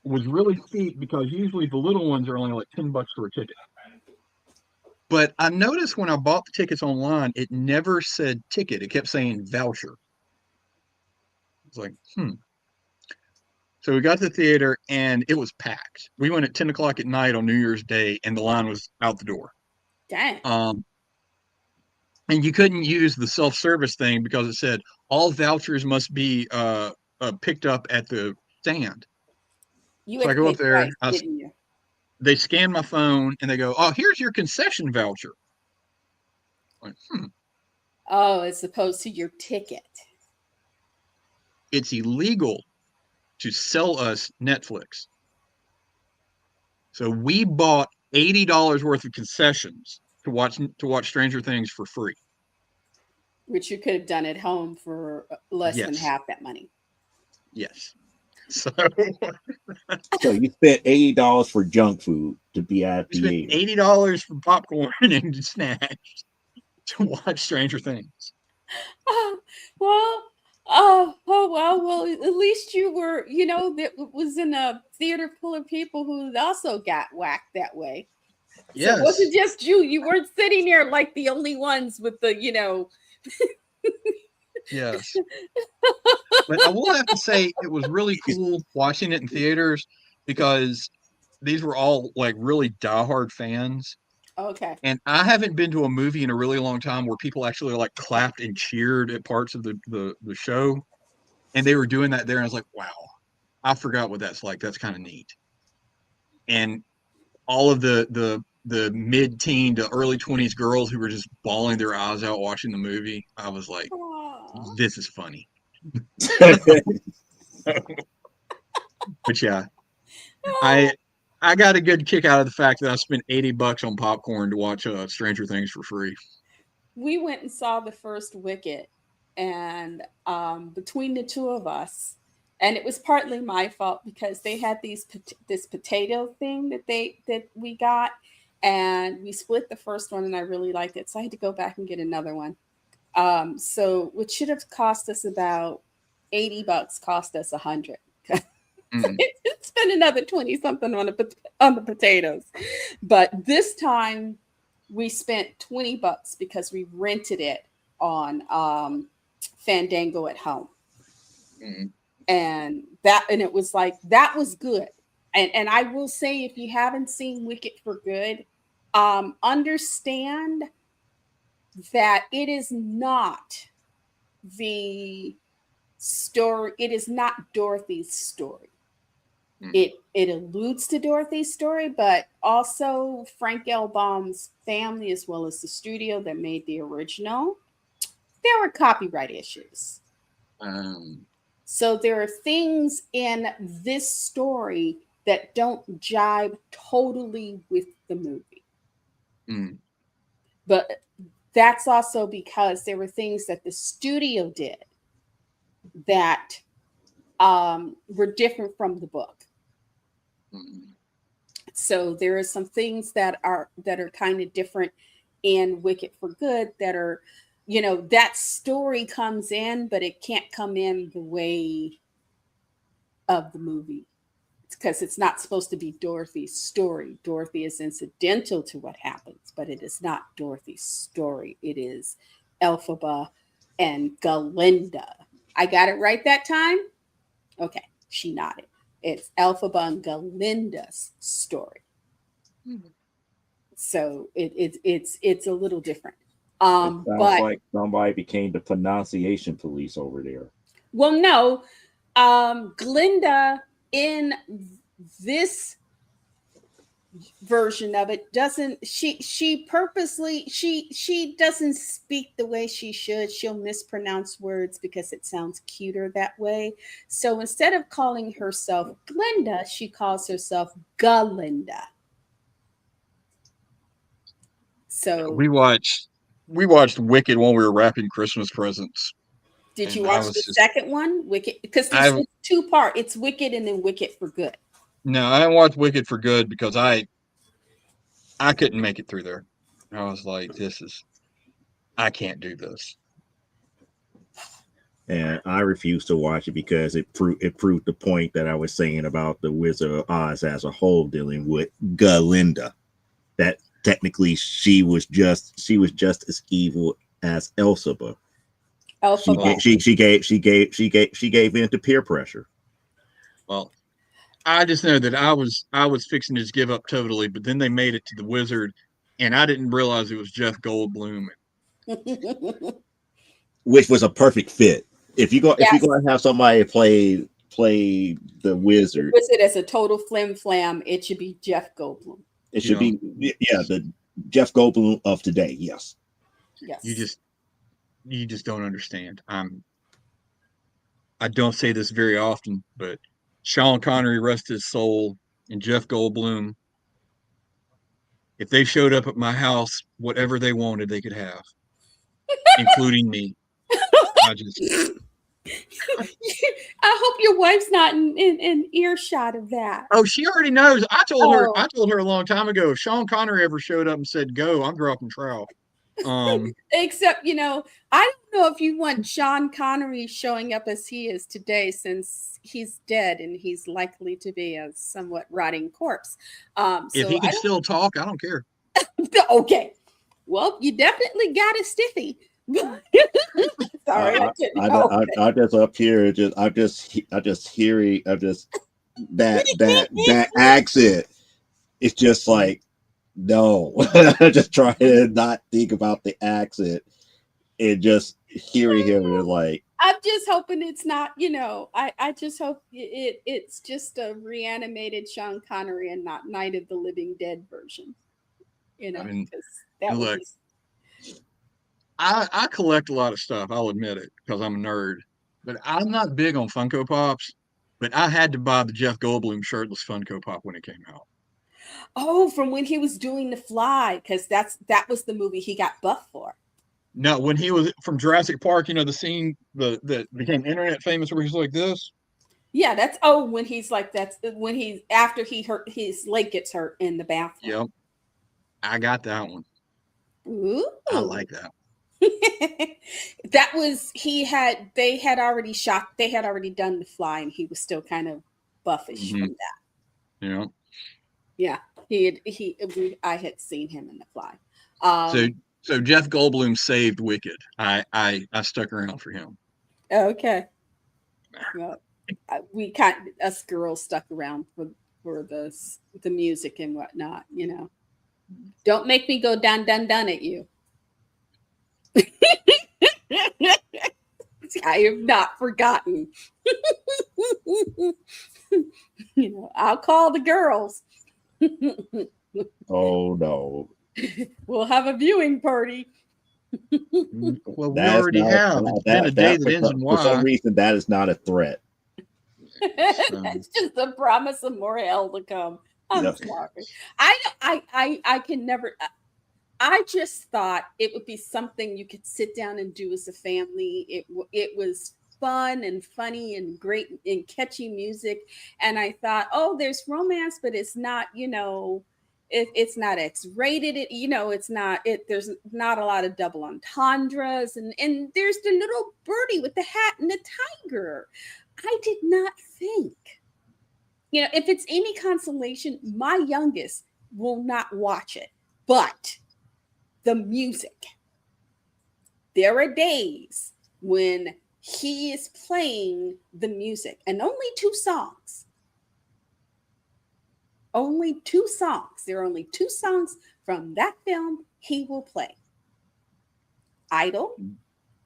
was really steep because usually the little ones are only like $10 for a ticket. But I noticed when I bought the tickets online, it never said ticket. It kept saying voucher. It's like, So we got to the theater and it was packed. We went at 10 o'clock at night on New Year's Day and the line was out the door. Damn. And you couldn't use the self-service thing because it said all vouchers must be picked up at the stand. You So had I to go pay up there, price, didn't you? they scan my phone, and they go, "Oh, here's your concession voucher." I'm like, Oh, as opposed to your ticket. It's illegal to sell us Netflix. So we bought $80 worth of concessions to watch Stranger Things for free. Which you could have done at home for less than Yes. half that money. Yes. So So you spent $80 for junk food to be at we spent the $80 for popcorn and snacks to watch Stranger Things. Well, well, at least you were, that was in a theater full of people who also got whacked that way. Yes. So it wasn't just you. You weren't sitting there like the only ones with the, Yes. But I will have to say it was really cool watching it in theaters because these were all like really diehard fans. Okay. And I haven't been to a movie in a really long time where people actually like clapped and cheered at parts of the show. And they were doing that there. And I was like, wow, I forgot what that's like. That's kind of neat. And all of the mid-teen to early 20s girls who were just bawling their eyes out watching the movie, I was like, this is funny. But yeah, I got a good kick out of the fact that I spent $80 on popcorn to watch Stranger Things for free. We went and saw the first Wicket, and between the two of us, and it was partly my fault because they had this potato thing that we got, and we split the first one, and I really liked it, so I had to go back and get another one. So which should have cost us about $80, cost us $100. Spend another 20 something on the potatoes, but this time we spent $20 because we rented it on Fandango at home. And it was like, that was good. And I will say, if you haven't seen Wicked for Good, understand that it is not the story. It is not Dorothy's story. It alludes to Dorothy's story, but also Frank L. Baum's family, as well as the studio that made the original, there were copyright issues. So there are things in this story that don't jibe totally with the movie. But that's also because there were things that the studio did that were different from the book. So there are some things that are kind of different in Wicked for Good that are, that story comes in, but it can't come in the way of the movie. It's because it's not supposed to be Dorothy's story. Dorothy is incidental to what happens, but it is not Dorothy's story. It is Elphaba and Galinda. I got it right that time? Okay, she nodded. It's Elphaba and Galinda's story. So it's a little different. Sounds but like somebody became the pronunciation police over there. Well, no, Glinda in this version of it doesn't. She purposely she doesn't speak the way she should. She'll mispronounce words because it sounds cuter that way. So instead of calling herself Glinda, she calls herself Galinda. So we watched Wicked when we were wrapping Christmas presents. Did you watch the second one, Wicked? Because it's two-part. It's Wicked and then Wicked for Good. No, I didn't watch Wicked for Good because I couldn't make it through there. I was like, I can't do this. And I refused to watch it because it proved the point that I was saying about the Wizard of Oz as a whole dealing with Galinda. That technically she was just as evil as Elphaba. She gave in to peer pressure. Well, I just know that I was fixing to just give up totally, but then they made it to the wizard, and I didn't realize it was Jeff Goldblum. Which was a perfect fit. If you're Yes. going to have somebody play the wizard, Was it as a total flim flam? It should be Jeff Goldblum. it should be the Jeff Goldblum of today. Yes. Yes. You just don't understand. I don't say this very often, but Sean Connery, rest his soul, and Jeff Goldblum, if they showed up at my house, whatever they wanted, they could have, including me. I hope your wife's not in earshot of that. Oh, she already knows. I told her a long time ago, if Sean Connery ever showed up and said, go, I'm dropping trout. Except, I don't know if you want Sean Connery showing up as he is today, since he's dead and he's likely to be a somewhat rotting corpse. If he can still talk, I don't care. Okay. Well, you definitely got a stiffy. Sorry, I just up here. I'm just hearing. That accent. It's just like, no. Just trying to not think about the accent and just hearing him is like. I'm just hoping it's not. I just hope it's just a reanimated Sean Connery and not Night of the Living Dead version. Because that would be. I collect a lot of stuff, I'll admit it, because I'm a nerd. But I'm not big on Funko Pops. But I had to buy the Jeff Goldblum shirtless Funko Pop when it came out. Oh, from when he was doing The Fly, because that was the movie he got buff for. No, when he was from Jurassic Park, the scene that became internet famous where he's like this. Yeah, when he's like after he hurt his leg gets hurt in the bathroom. Yep, I got that one. Ooh, I like that. That was they had already done The Fly, and he was still kind of buffish from that. Yeah, I had seen him in The Fly. So Jeff Goldblum saved Wicked. I stuck around for him. Okay. Well, us girls stuck around for the music and whatnot. Don't make me go dun at you. I have not forgotten. I'll call the girls. Oh no. We'll have a viewing party. Well, we already have. It's been a day that ends in Y. For some reason, that is not a threat. It's just a promise of more hell to come. I'm sorry. I can never. I just thought it would be something you could sit down and do as a family. It was fun and funny and great and catchy music. And I thought, there's romance, but it's not, it's not X-rated. It's not. There's not a lot of double entendres, and there's the little birdie with the hat and the tiger. I did not think, if it's any consolation, my youngest will not watch it, but the music. There are days when he is playing the music, and only 2 songs. Only 2 songs. There are only 2 songs from that film he will play. Idol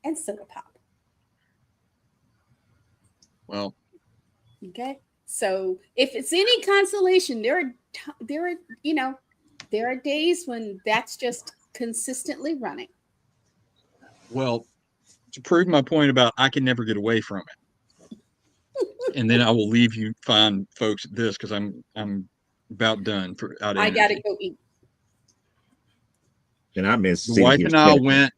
and Soda Pop. Well. Okay. So if it's any consolation, there are days when that's just consistently running. Well, to prove my point about I can never get away from it, and then I will leave you fine folks at this because I'm about done for out. I gotta go eat. And I miss the wife and I went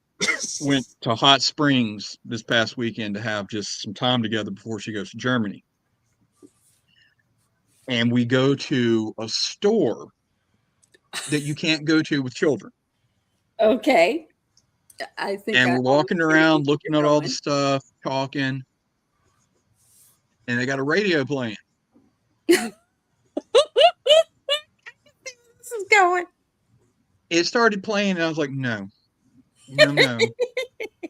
to Hot Springs this past weekend to have just some time together before she goes to Germany, and we go to a store that you can't go to with children. Okay. I think. And we're walking around looking at all the stuff, talking, and they got a radio playing. This is going. It started playing, and I was like, no.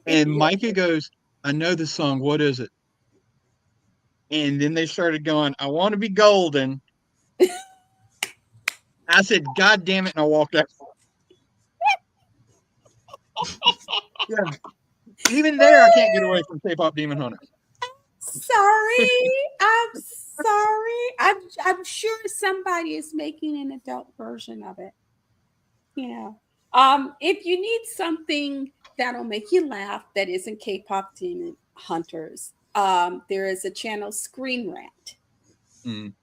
And Micah goes, I know this song. What is it? And then they started going, I want to be golden. I said, God damn it. And I walked out. Yeah. Even there, I can't get away from K-pop Demon Hunter. Sorry. I'm sorry. I'm sure somebody is making an adult version of it. You know. If you need something that'll make you laugh that isn't K-pop Demon Hunters, there is a channel Screen Rant. Mm.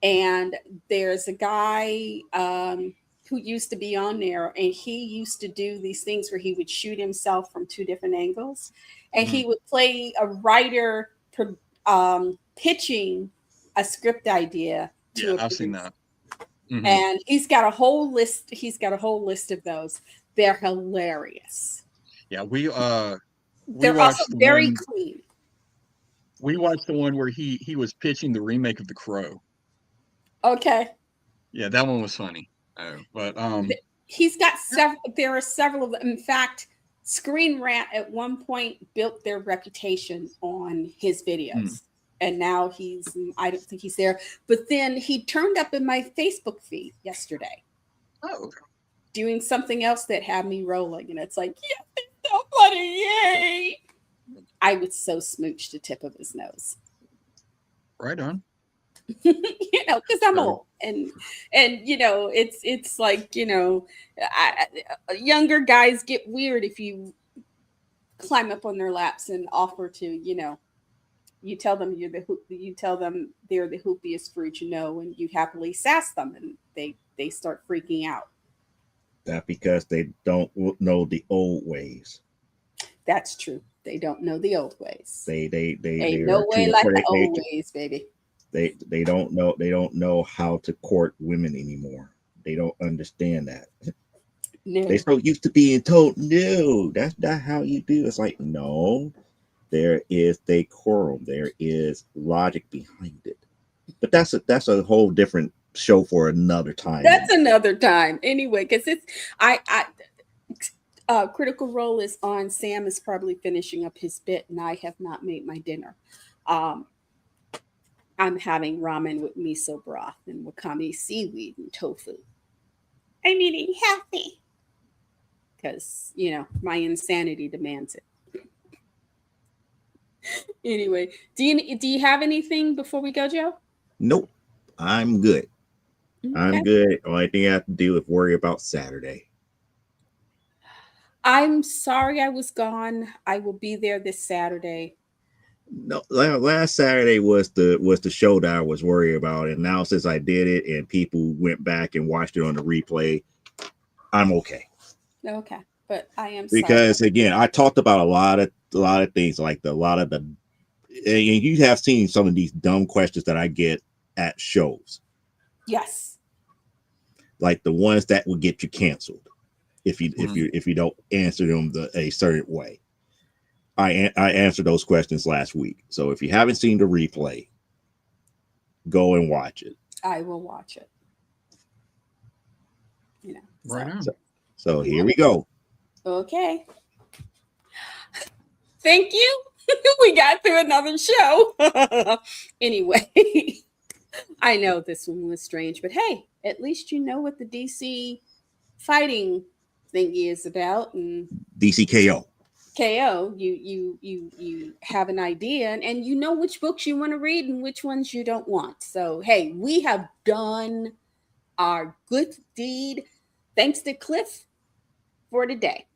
And there's a guy who used to be on there, and he used to do these things where he would shoot himself from two different angles, and he would play a writer pitching a script idea to Yeah, I've seen that. Mm-hmm. And he's got a whole list. He's got a whole list of those. They're hilarious. Yeah, we they're also very clean. We watched the one where he was pitching the remake of The Crow. Okay. Yeah, that one was funny. But he's got several. There are several of them. In fact, Screen Rant at one point built their reputation on his videos, and now I don't think he's there. But then he turned up in my Facebook feed yesterday. Oh, okay. Doing something else that had me rolling, and it's like, yeah, it's so funny, yay! I would so smooch the tip of his nose. Right on. You know, because I'm old, and you know, it's like, you know, younger guys get weird if you climb up on their laps and offer to, you know, you tell them they're the hoopiest fruit you know, and you happily sass them, and they start freaking out. That because they don't know the old ways. That's true. They don't know the old ways. Ain't no way like the old ways, baby. They don't know how to court women anymore. They don't understand that. No. They so used to being told, no, that's not how you do. It's like, no, there is decorum. There is logic behind it. But that's a whole different show for another time. That's another time. Anyway, because it's Critical Role is on. Sam is probably finishing up his bit, and I have not made my dinner. I'm having ramen with miso broth and wakame seaweed and tofu. I'm eating healthy because, you know, my insanity demands it. Anyway, do you have anything before we go, Joe? Nope, I'm good. Okay. I'm good. Only thing I have to do is worry about Saturday. I'm sorry I was gone. I will be there this Saturday. No, last Saturday was the show that I was worried about, and now since I did it and people went back and watched it on the replay, I'm okay. Okay, but I am because sorry. Again, I talked about a lot of things, like and you have seen some of these dumb questions that I get at shows. Yes, like the ones that will get you canceled if you don't answer them a certain way. I answered those questions last week. So if you haven't seen the replay, go and watch it. I will watch it. You know. Right on. So here we go. Okay. Thank you. We got through another show. Anyway, I know this one was strange, but hey, at least you know what the DC fighting thingy is about. And DCKO. You have an idea, and you know which books you want to read and which ones you don't want. So hey, we have done our good deed, thanks to Cliff, for today.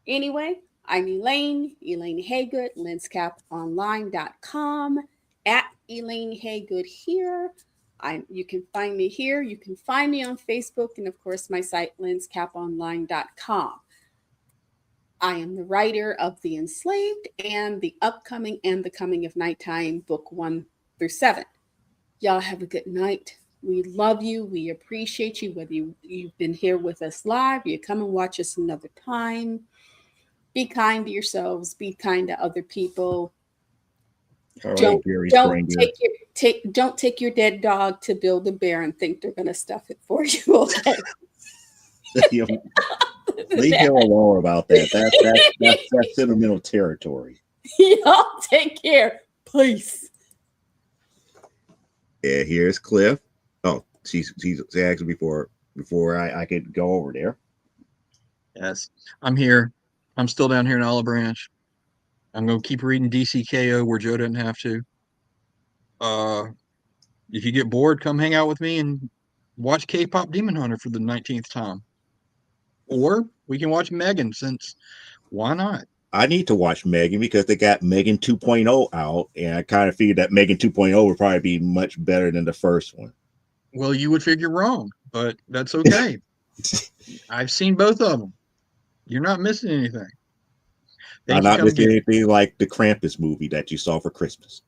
Anyway, I'm Elaine Haygood, lenscaponline.com, at Elaine Haygood here. You can find me here. You can find me on Facebook, and of course my site, lenscaponline.com. I am the writer of The Enslaved and the upcoming and the Coming of Nighttime, book 1 through 7. Y'all have a good night. We love you. We appreciate you, whether you've been here with us live, you come and watch us another time. Be kind to yourselves. Be kind to other people. All right, don't take your dead dog to Build-A-Bear and think they're going to stuff it for you. Okay. Leave him alone about that. That's sentimental territory. Y'all take care. Peace. Yeah, here's Cliff. Oh, she's actually before I could go over there. Yes, I'm here. I'm still down here in Olive Branch. I'm going to keep reading DCKO where Joe doesn't have to. If you get bored, come hang out with me and watch K-Pop Demon Hunter for the 19th time. Or we can watch Megan, since why not? I need to watch Megan because they got Megan 2.0 out, and I kind of figured that Megan 2.0 would probably be much better than the first one. Well, you would figure wrong, but that's okay. I've seen both of them. You're not missing anything. I'm not missing anything like the Krampus movie that you saw for Christmas.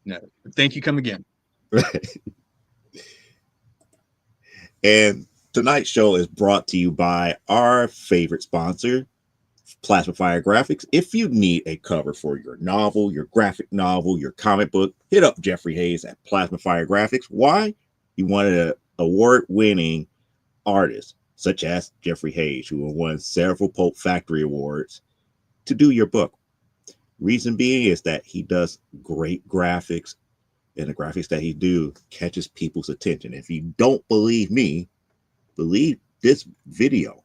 No, thank you. Come again. And tonight's show is brought to you by our favorite sponsor, Plasma Fire Graphics. If you need a cover for your novel, your graphic novel, your comic book, hit up Jeffrey Hayes at Plasma Fire Graphics. Why? You wanted an award-winning artist such as Jeffrey Hayes, who won several Pulp Factory Awards, to do your book. Reason being is that he does great graphics, and the graphics that he do catches people's attention. If you don't believe me, believe this video.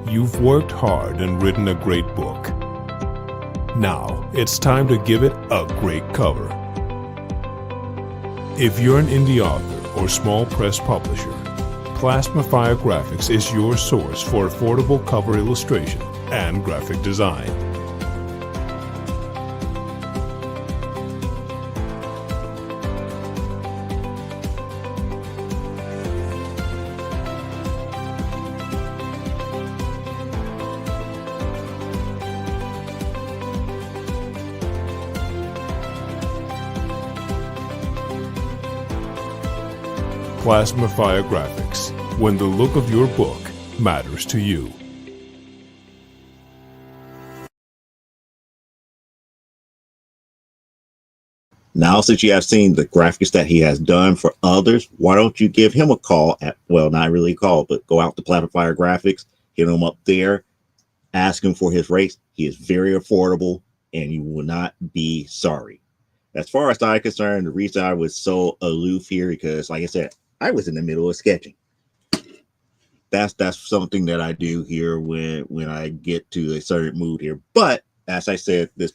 You've worked hard and written a great book. Now it's time to give it a great cover. If you're an indie author or small press publisher, Plasma Fire Graphics is your source for affordable cover illustration and graphic design. Plasma Fire Graphics, when the look of your book matters to you. Now, since you have seen the graphics that he has done for others, why don't you give him a call at, well, not really a call, but go out to Plasma Fire Graphics, hit him up there, ask him for his rates. He is very affordable, and you will not be sorry. As far as I'm concerned, the reason I was so aloof here, because like I said, I was in the middle of sketching. That's something that I do here when I get to a certain mood here. But as I said, this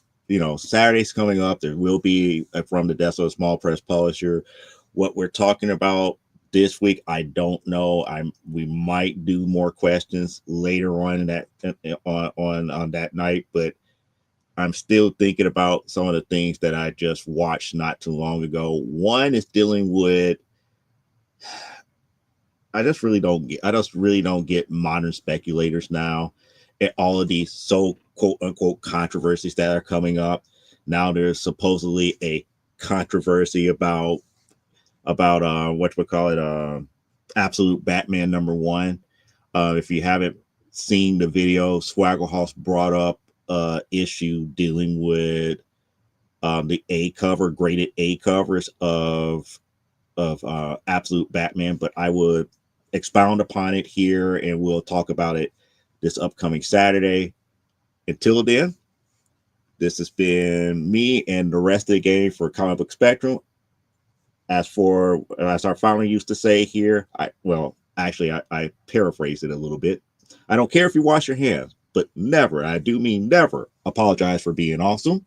Saturday's coming up. There will be From the Desk of a Small Press Publisher. What we're talking about this week, I don't know. We might do more questions later on on that night, but I'm still thinking about some of the things that I just watched not too long ago. One is dealing with, I just really don't get modern speculators now, and all of these so quote unquote controversies that are coming up. Now there's supposedly a controversy about Absolute Batman #1. If you haven't seen the video, Swaggle brought up issue dealing with the graded A covers of Absolute Batman, but I would expound upon it here and we'll talk about it this upcoming Saturday. Until then, this has been me and the rest of the game for Comic Book Spectrum. As our founder used to say here, I paraphrase it a little bit. I don't care if you wash your hands, but never, I do mean never, apologize for being awesome.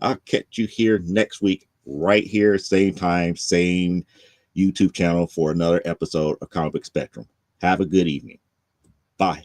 I'll catch you here next week, right here, same time, same YouTube channel for another episode of Comic Book Spectrum. Have a good evening. Bye.